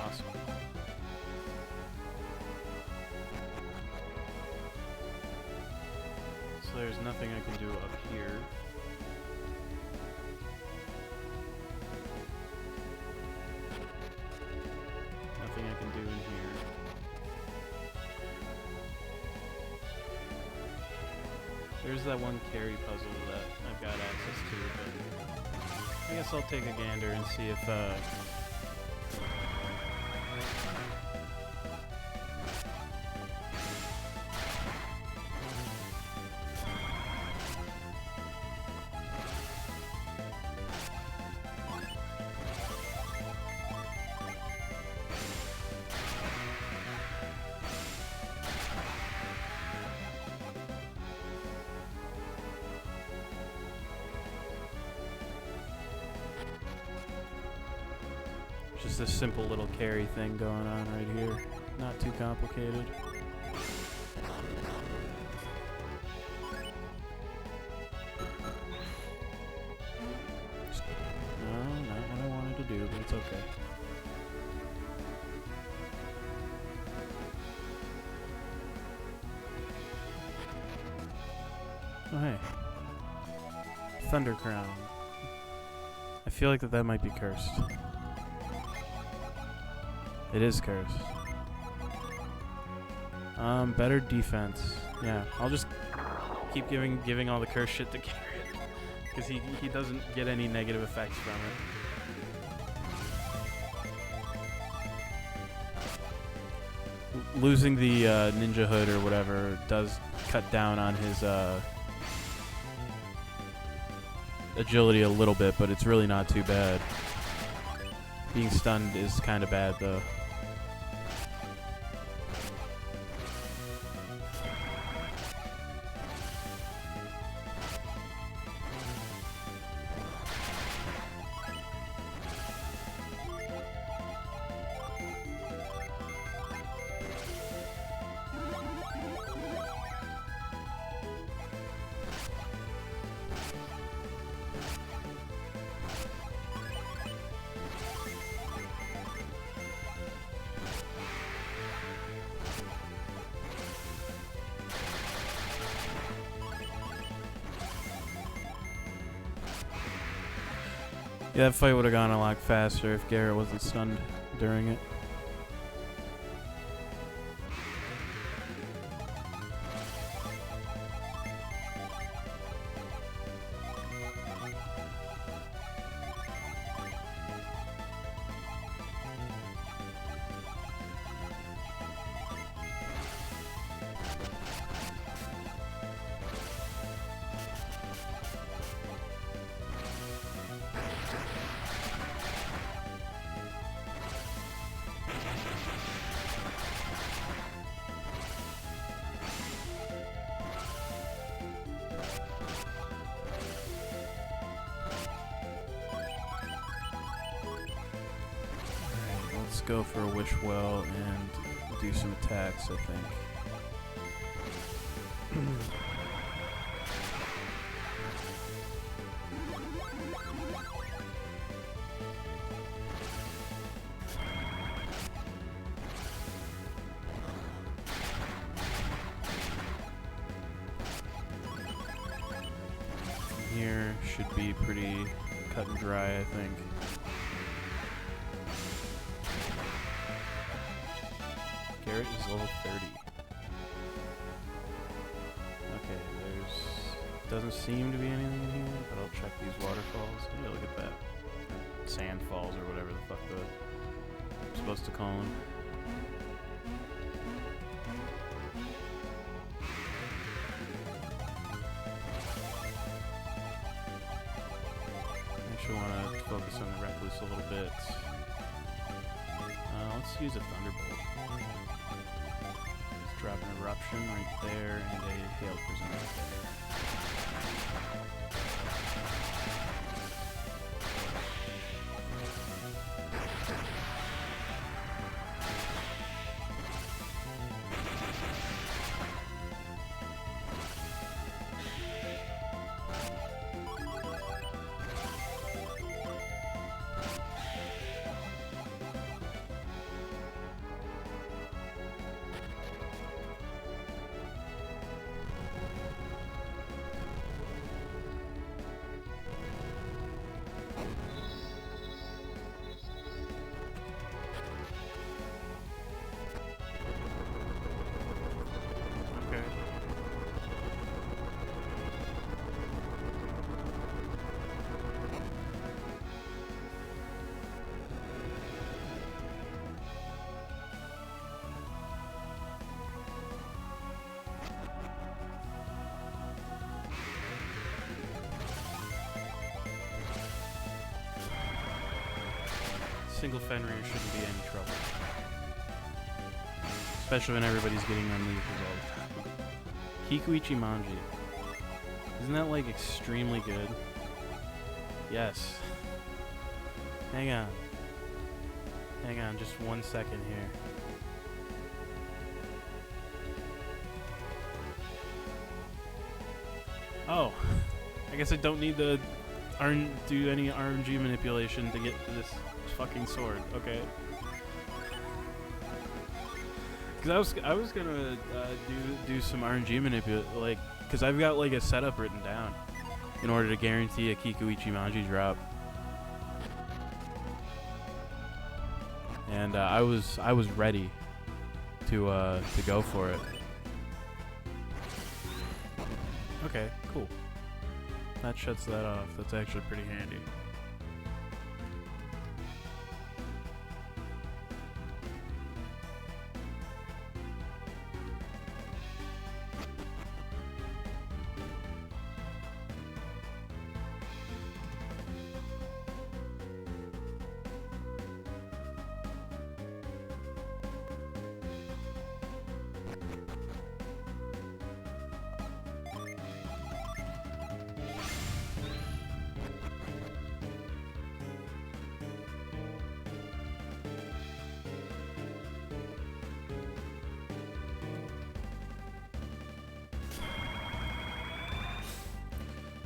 Awesome. There's nothing I can do up here. Nothing I can do in here. There's that one carry puzzle that I've got access to, but I guess I'll take a gander and see if just a simple little carry thing going on right here. Not too complicated. Oh, hey. Thunder Crown. I feel like that might be cursed. It is cursed. Better defense. Yeah, I'll just keep giving all the curse shit to Garrett. Because he doesn't get any negative effects from it. Losing the ninja hood or whatever does cut down on his agility a little bit, but it's really not too bad. Being stunned is kind of bad though. Yeah, that fight would have gone a lot faster if Garrett wasn't stunned during it. Let's go for a wish well and do some attacks, I think. Here should be pretty cut and dry, I think. Garrett is level 30. Okay, doesn't seem to be anything in here, but I'll check these waterfalls. Yeah, look at that. Sand falls or whatever the fuck I'm supposed to call them. Actually want to focus on the Recluse a little bit. Let's use a Thunderbolt. Let's drop an Eruption right there and a Hail Prism right there. Single Fenrir shouldn't be any trouble. Especially when everybody's getting unleashed all the time. Hikuichi Manji. Isn't that like extremely good? Yes. Hang on. Hang on just 1 second here. Oh. I guess I don't need to do any RNG manipulation to get this fucking sword. Okay. Because I was gonna do some RNG because I've got like a setup written down in order to guarantee a Kikuichi Manji drop. And I was ready to go for it. Okay, cool. That shuts that off. That's actually pretty handy.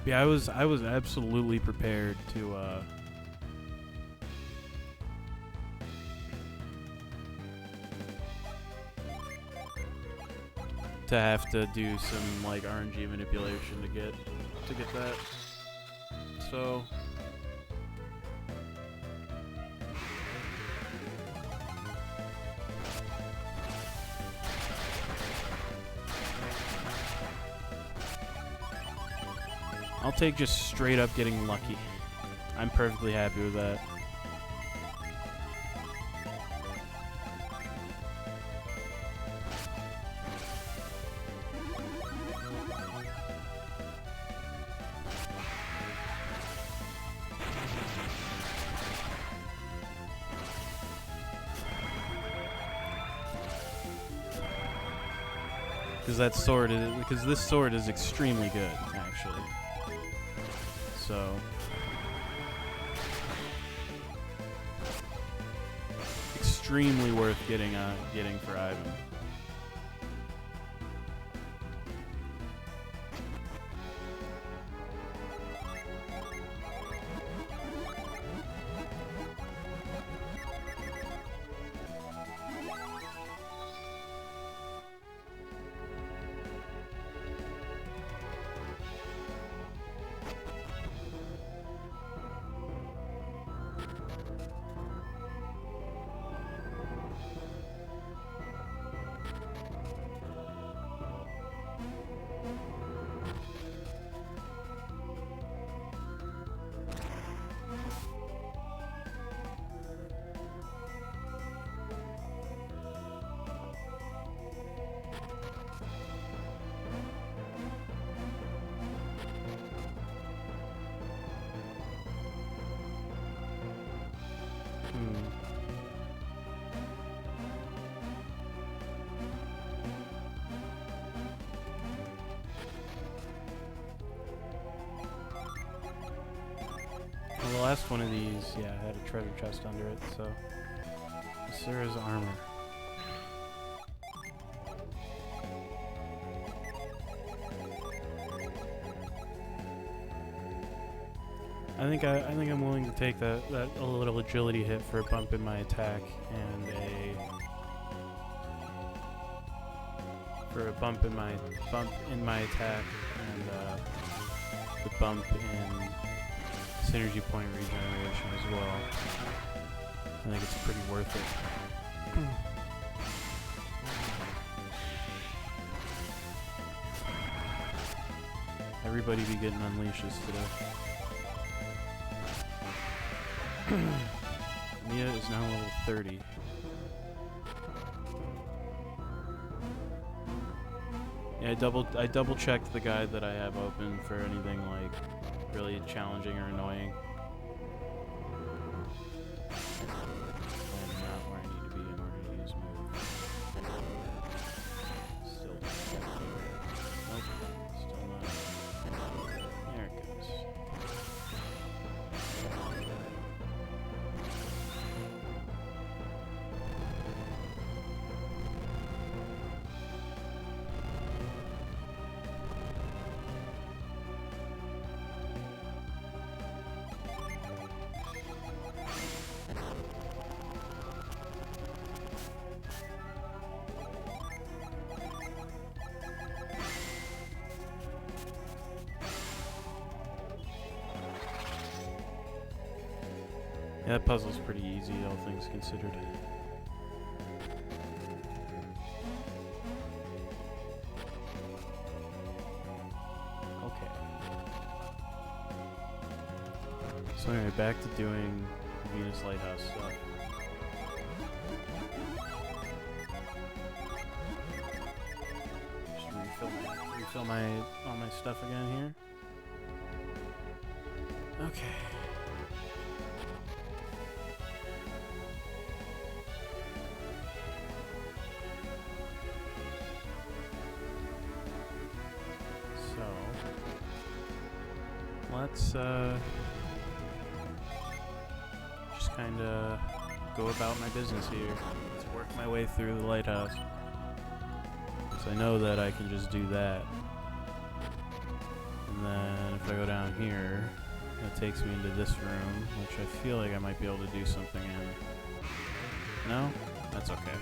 Yeah, I was absolutely prepared to have to do some like RNG manipulation to get that. So I'll take just straight up getting lucky. I'm perfectly happy with that. Because this sword is extremely good, actually. So extremely worth getting for Ivan. Well, the last one of these, yeah, had a treasure chest under it, so there is armor. I think I'm willing to take that a little agility hit for a bump in my attack and a bump in my attack and the bump in synergy point regeneration as well. I think it's pretty worth it. Everybody be getting unleashes today. Mia is now level 30. Yeah, I double checked the guide that I have open for anything like really challenging or annoying. I'm not where I need to be in order to use move. Still nope, still not. There it goes. Yeah, that puzzle's pretty easy, all things considered. Okay. So anyway, back to doing Venus Lighthouse stuff. Just refill all my stuff again here. Okay. So let's just kind of go about my business here. Let's work my way through the lighthouse. So I know that I can just do that. And then if I go down here, that takes me into this room, which I feel like I might be able to do something in. No? That's okay.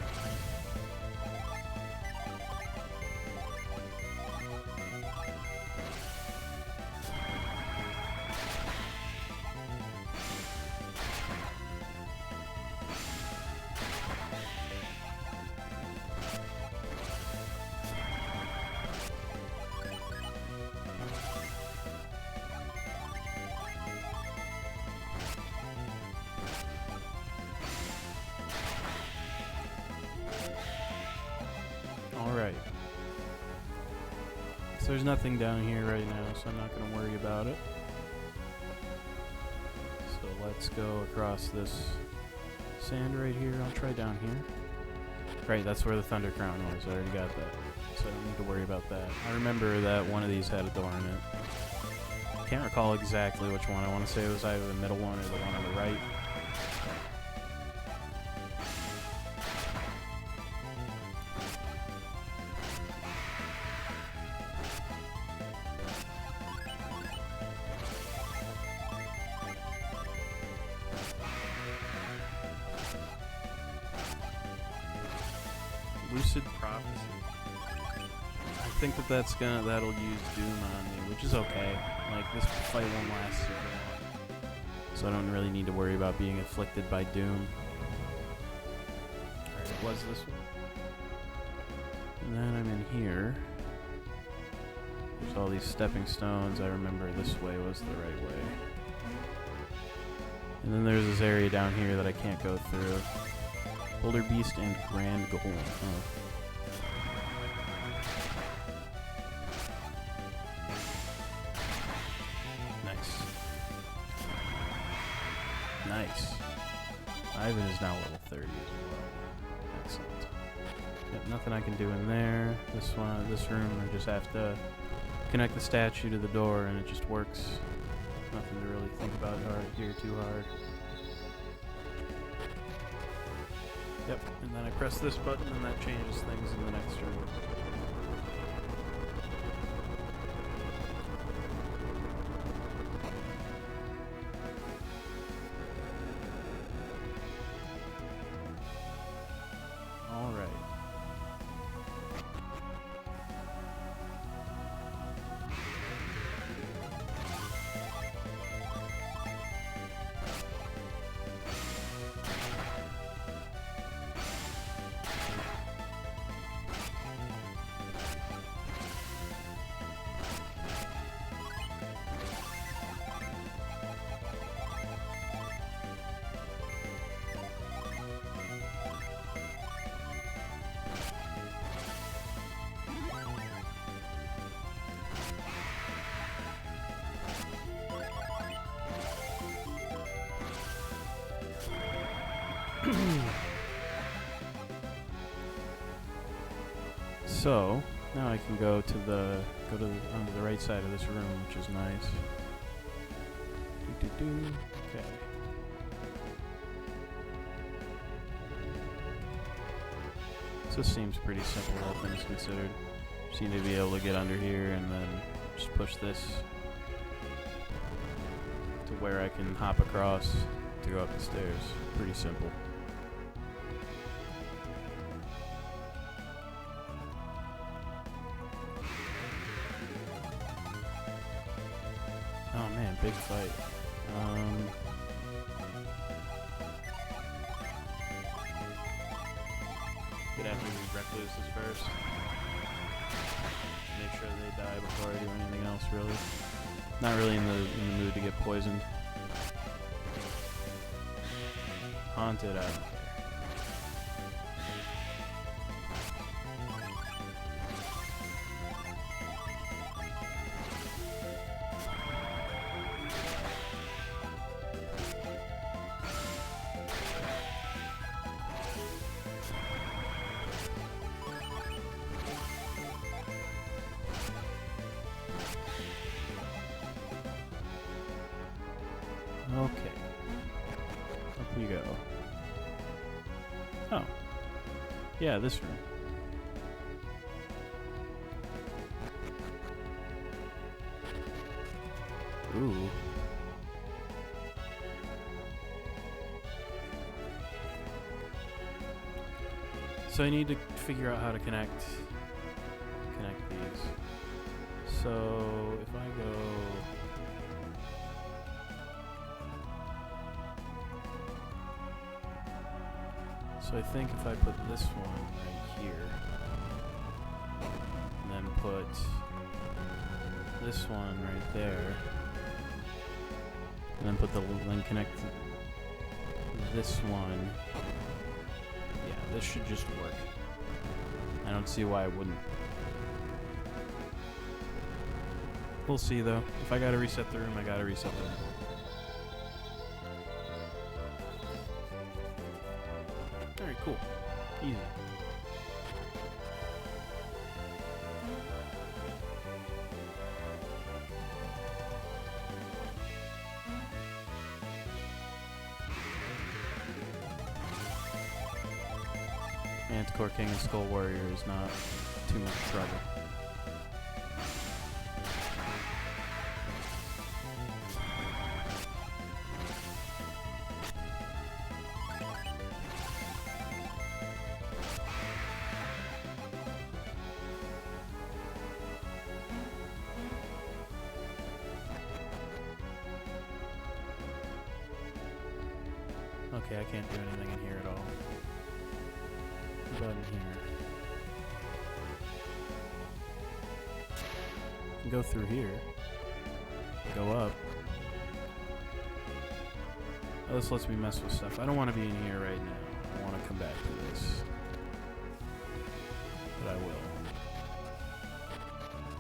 Alright. So there's nothing down here right now, so I'm not going to worry about it. So let's go across this sand right here. I'll try down here. Right, that's where the Thunder Crown was. I already got that. So I don't need to worry about that. I remember that one of these had a door in it. Can't recall exactly which one. I want to say it was either the middle one or the one on the right. Lucid Prophecy. I think that'll use Doom on me, which is okay. Like, this fight won't last super long, so I don't really need to worry about being afflicted by Doom. Alright, it was this one. And then I'm in here. There's all these stepping stones. I remember this way was the right way. And then there's this area down here that I can't go through. Boulder Beast and Grand Golem. Oh. Nice. Nice. Ivan is now level 30 as well. Excellent. Yep, nothing I can do in there. This room, I just have to connect the statue to the door and it just works. Nothing to really think about here too hard. Yep, and then I press this button and that changes things in the next room. Alright. So now I can go onto the right side of this room, which is nice. Okay. So this seems pretty simple, all things considered. Just need to be able to get under here and then just push this to where I can hop across to go up the stairs. Pretty simple. Oh man, big fight. Gonna have to do recluses first. Make sure they die before I do anything else, really. Not really in the mood to get poisoned. Haunted, I don't care. Okay. Up we go. Oh. Yeah, this room. Ooh. So I need to figure out how to connect these. So if I go I think if I put this one right here, and then put this one right there, and then connect this one, yeah, this should just work. I don't see why it wouldn't. We'll see though. If I gotta reset the room, I gotta reset the room. Alright, cool. Easy. Manticore King and Skull Warrior is not too much trouble. Okay, I can't do anything in here at all. What about in here? I can go through here. Go up. Oh, this lets me mess with stuff. I don't want to be in here right now. I want to come back to this. But I will.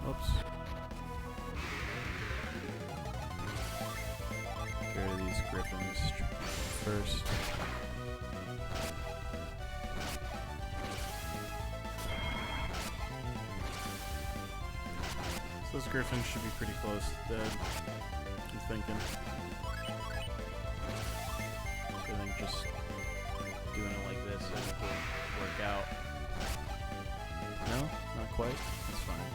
Whoops. Get rid of these griffins first. So those griffins should be pretty close to dead, I'm thinking. So I think just doing it like this, I think will work out. No? Not quite? That's fine.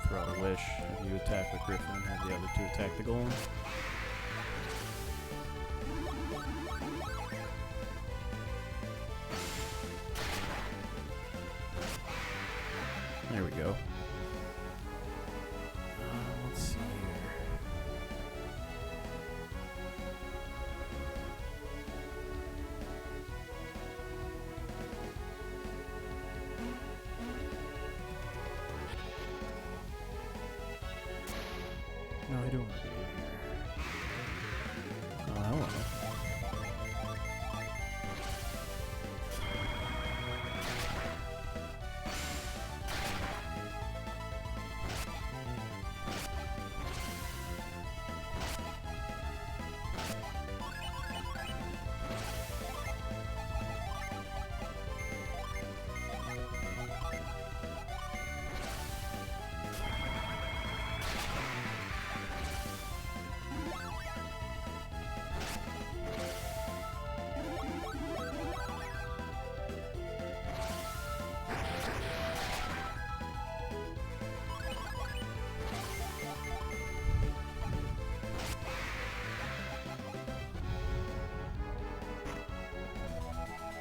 Throw a wish. Have you attack the griffin, have the other two attack the golem. There we go. Let's see here. No, I don't want to be in here. Oh, hello.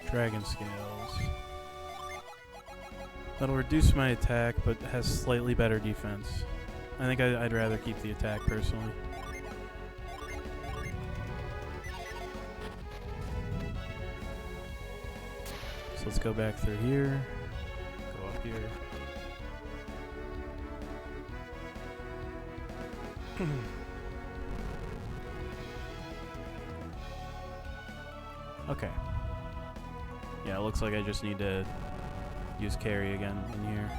Dragon Scales. That'll reduce my attack, but has slightly better defense. I think I'd rather keep the attack personally. So let's go back through here. Go up here. Okay. Yeah, it looks like I just need to use carry again in here.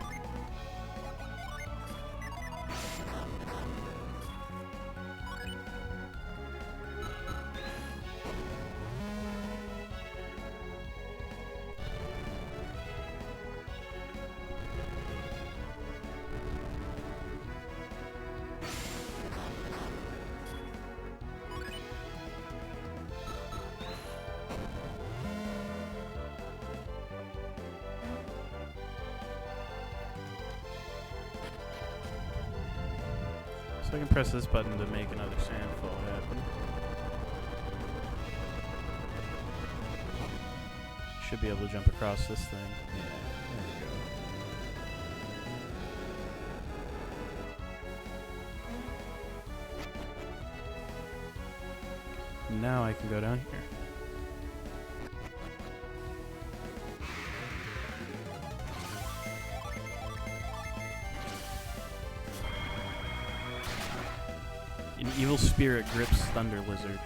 So I can press this button to make another sandfall happen. Should be able to jump across this thing. Yeah, there we go. Now I can go down here. An evil spirit grips Thunder Lizard.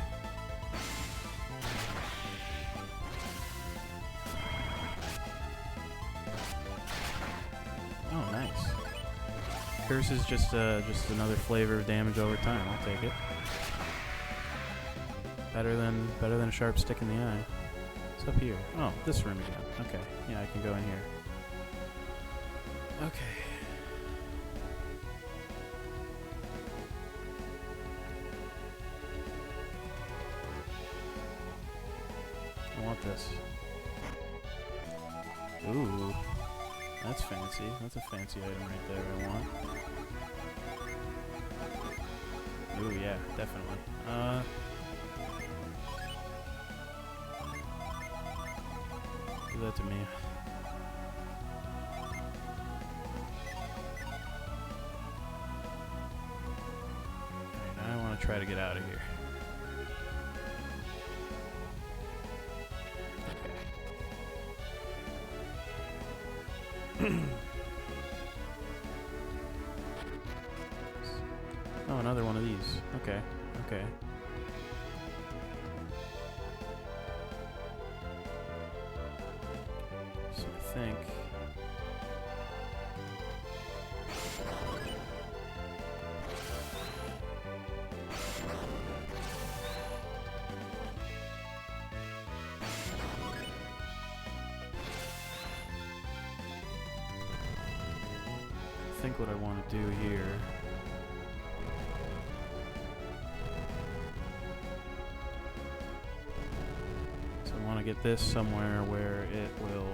Oh, nice. Curse is just another flavor of damage over time. I'll take it. Better than a sharp stick in the eye. What's up here? Oh, this room again. Okay, yeah, I can go in here. Okay. I want this. Ooh, that's fancy. That's a fancy item right there I want. Ooh, yeah, definitely. Do that to me. Alright, now I want to try to get out of here. Oh, another one of these. Okay, okay. So I think... I think what I want to do here so I want to get this somewhere where it will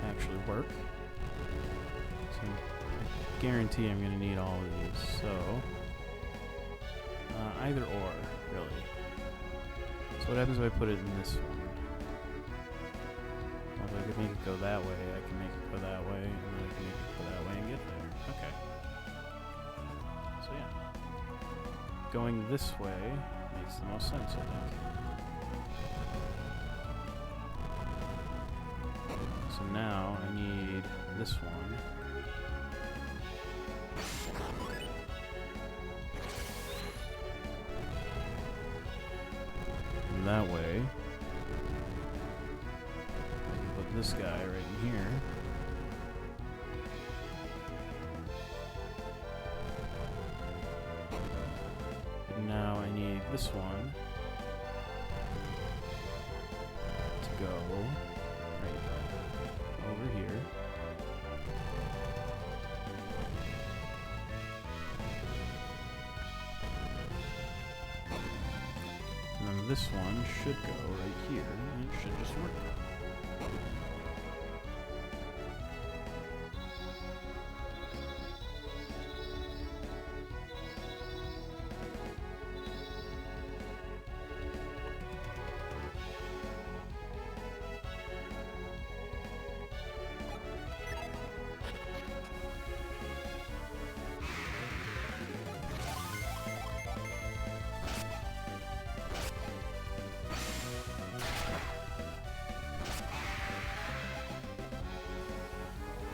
actually work. So I guarantee I'm going to need all of these. So either or, really. So what happens if I put it in this one? Well, if I could make it go that way, I can make it go that way, and then I can make it go that way and get there. Okay. So yeah. Going this way makes the most sense, I think. So now I need this one. And that way, I can put this guy right in here. Now I need this one to go right over here. And then this one should go right here, and it should just work.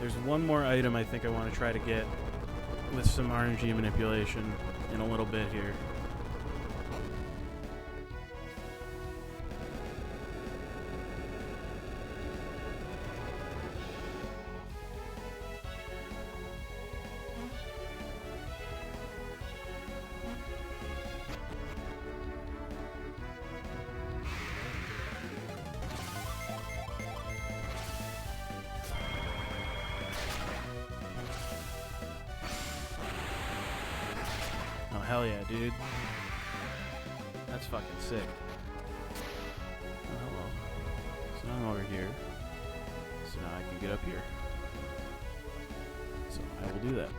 There's one more item I think I want to try to get with some RNG manipulation in a little bit here. Oh, hell yeah, dude. That's fucking sick. Oh, hello. So now I'm over here. So now I can get up here. So I will do that.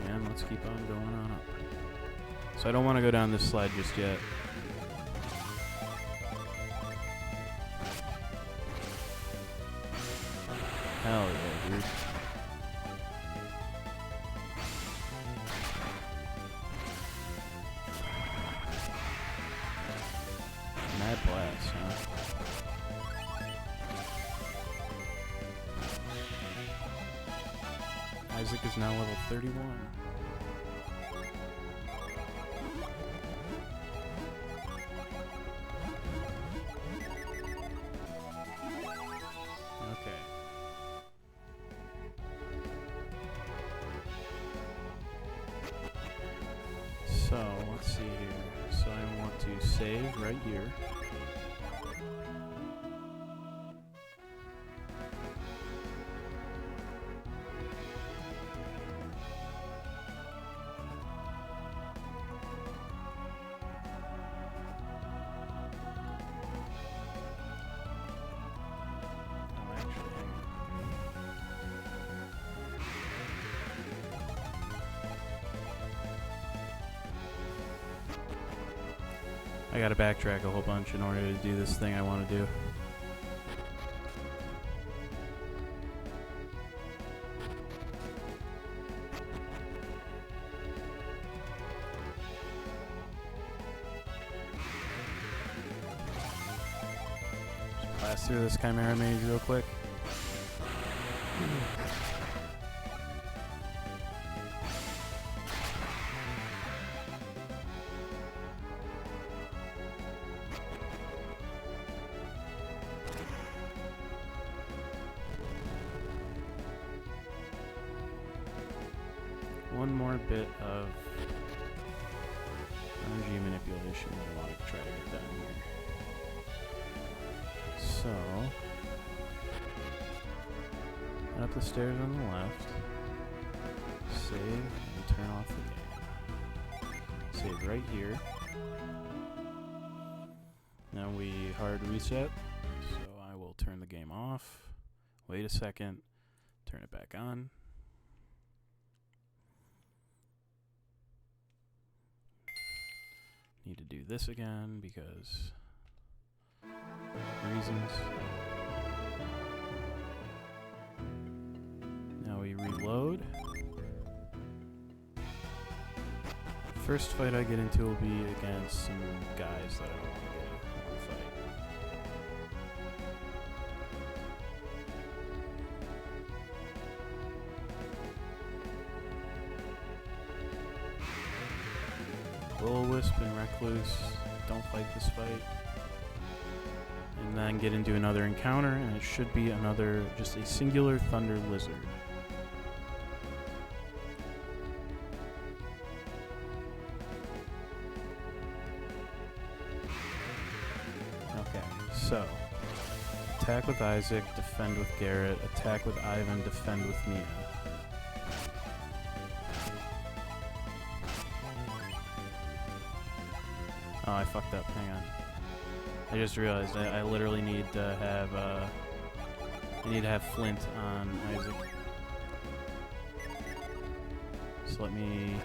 And let's keep on going on up. So I don't want to go down this slide just yet. Hell yeah, dude. Mad blast, huh? Isaac is now level 31. Okay. So, let's see here. So I want to save right here. I gotta backtrack a whole bunch in order to do this thing I want to do. Just blast through this Chimera Mage real quick. One more bit of energy manipulation that I want to try to get done here. So, head up the stairs on the left, save, and turn off the game. Save right here. Now we hard reset, so I will turn the game off, wait a second, turn it back on. Need to do this again because reasons. Now we reload. First fight I get into will be against some guys that I don't want to fight. Will-O-Wisp and Recluse, don't fight this fight. And then get into another encounter, and it should be another, just a singular Thunder Lizard. Okay, so, attack with Isaac, defend with Garrett, attack with Ivan, defend with Mia. Oh, I fucked up. Hang on. I just realized I literally need to have I need to have Flint on Isaac. So let me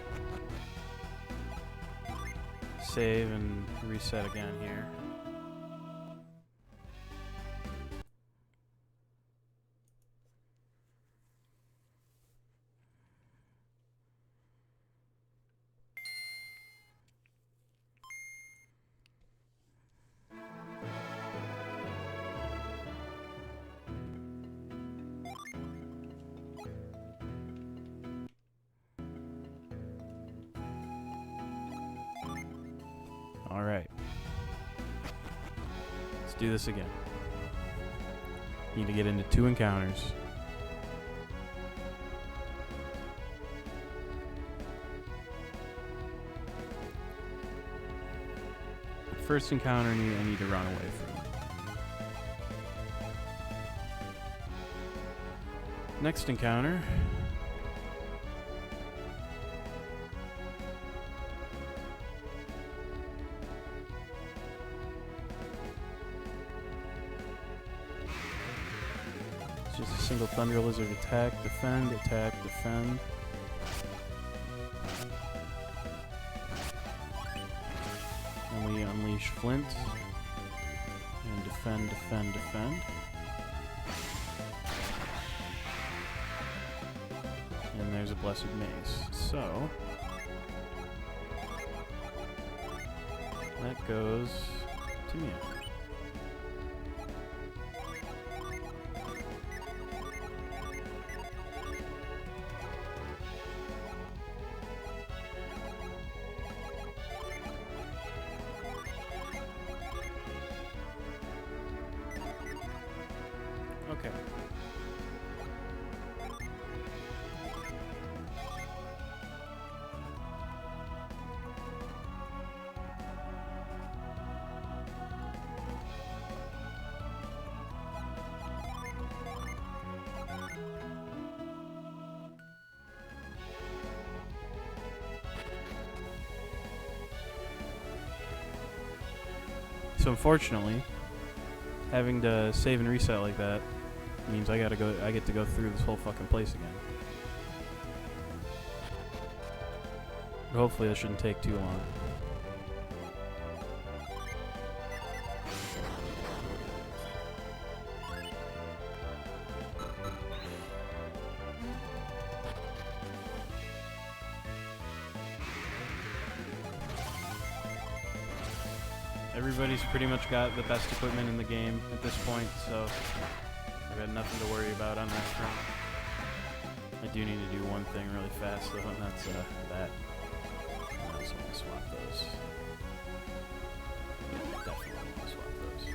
save and reset again here. Alright. Let's do this again. Need to get into 2 encounters. First encounter I need to run away from. Next encounter. It's just a single Thunder Lizard attack, defend, attack, defend. And we unleash Flint. And defend, defend, defend. And there's a Blessed Mace. So that goes to me. Okay. So unfortunately, having to save and reset like that means I get to go through this whole fucking place again. But hopefully that shouldn't take too long. Everybody's pretty much got the best equipment in the game at this point, so I've got nothing to worry about on that front. I do need to do one thing really fast though, and that's that. I also want to swap those. Yeah, definitely want to swap those.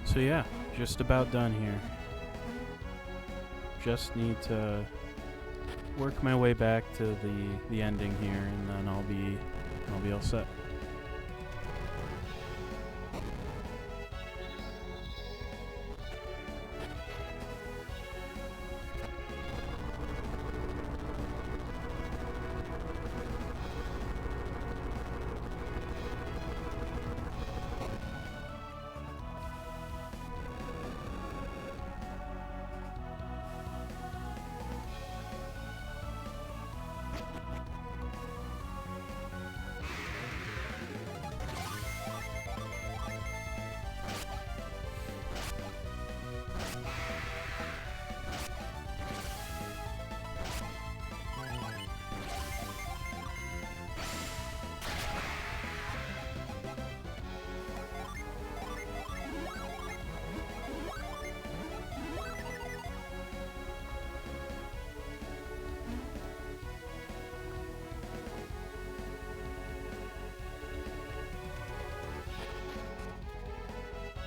So yeah, just about done here. Just need to work my way back to the ending here, and then I'll be all set.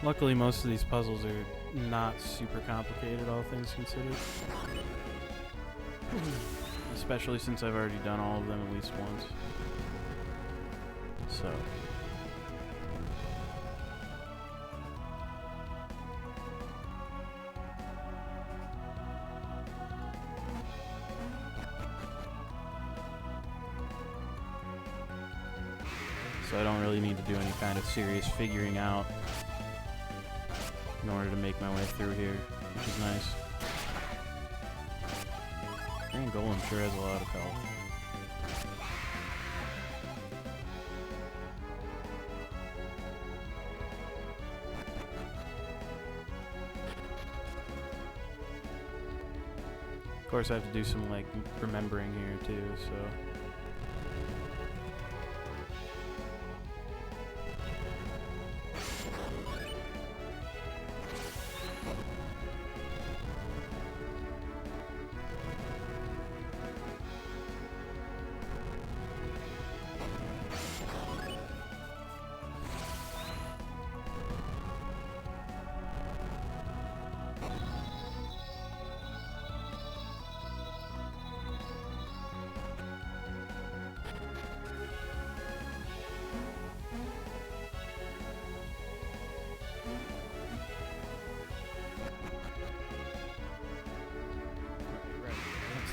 Luckily, most of these puzzles are not super complicated, all things considered. Especially since I've already done all of them at least once. So. so I don't really need to do any kind of serious figuring out in order to make my way through here, which is nice. Green Golem sure has a lot of health. Of course, I have to do some like remembering here too, so.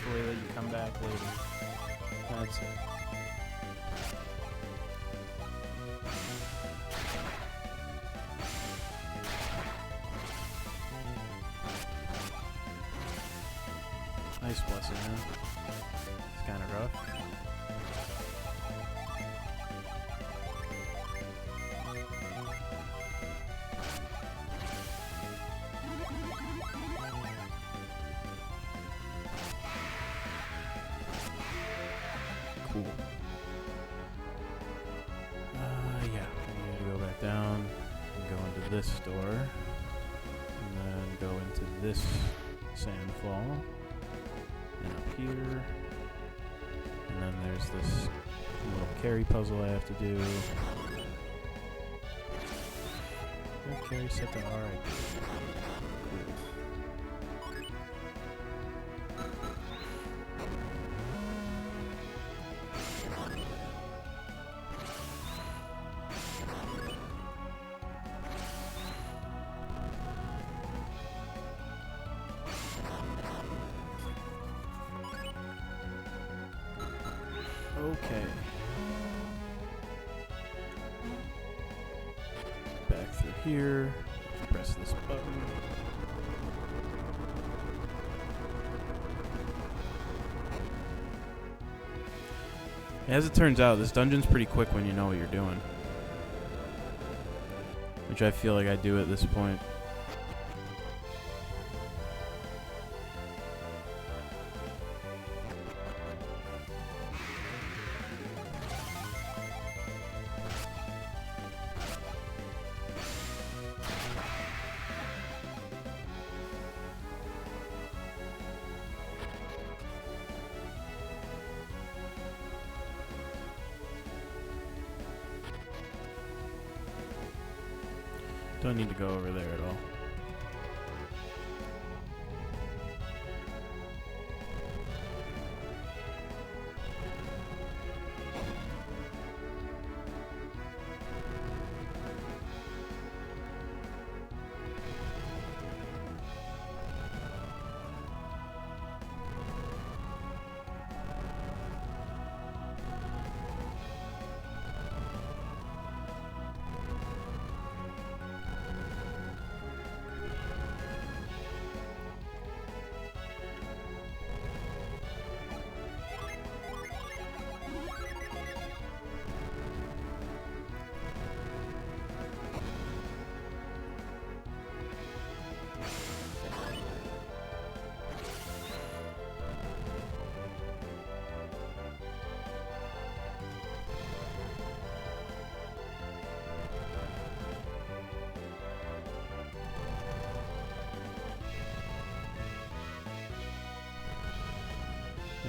The way that you come back later. That's it. Nice blessing, huh? It's kind of rough. Cool. Yeah, I need to go back down and go into this door, and then go into this sandfall, and up here, and then there's this little carry puzzle I have to do. That carry set to alright. Okay. Back through here. Press this button. As it turns out, this dungeon's pretty quick when you know what you're doing. Which I feel like I do at this point. Don't need to go over there at all.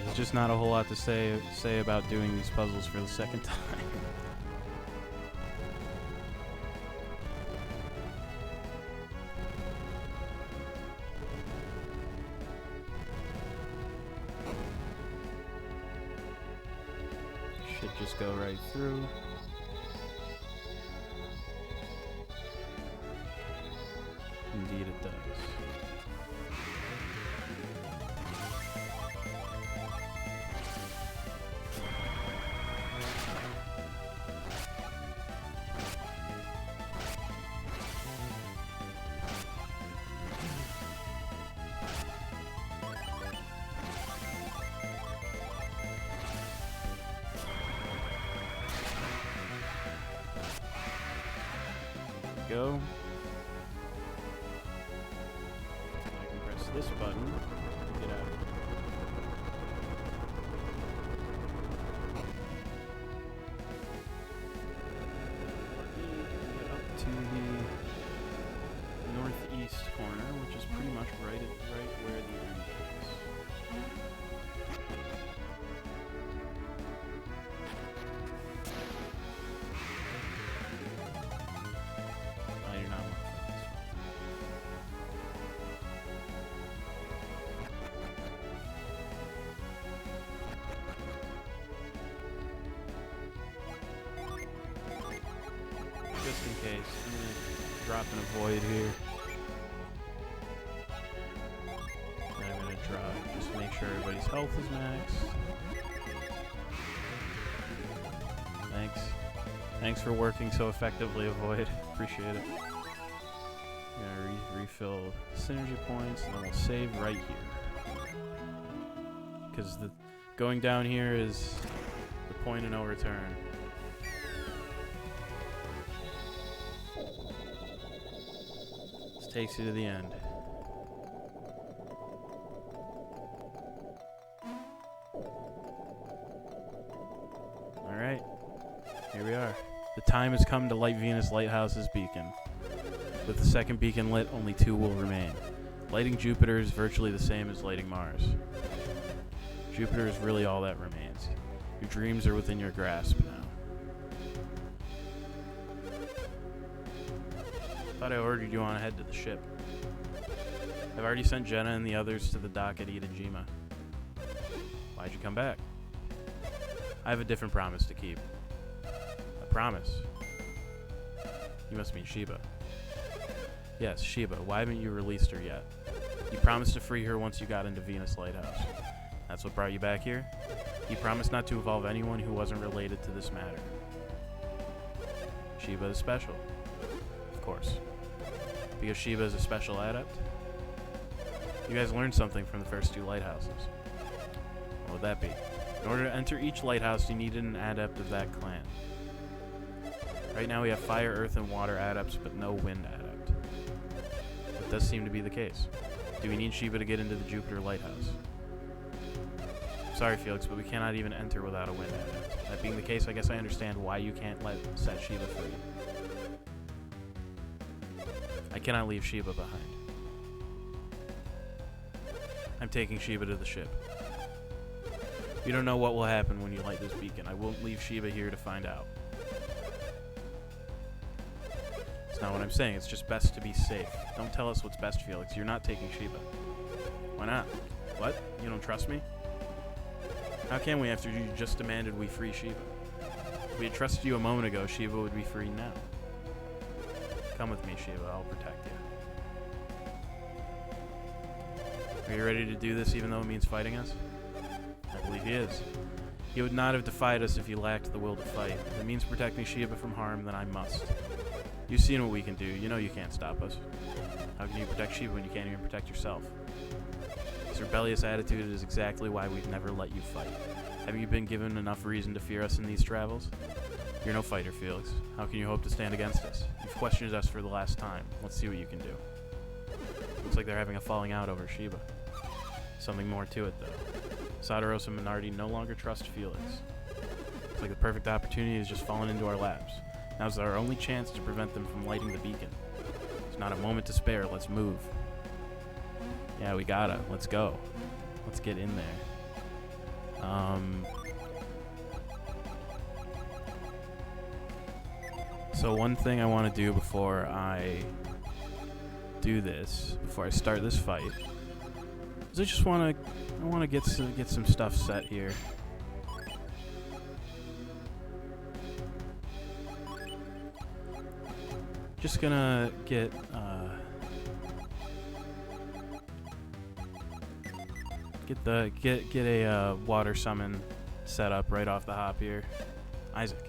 There's just not a whole lot to say about doing these puzzles for the second time. Should just go right through. Indeed it does. go. I can press this button to get out. Get up to the northeast corner, which is pretty much right where the end is. I do not want this. Just in case, I'm gonna drop in a void here. And I'm gonna drop, just make sure everybody's health is max. Thanks. Thanks for working so effectively, Avoid. Appreciate it. Gonna refill synergy points, and then we'll save right here. Because the going down here is the point of no return. This takes you to the end. Alright. Here we are. The time has come to light Venus Lighthouse's beacon. With the second beacon lit, only 2 will remain. Lighting Jupiter is virtually the same as lighting Mars. Jupiter is really all that remains. Your dreams are within your grasp now. Thought I ordered you on ahead to the ship. I've already sent Jenna and the others to the dock at Itajima. Why'd you come back? I have a different promise to keep. A promise? You must mean Sheba. Yes, Sheba. Why haven't you released her yet? You promised to free her once you got into Venus Lighthouse. That's what brought you back here? You promised not to involve anyone who wasn't related to this matter. Sheba is special. Of course. Because Sheba is a special adept? You guys learned something from the first 2 lighthouses. What would that be? In order to enter each lighthouse, you needed an adept of that clan. Right now we have fire, earth, and water adepts, but no wind adept. That does seem to be the case. Do we need Sheba to get into the Jupiter Lighthouse? Sorry, Felix, but we cannot even enter without a wind adept. That being the case, I guess I understand why you can't set Sheba free. I cannot leave Sheba behind. I'm taking Sheba to the ship. You don't know what will happen when you light this beacon. I won't leave Sheba here to find out. It's not what I'm saying. It's just best to be safe. Don't tell us what's best, Felix. You're not taking Sheba. Why not? What? You don't trust me? How can we after you just demanded we free Sheba? If we had trusted you a moment ago, Sheba would be free now. Come with me, Sheba. I'll protect you. Are you ready to do this even though it means fighting us? I believe he is. He would not have defied us if he lacked the will to fight. If it means protecting Sheba from harm, then I must. You've seen what we can do. You know you can't stop us. How can you protect Sheba when you can't even protect yourself? This rebellious attitude is exactly why we've never let you fight. Haven't you been given enough reason to fear us in these travels? You're no fighter, Felix. How can you hope to stand against us? You've questioned us for the last time. Let's see what you can do. Looks like they're having a falling out over Sheba. Something more to it, though. Sadaros and Minardi no longer trust Felix. Looks like the perfect opportunity has just fallen into our laps. Now's our only chance to prevent them from lighting the beacon. There's not a moment to spare. Let's move. Yeah, we gotta. Let's go. Let's get in there. So one thing I want to do before I do this, before I start this fight, is I want to get some stuff set here. Just gonna get a water summon set up right off the hop here. Isaac.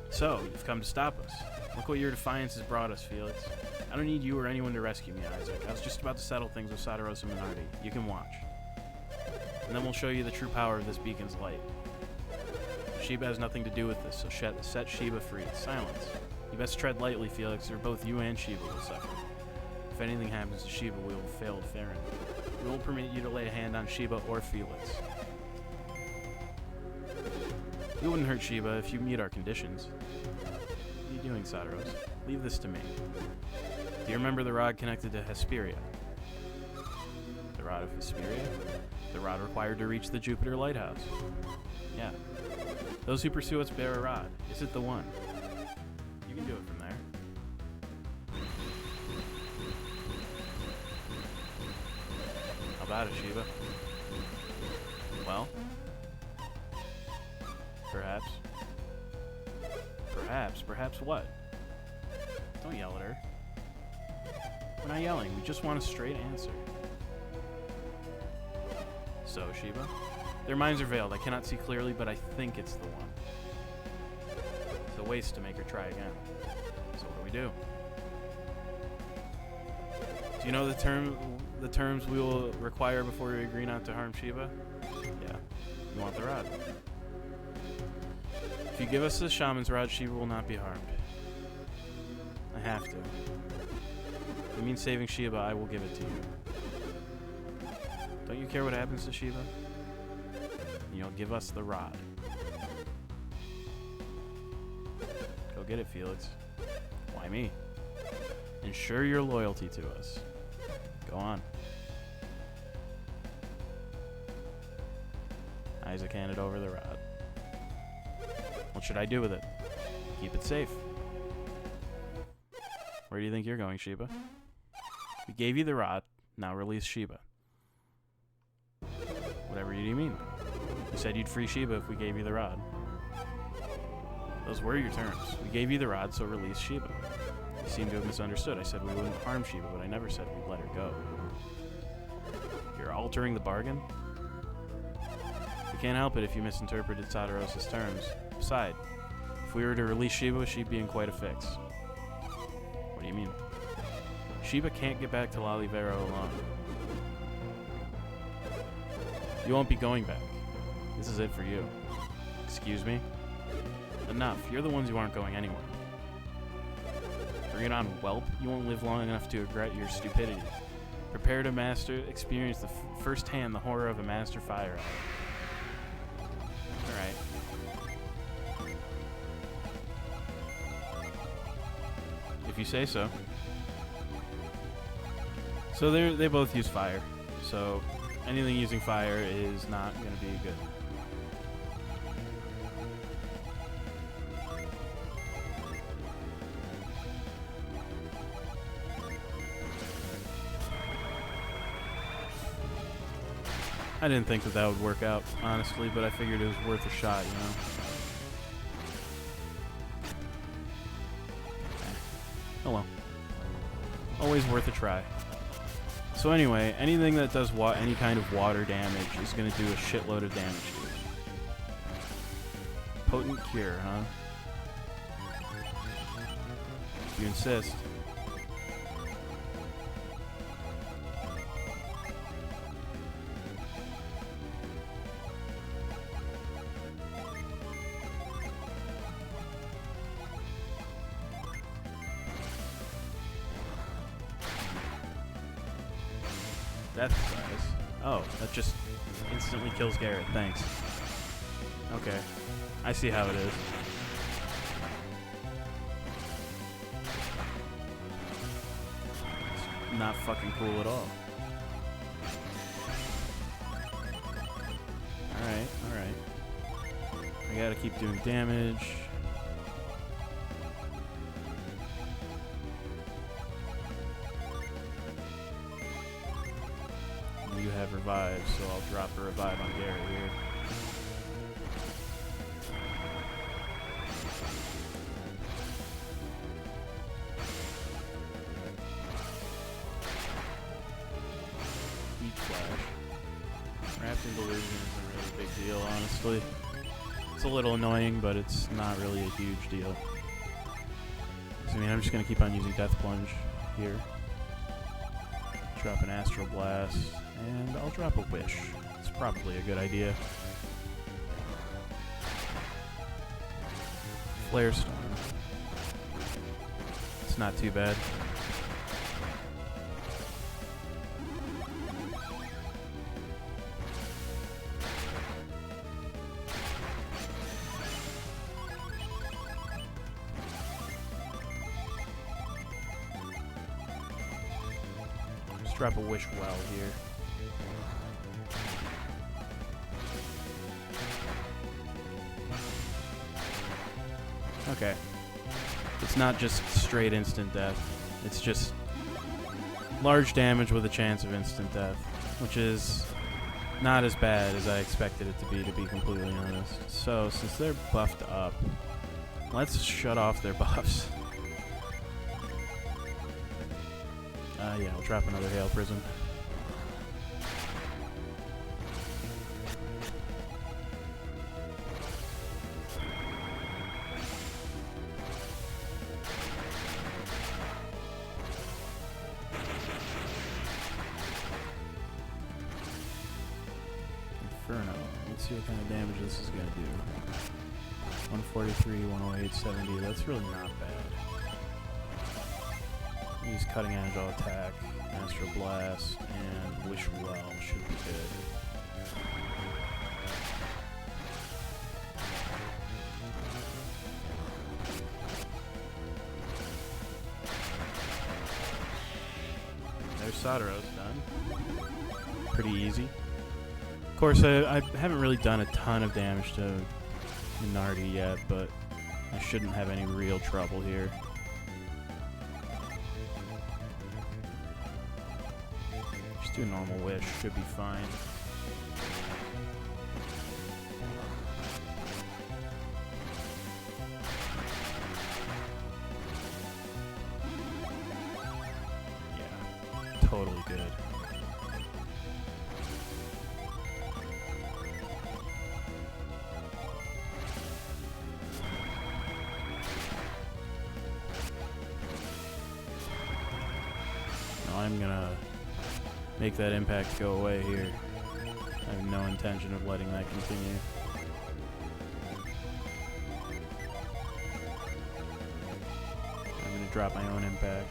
So, you've come to stop us. Look what your defiance has brought us, Felix. I don't need you or anyone to rescue me, Isaac. I was just about to settle things with Sadaros and Minardi. You can watch. And then we'll show you the true power of this beacon's light. Sheba has nothing to do with this, so set Sheba free. Silence. You best tread lightly, Felix, or both you and Shiva will suffer. If anything happens to Shiva, we will fail Farron. We won't permit you to lay a hand on Shiva or Felix. We wouldn't hurt Shiva if you meet our conditions. What are you doing, Sadaros? Leave this to me. Do you remember the rod connected to Hesperia? The rod of Hesperia? The rod required to reach the Jupiter lighthouse. Yeah. Those who pursue us bear a rod. Is it the one? You can do it from there. How about it, Shiva? Well? Perhaps. Perhaps what? Don't yell at her. We're not yelling, we just want a straight answer. So, Shiva? Their minds are veiled, I cannot see clearly, but I think it's the one. It's a waste to make her try again. So what do we do? Do you know the terms we will require before we agree not to harm Shiva? Yeah. You want the rod. If you give us the shaman's rod, Shiva will not be harmed. I have to. If it means saving Shiva, I will give it to you. Don't you care what happens to Shiva? You'll give us the rod. Go get it, Felix. Why me? Ensure your loyalty to us. Go on. Isaac handed over the rod. What should I do with it? Keep it safe. Where do you think you're going, Shiva? We gave you the rod. Now release Shiva. Whatever do you mean? You said you'd free Shiva if we gave you the rod. Those were your terms. We gave you the rod, so release Shiva. You seem to have misunderstood. I said we wouldn't harm Shiva, but I never said we'd let her go. You're altering the bargain? We can't help it if you misinterpreted Sadaros' terms. Besides, if we were to release Shiva, she'd be in quite a fix. What do you mean? Shiva can't get back to Lalivero alone. You won't be going back. This is it for you. Excuse me? Enough. You're the ones who aren't going anywhere. Bring it on, whelp. You won't live long enough to regret your stupidity. Prepare to experience firsthand the horror of a master fire. Alright. If you say so. So they both use fire. So anything using fire is not going to be good. I didn't think that would work out, honestly, but I figured it was worth a shot, you know? Oh well. Always worth a try. So anyway, anything that does any kind of water damage is going to do a shitload of damage to it. Potent cure, huh? If you insist. Death size. Oh, that just instantly kills Garrett. Thanks. Okay. I see how it is. It's not fucking cool at all. Alright, alright. I gotta keep doing damage. You have revived, so I'll drop a revive on Garrett here. Heat flash. Wrapped in Delusion isn't a really big deal, honestly. It's a little annoying, but it's not really a huge deal. I mean, I'm just gonna keep on using Death Plunge here. Drop an Astral Blast, and I'll drop a Wish. It's probably a good idea. Flare Storm. It's not too bad. Let's drop a wish well here. Okay. It's not just straight instant death. It's just large damage with a chance of instant death, which is not as bad as I expected it to be completely honest. So, since they're buffed up, let's shut off their buffs. Yeah, we'll drop another Hail Prism. Inferno. Let's see what kind of damage this is going to do. 143, 108, 70. That's really not bad. Use Cutting Edge, I'll attack. Astral Blast and Wish Well should be good. There's Sodaros done. Pretty easy. Of course, I haven't really done a ton of damage to Minardi yet, but I shouldn't have any real trouble here. Just do a normal wish, should be fine. Yeah, totally good. I'm gonna make that impact go away here. I have no intention of letting that continue. I'm gonna drop my own impact.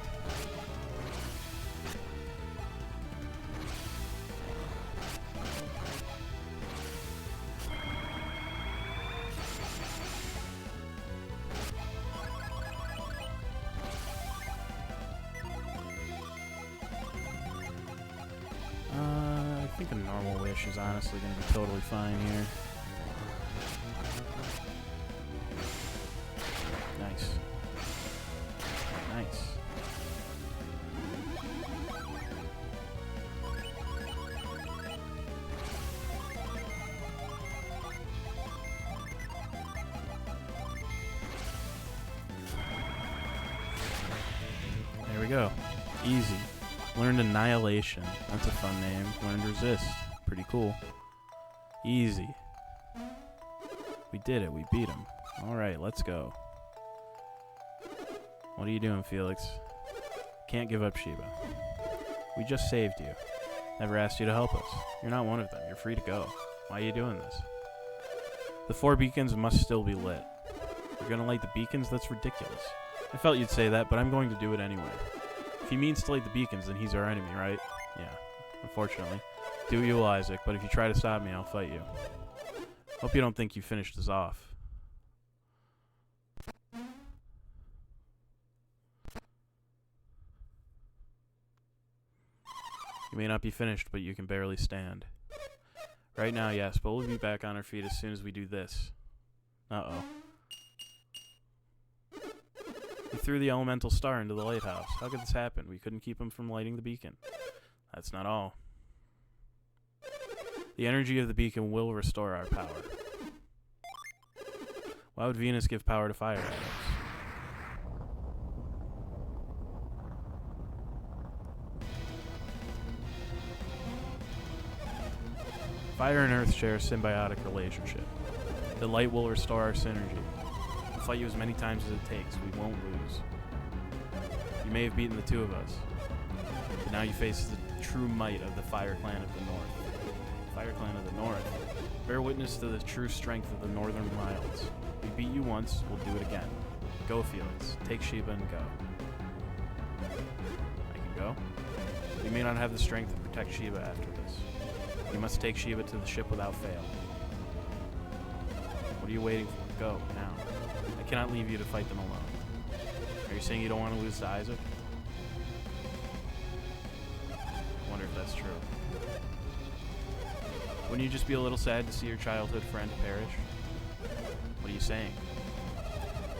I think a normal wish is honestly going to be totally fine here. Nice. Nice. There we go. Easy. Learned Annihilation. That's a fun name. Learned Resist. Pretty cool. Easy. We did it. We beat him. Alright, let's go. What are you doing, Felix? Can't give up Sheba. We just saved you. Never asked you to help us. You're not one of them. You're free to go. Why are you doing this? The 4 beacons must still be lit. You're gonna light the beacons? That's ridiculous. I felt you'd say that, but I'm going to do it anyway. If he means to light the beacons, then he's our enemy, right? Yeah, unfortunately. Do what you will, Isaac, but if you try to stop me, I'll fight you. Hope you don't think you finished us off. You may not be finished, but you can barely stand. Right now, yes, but we'll be back on our feet as soon as we do this. Uh-oh. He threw the elemental star into the lighthouse. How could this happen? We couldn't keep him from lighting the beacon. That's not all. The energy of the beacon will restore our power. Why would Venus give power to fire atoms? Fire and Earth share a symbiotic relationship. The light will restore our synergy. We'll fight you as many times as it takes. We won't lose. You may have beaten the two of us, but now you face the true might of the Fire Clan of the North. Fire Clan of the North. Bear witness to the true strength of the Northern Wilds. We beat you once, we'll do it again. Go, Felix. Take Sheba and go. I can go. You may not have the strength to protect Shiva after this. You must take Shiva to the ship without fail. What are you waiting for? Go, now. I cannot leave you to fight them alone. Are you saying you don't want to lose to Isaac? I wonder if that's true. Wouldn't you just be a little sad to see your childhood friend perish? What are you saying?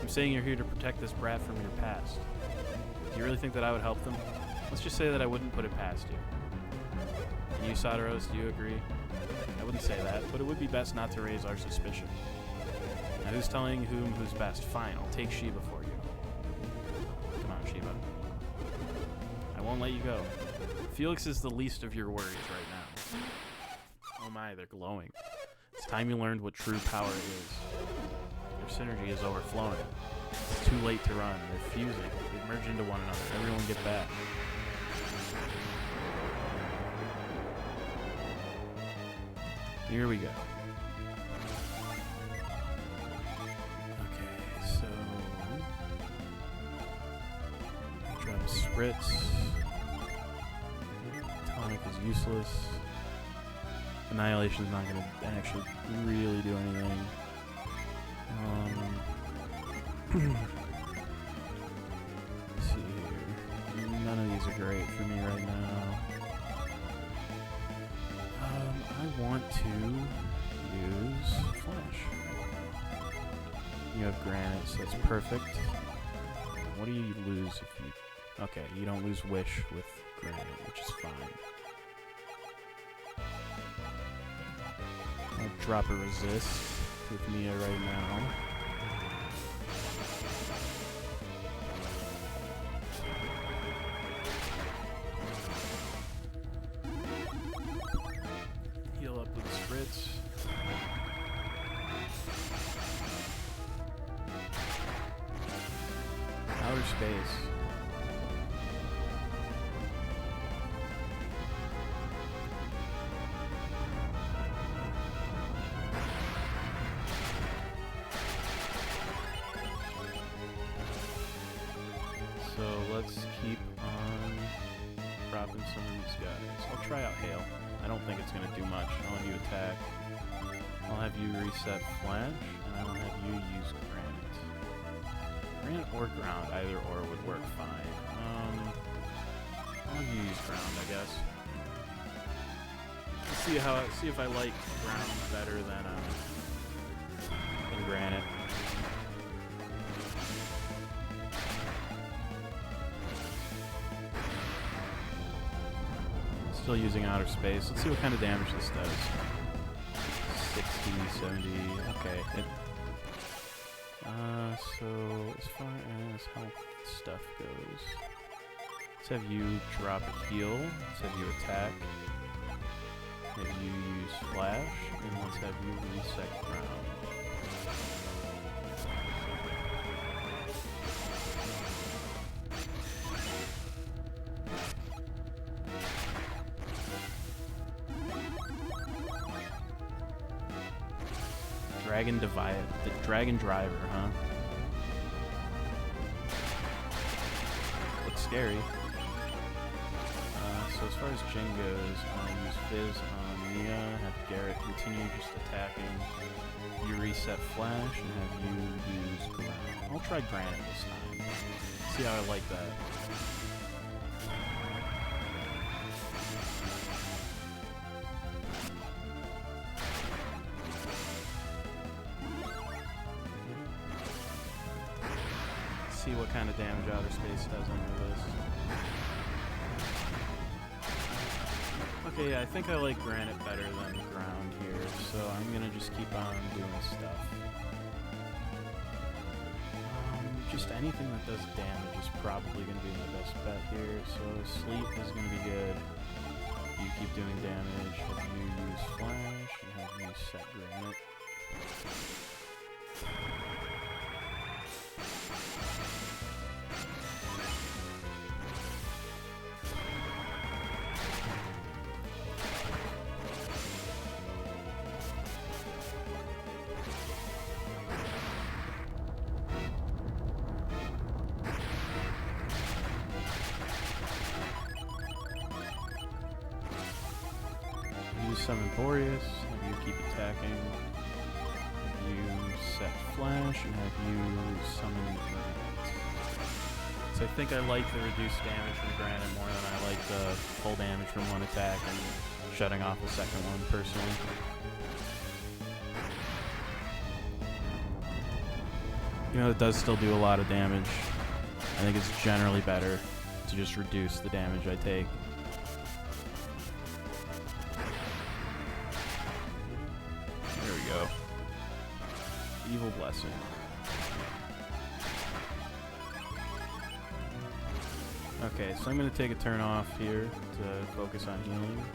I'm saying you're here to protect this brat from your past. Do you really think that I would help them? Let's just say that I wouldn't put it past you. And you, Sadaros, do you agree? I wouldn't say that, but it would be best not to raise our suspicion. Now who's telling whom who's best? Fine, I'll take Shiva for you. Come on, Shiva. I won't let you go. Felix is the least of your worries right now. Oh my, they're glowing. It's time you learned what true power is. Their synergy is overflowing. It's too late to run. They're fusing. They've merged into one another. Everyone get back. Here we go. Okay, so... drop a spritz. Tonic is useless. Annihilation is not going to actually really do anything. Let's see here. None of these are great for me right now. I want to use Flash. You have Granite, so that's perfect. What do you lose if you... Okay, you don't lose Wish with Granite, which is fine. I'll drop a Resist with Mia right now. Heal up with a Spritz. Outer Space. So let's keep on dropping some of these guys. I'll try out Hail. I don't think it's going to do much. I'll have you attack. I'll have you reset Flash, and I'll have you use Granite. Granite or Ground, either or would work fine. I'll have you use Ground, I guess. Let's see if I like Ground better than Granite. Still using Outer Space. Let's see what kind of damage this does. 60, 70, okay. So as far as health stuff goes, let's have you drop a heal, let's have you attack, have you use Flash, and let's have you reset Ground. The Dragon Driver, huh? Looks scary. So as far as Jin goes, I'll use Fizz on Mia, have Garrett continue just attacking. You reset Flash, and have you use Ground. I'll try Granite this time. See how I like that. See what kind of damage Outer Space does under this. Okay, yeah, I think I like Granite better than Ground here, so I'm gonna just keep on doing stuff. Just anything that does damage is probably gonna be my best bet here, so Sleep is gonna be good. You keep doing damage, have you use Flash, and have you set Granite. summon Boreas, have you keep attacking, have you set Flash, and have you summon Granite. So I think I like the reduced damage from Granite more than I like the full damage from one attack and shutting off the second one, personally. You know, it does still do a lot of damage. I think it's generally better to just reduce the damage I take. There we go. Evil Blessing. Okay, so I'm going to take a turn off here to focus on healing.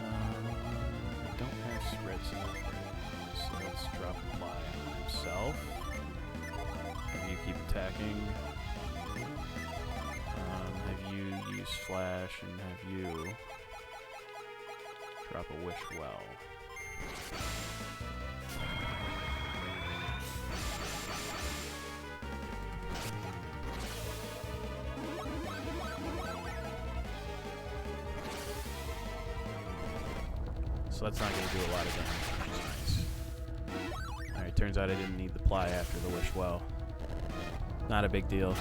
I don't have Spritz in it, so let's drop Apply on himself. Have you keep attacking. Have you use Flash, and have you drop a Wish Well. So that's not going to do a lot of damage, which is nice. Alright, turns out I didn't need the Ply after the Wish Well. Not a big deal.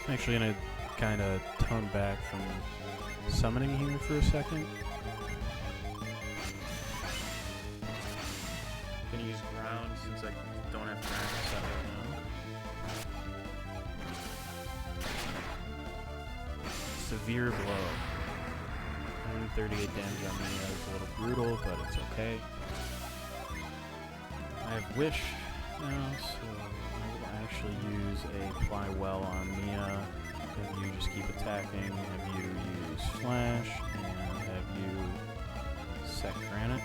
I'm actually going to kind of tone back from summoning here for a second. I'm going to use ground since I don't have ground set right now. Severe blow. 138 damage on me. That was a little brutal, but it's okay. I have Wish now, so I will actually use a Ply Well on Mia. Have you just keep attacking. Have you use Flash, and have you set Granite.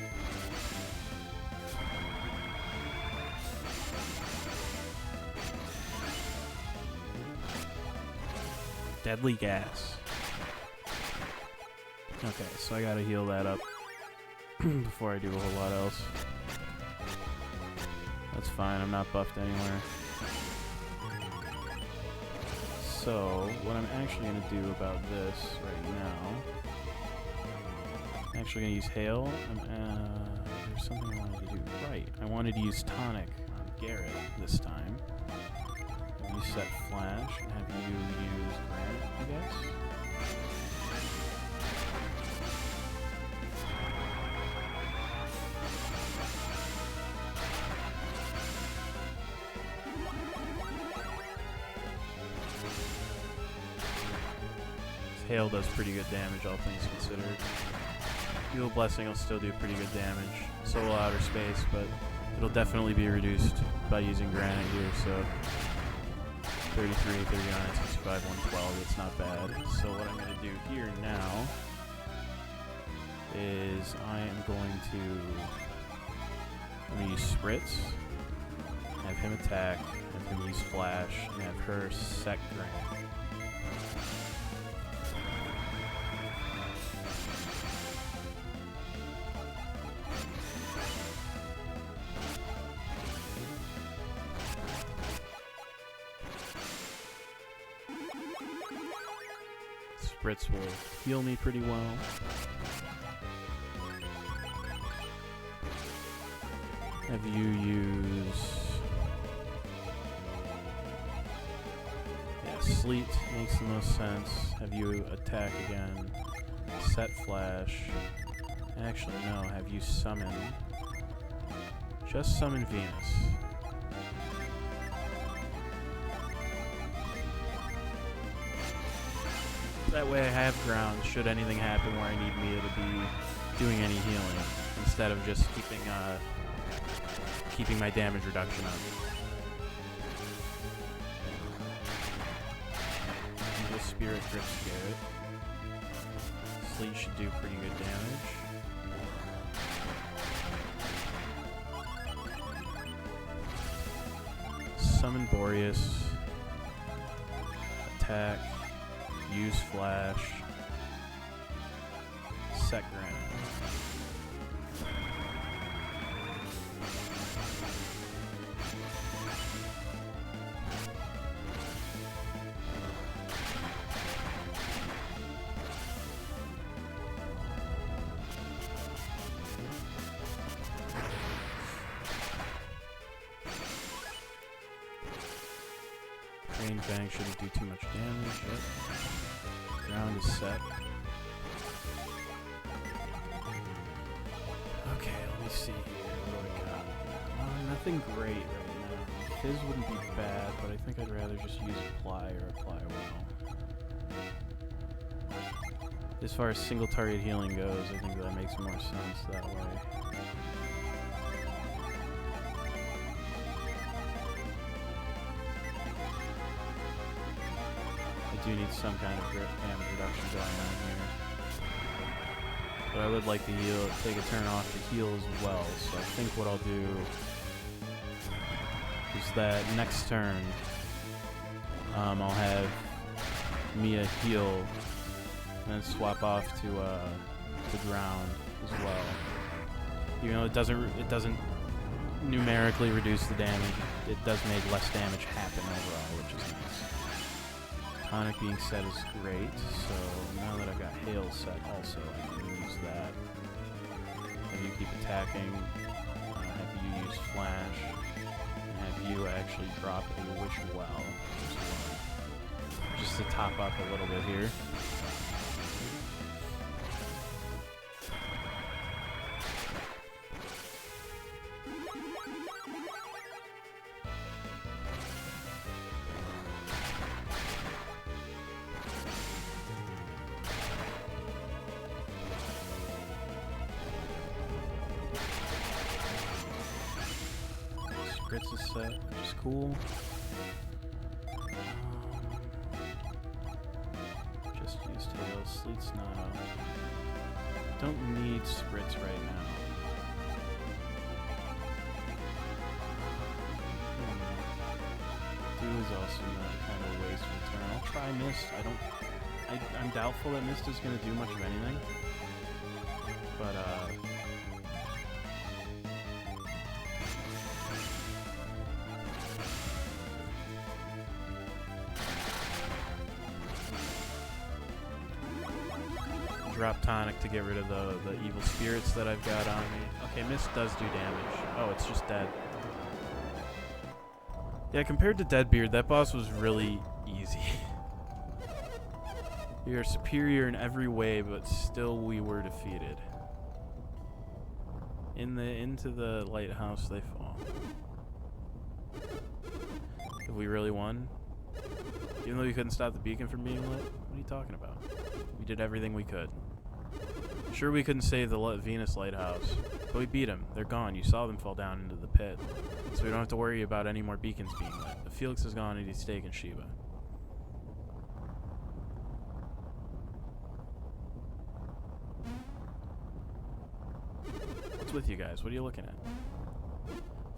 Deadly Gas. Okay, so I gotta heal that up before I do a whole lot else. That's fine, I'm not buffed anywhere. So, what I'm actually gonna do about this right now, I'm actually gonna use Hail. There's something I wanted to do. Right, I wanted to use Tonic on Garrett this time. Have you set Flash, and have you use Granite, I guess? Hail does pretty good damage, all things considered. Evil Blessing will still do pretty good damage. So will Outer Space, but it'll definitely be reduced by using Granite here, so 33, 39, 65, 112, it's not bad. So what I'm going to do here now is I am going to use Spritz, have him attack, have him use Flash, and have her set Granite. Spritz will heal me pretty well. Have you use... Yeah, Sleet makes the most sense. Have you attack again. Set Flash. Actually, no. Have you summon... Just summon Venus. That way I have ground should anything happen where I need Mia to be doing any healing, instead of just keeping my damage reduction up. Evil Spirit grips Garrett. Sleet should do pretty good damage. Summon Boreas. Attack. Use Flash. Set Granite. Rain Fang shouldn't do too much damage. Yep. Ground is set. Okay, let me see here. What do we got? Nothing great right now. Fizz wouldn't be bad, but I think I'd rather just use Apply or Apply Well. As far as single target healing goes, I think that makes more sense that way. I do need some kind of damage reduction going on here. But I would like to heal, take a turn off to heal as well, so I think what I'll do is that next turn, I'll have Mia heal, and then swap off to the ground as well. Even though it doesn't numerically reduce the damage, it does make less damage happen overall, which is nice. Tonic being set is great, so now that I've got Hail set also, I can use that. Have you keep attacking, have you use Flash, and have you actually drop a Wish Well as well. Just to top up a little bit here. Spritz is set, which is cool. Just use Tails. Sleet's not up. Don't need Spritz right now. Dew is also not kind of a waste of a turn. I'll try Mist. I'm doubtful that Mist is going to do much of anything. But, drop Tonic to get rid of the evil spirits that I've got on me. Okay, Mist does do damage. Oh, it's just dead. Yeah, compared to Deadbeard, that boss was really easy. We are superior in every way, but still we were defeated. Into the lighthouse they fall. Have we really won? Even though we couldn't stop the beacon from being lit? What are you talking about? We did everything we could. Sure, we couldn't save the Venus lighthouse, but we beat them. They're gone. You saw them fall down into the pit. So we don't have to worry about any more beacons being lit. But Felix is gone and he's taken Shiba. What's with you guys? What are you looking at?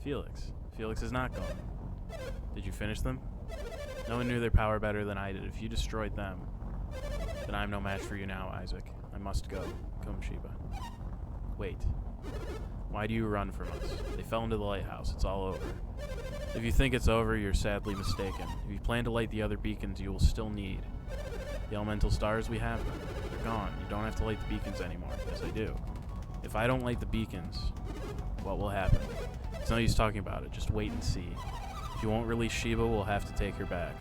Felix. Felix is not gone. Did you finish them? No one knew their power better than I did. If you destroyed them, then I'm no match for you now, Isaac. I must go. Come, Shiba. Wait. Why do you run from us? They fell into the lighthouse. It's all over. If you think it's over, you're sadly mistaken. If you plan to light the other beacons, you will still need the elemental stars. We have them. They're gone. You don't have to light the beacons anymore. Yes, I do. If I don't light the beacons, what will happen? It's no use talking about it. Just wait and see. If you won't release Shiba, we'll have to take her back.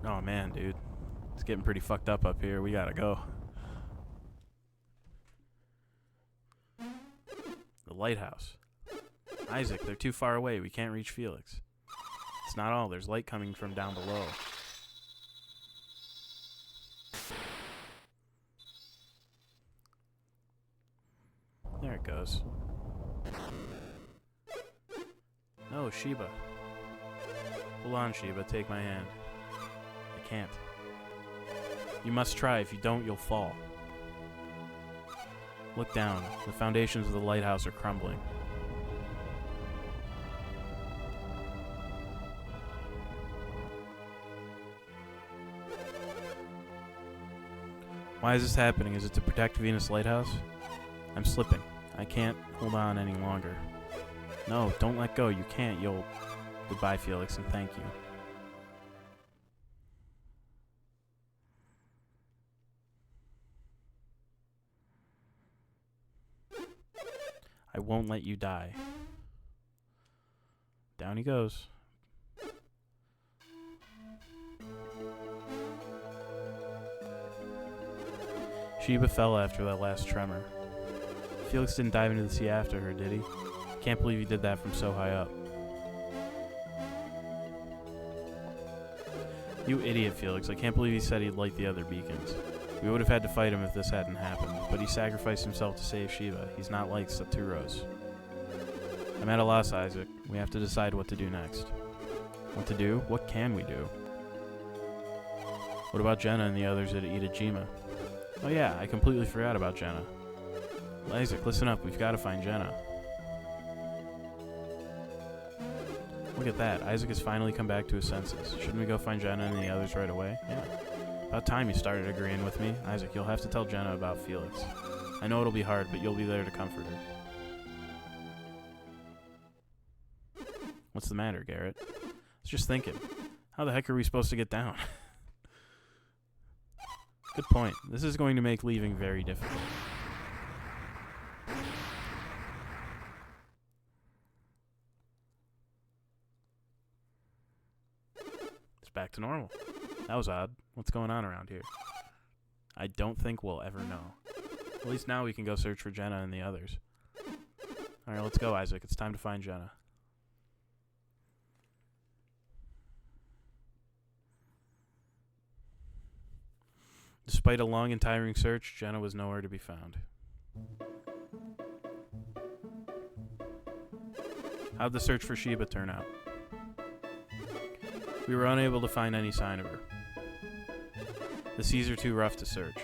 Oh man, dude. It's getting pretty fucked up here. We gotta go. The lighthouse. Isaac, they're too far away. We can't reach Felix. It's not all. There's light coming from down below. There it goes. No, Shiba. Hold on, Shiba. Take my hand. I can't. You must try. If you don't, you'll fall. Look down. The foundations of the lighthouse are crumbling. Why is this happening? Is it to protect Venus Lighthouse? I'm slipping. I can't hold on any longer. No, don't let go. You can't. You'll... Goodbye, Felix, and thank you. I won't let you die. Down he goes. Sheba fell after that last tremor. Felix didn't dive into the sea after her, did he? Can't believe he did that from so high up. You idiot, Felix. I can't believe he said he'd light the other beacons. We would have had to fight him if this hadn't happened, but he sacrificed himself to save Sheba. He's not like Saturos. I'm at a loss, Isaac. We have to decide what to do next. What to do? What can we do? What about Jenna and the others at Itajima? Oh yeah, I completely forgot about Jenna. Isaac, listen up. We've got to find Jenna. Look at that. Isaac has finally come back to his senses. Shouldn't we go find Jenna and the others right away? Yeah. About time you started agreeing with me. Isaac, you'll have to tell Jenna about Felix. I know it'll be hard, but you'll be there to comfort her. What's the matter, Garrett? I was just thinking. How the heck are we supposed to get down? Good point. This is going to make leaving very difficult. It's back to normal. That was odd. What's going on around here? I don't think we'll ever know. At least now we can go search for Jenna and the others. Alright, let's go, Isaac. It's time to find Jenna. Despite a long and tiring search, Jenna was nowhere to be found. How'd the search for Sheba turn out? We were unable to find any sign of her. The seas are too rough to search.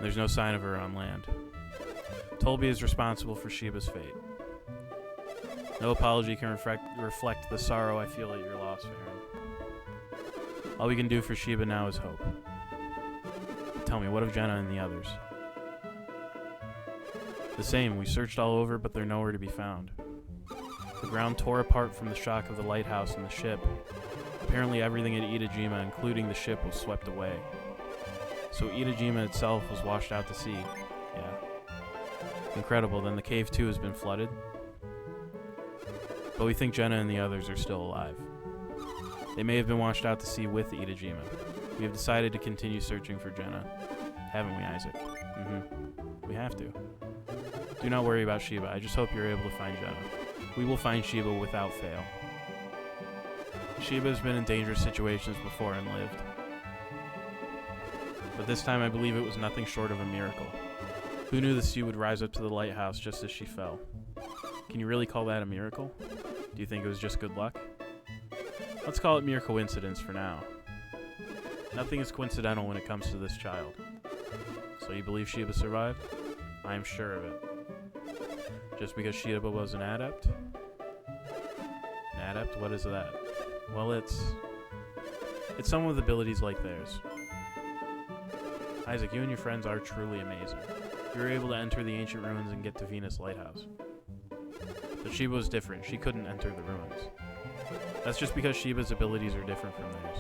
There's no sign of her on land. Tolby is responsible for Sheba's fate. No apology can reflect the sorrow I feel at your loss, Farron. All we can do for Sheba now is hope. Tell me, what of Jenna and the others? The same. We searched all over, but they're nowhere to be found. The ground tore apart from the shock of the lighthouse and the ship. Apparently everything at Itajima, including the ship, was swept away. So Itajima itself was washed out to sea. Yeah. Incredible. Then the cave too has been flooded. But we think Jenna and the others are still alive. They may have been washed out to sea with Itajima. We have decided to continue searching for Jenna. Haven't we, Isaac? We have to. Do not worry about Sheba. I just hope you're able to find Jenna. We will find Sheba without fail. Sheba has been in dangerous situations before and lived. But this time I believe it was nothing short of a miracle. Who knew the sea would rise up to the lighthouse just as she fell? Can you really call that a miracle? Do you think it was just good luck? Let's call it mere coincidence for now. Nothing is coincidental when it comes to this child. So you believe Sheba survived? I am sure of it. Just because Sheba was an adept? An adept? What is that? Well, it's someone with abilities like theirs. Isaac, you and your friends are truly amazing. You were able to enter the ancient ruins and get to Venus Lighthouse. But Sheba was different. She couldn't enter the ruins. That's just because Sheba's abilities are different from theirs.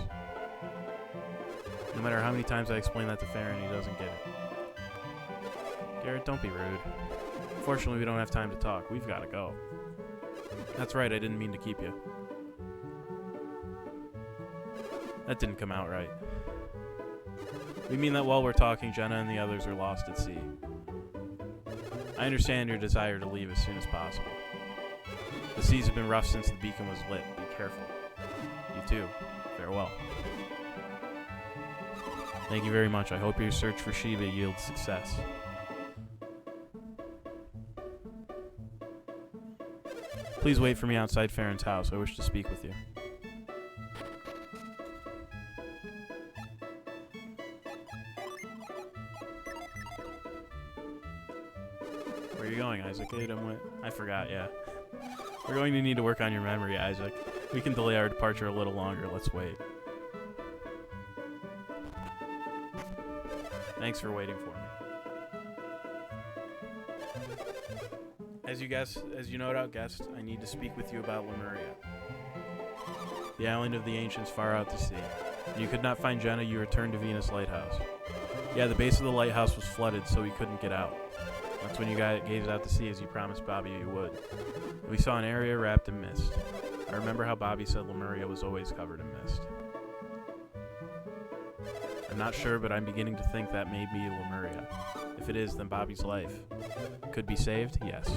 No matter how many times I explain that to Farron, he doesn't get it. Garrett, don't be rude. Fortunately, we don't have time to talk. We've got to go. That's right, I didn't mean to keep you. That didn't come out right. We mean that while we're talking, Jenna and the others are lost at sea. I understand your desire to leave as soon as possible. The seas have been rough since the beacon was lit. Be careful. You too. Farewell. Thank you very much. I hope your search for Sheba yields success. Please wait for me outside Farron's house. I wish to speak with you. Where are you going, Isaac? I forgot, yeah. We're going to need to work on your memory, Isaac. We can delay our departure a little longer. Let's wait. Thanks for waiting for me. As you no doubt guessed, I need to speak with you about Lemuria, the island of the ancients far out to sea. When you could not find Jenna, you returned to Venus Lighthouse. Yeah, the base of the lighthouse was flooded, so we couldn't get out. That's when you gazed out to sea as you promised Bobby you would. We saw an area wrapped in mist. I remember how Bobby said Lemuria was always covered in mist. I'm not sure, but I'm beginning to think that may be Lemuria. If it is, then Bobby's life could be saved? Yes.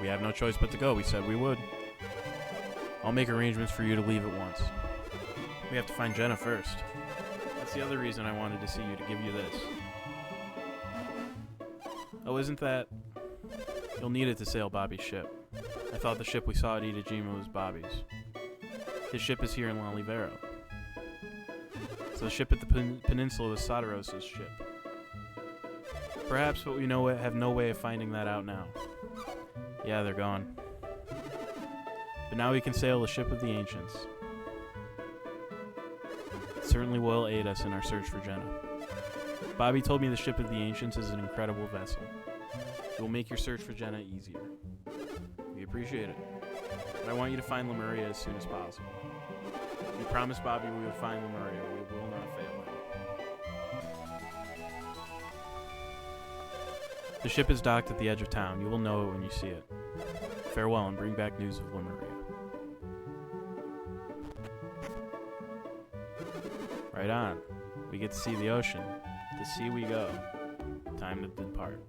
We have no choice but to go. We said we would. I'll make arrangements for you to leave at once. We have to find Jenna first. That's the other reason I wanted to see you, to give you this. Oh, isn't that... You'll need it to sail Bobby's ship. I thought the ship we saw at Itajima was Bobby's. His ship is here in La Livero. So the ship at the peninsula was Soteros' ship. Perhaps, but we have no way of finding that out now. Yeah, they're gone. But now we can sail the ship of the ancients. It certainly will aid us in our search for Jenna. Bobby told me the ship of the ancients is an incredible vessel. It will make your search for Jenna easier. We appreciate it. But I want you to find Lemuria as soon as possible. We promised Bobby we would find Lemuria. We will not fail him. The ship is docked at the edge of town. You will know it when you see it. Farewell, and bring back news of Lemuria. Right on. We get to see the ocean. To sea we go. Time to depart.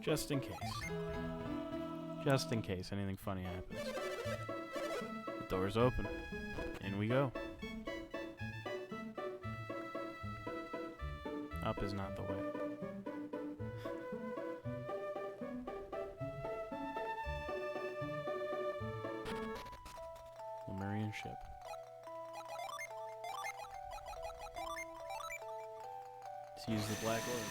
Just in case. Just in case anything funny happens. The door's open. In we go. Up is not the way. Lemurian ship. Let's use the black orb.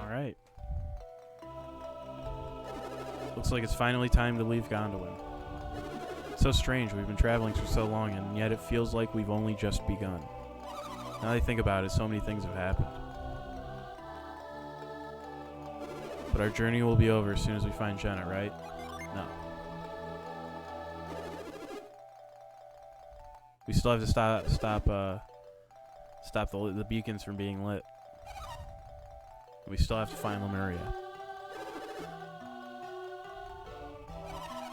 Alright. Looks like it's finally time to leave Gondolin. It's so strange, we've been traveling for so long, and yet it feels like we've only just begun. Now that I think about it, so many things have happened. But our journey will be over as soon as we find Jenna, right? No. We still have to stop the beacons from being lit. We still have to find Lemuria.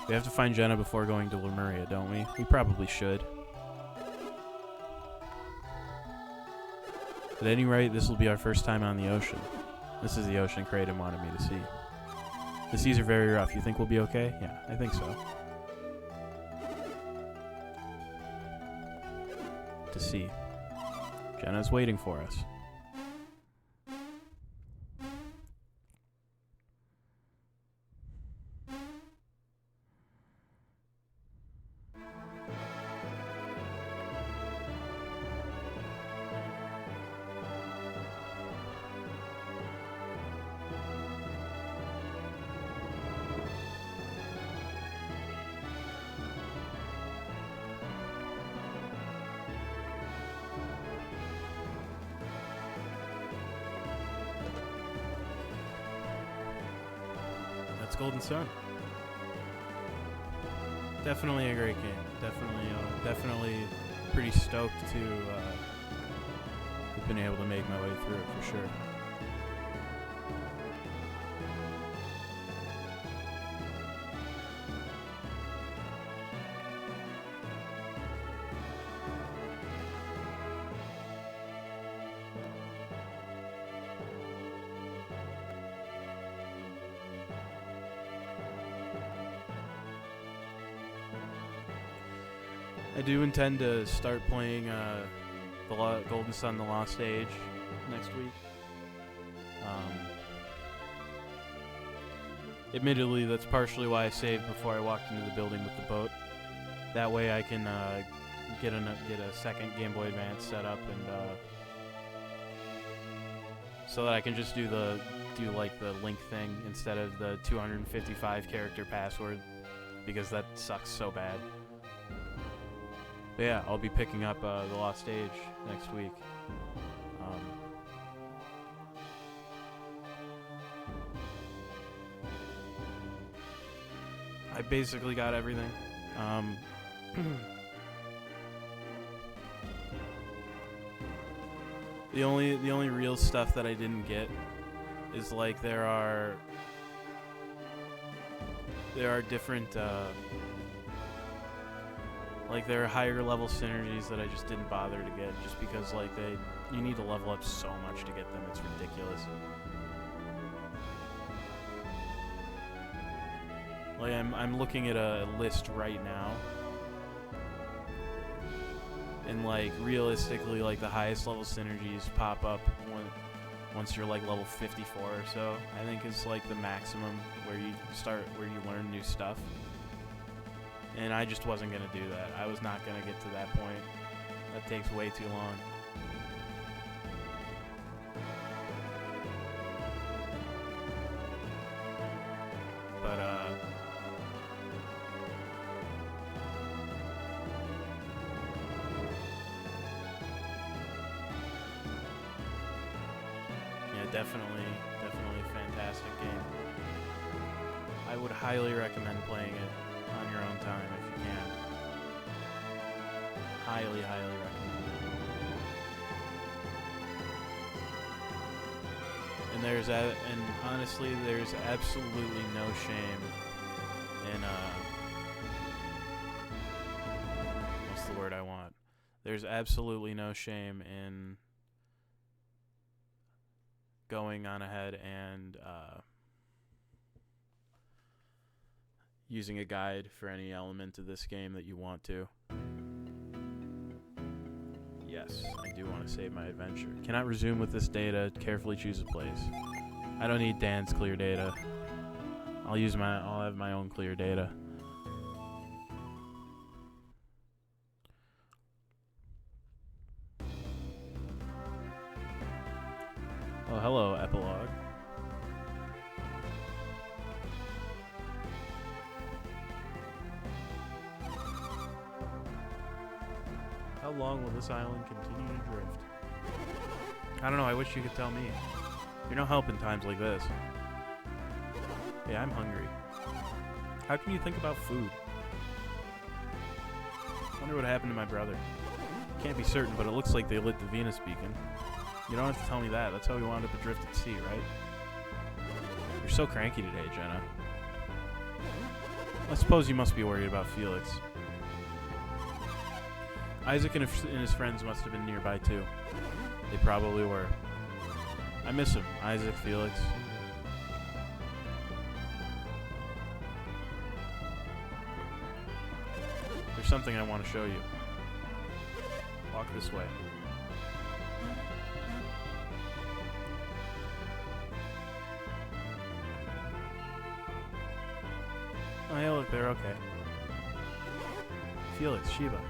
We have to find Jenna before going to Lemuria, don't we? We probably should. At any rate, this will be our first time on the ocean. This is the ocean Kraden wanted me to see. The seas are very rough. You think we'll be okay? Yeah, I think so. To see. Jenna's waiting for us. That's Golden Sun. Definitely a great game. Definitely pretty stoked to have been able to make my way through it for sure. I do intend to start playing Golden Sun: The Lost Age next week. Admittedly, that's partially why I saved before I walked into the building with the boat. That way I can get a second Game Boy Advance set up, and so that I can just do like the link thing instead of the 255 character password, because that sucks so bad. But yeah, I'll be picking up The Lost Age next week. I basically got everything. The only real stuff that I didn't get is like there are different like there are higher level synergies that I just didn't bother to get, just because like you need to level up so much to get them. It's ridiculous. Like I'm looking at a list right now, and like realistically, like the highest level synergies pop up once you're like level 54 or so. I think is like the maximum where you learn new stuff. And I just wasn't gonna do that. I was not gonna get to that point. That takes way too long. But yeah, definitely a fantastic game. I would highly recommend playing it on your own time if you can. Highly recommend it. And honestly, there's absolutely no shame in what's the word I want? There's absolutely no shame in going on ahead and using a guide for any element of this game that you want to. Yes, I do want to save my adventure. Cannot resume with this data. Carefully choose a place. I don't need Dan's clear data. I'll have my own clear data. Oh, hello, Epilogue. How long will this island continue to drift? I don't know, I wish you could tell me. You're no help in times like this. Hey, I'm hungry. How can you think about food? Wonder what happened to my brother. Can't be certain, but it looks like they lit the Venus beacon. You don't have to tell me that. That's how we wound up adrift at sea, right? You're so cranky today, Jenna. I suppose you must be worried about Felix. Isaac and his friends must have been nearby too. They probably were. I miss him, Isaac, Felix. There's something I want to show you. Walk this way. Oh, hey, look, they're okay. Felix, Sheba.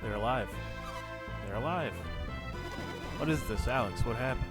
They're alive. They're alive. What is this, Alex? What happened?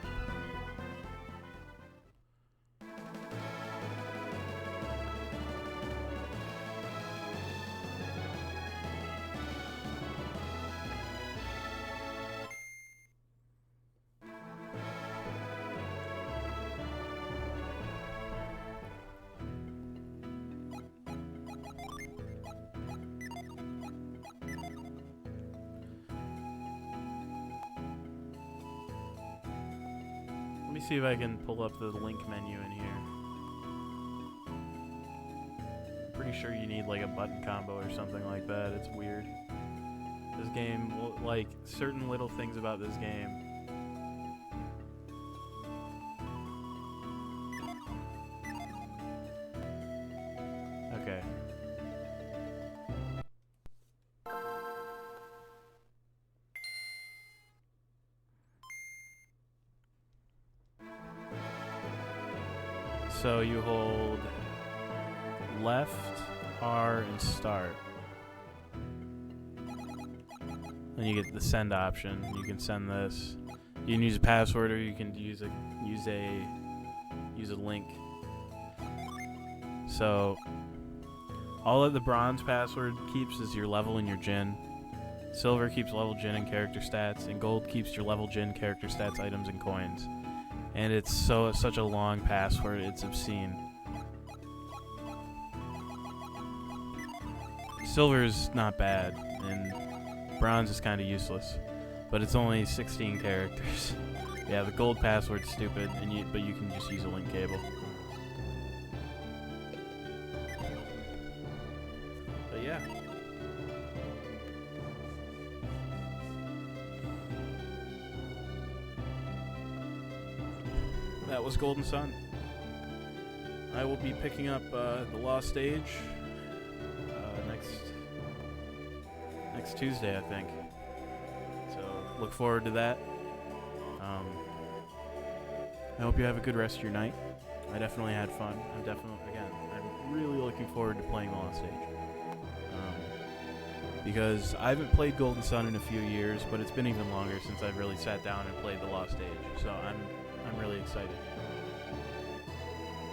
Let me see if I can pull up the link menu in here. Pretty sure you need like a button combo or something like that. It's weird. This game, like certain little things about this game. Okay. So you hold left, R, and start. Then you get the send option. You can send this. You can use a password, or you can use a link. So all that the bronze password keeps is your level and your gin. Silver keeps level, gin, and character stats, and gold keeps your level, gin, character stats, items, and coins. And it's such a long password, it's obscene. Silver is not bad, and bronze is kind of useless, but it's only 16 characters. Yeah, the gold password's stupid, but you can just use a link cable. But yeah. That was Golden Sun. I will be picking up the Lost Stage next Tuesday, I think. So look forward to that. I hope you have a good rest of your night. I definitely had fun. I'm really looking forward to playing the Lost Stage. Because I haven't played Golden Sun in a few years, but it's been even longer since I've really sat down and played the Lost Stage. So I'm really excited.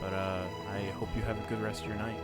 But I hope you have a good rest of your night.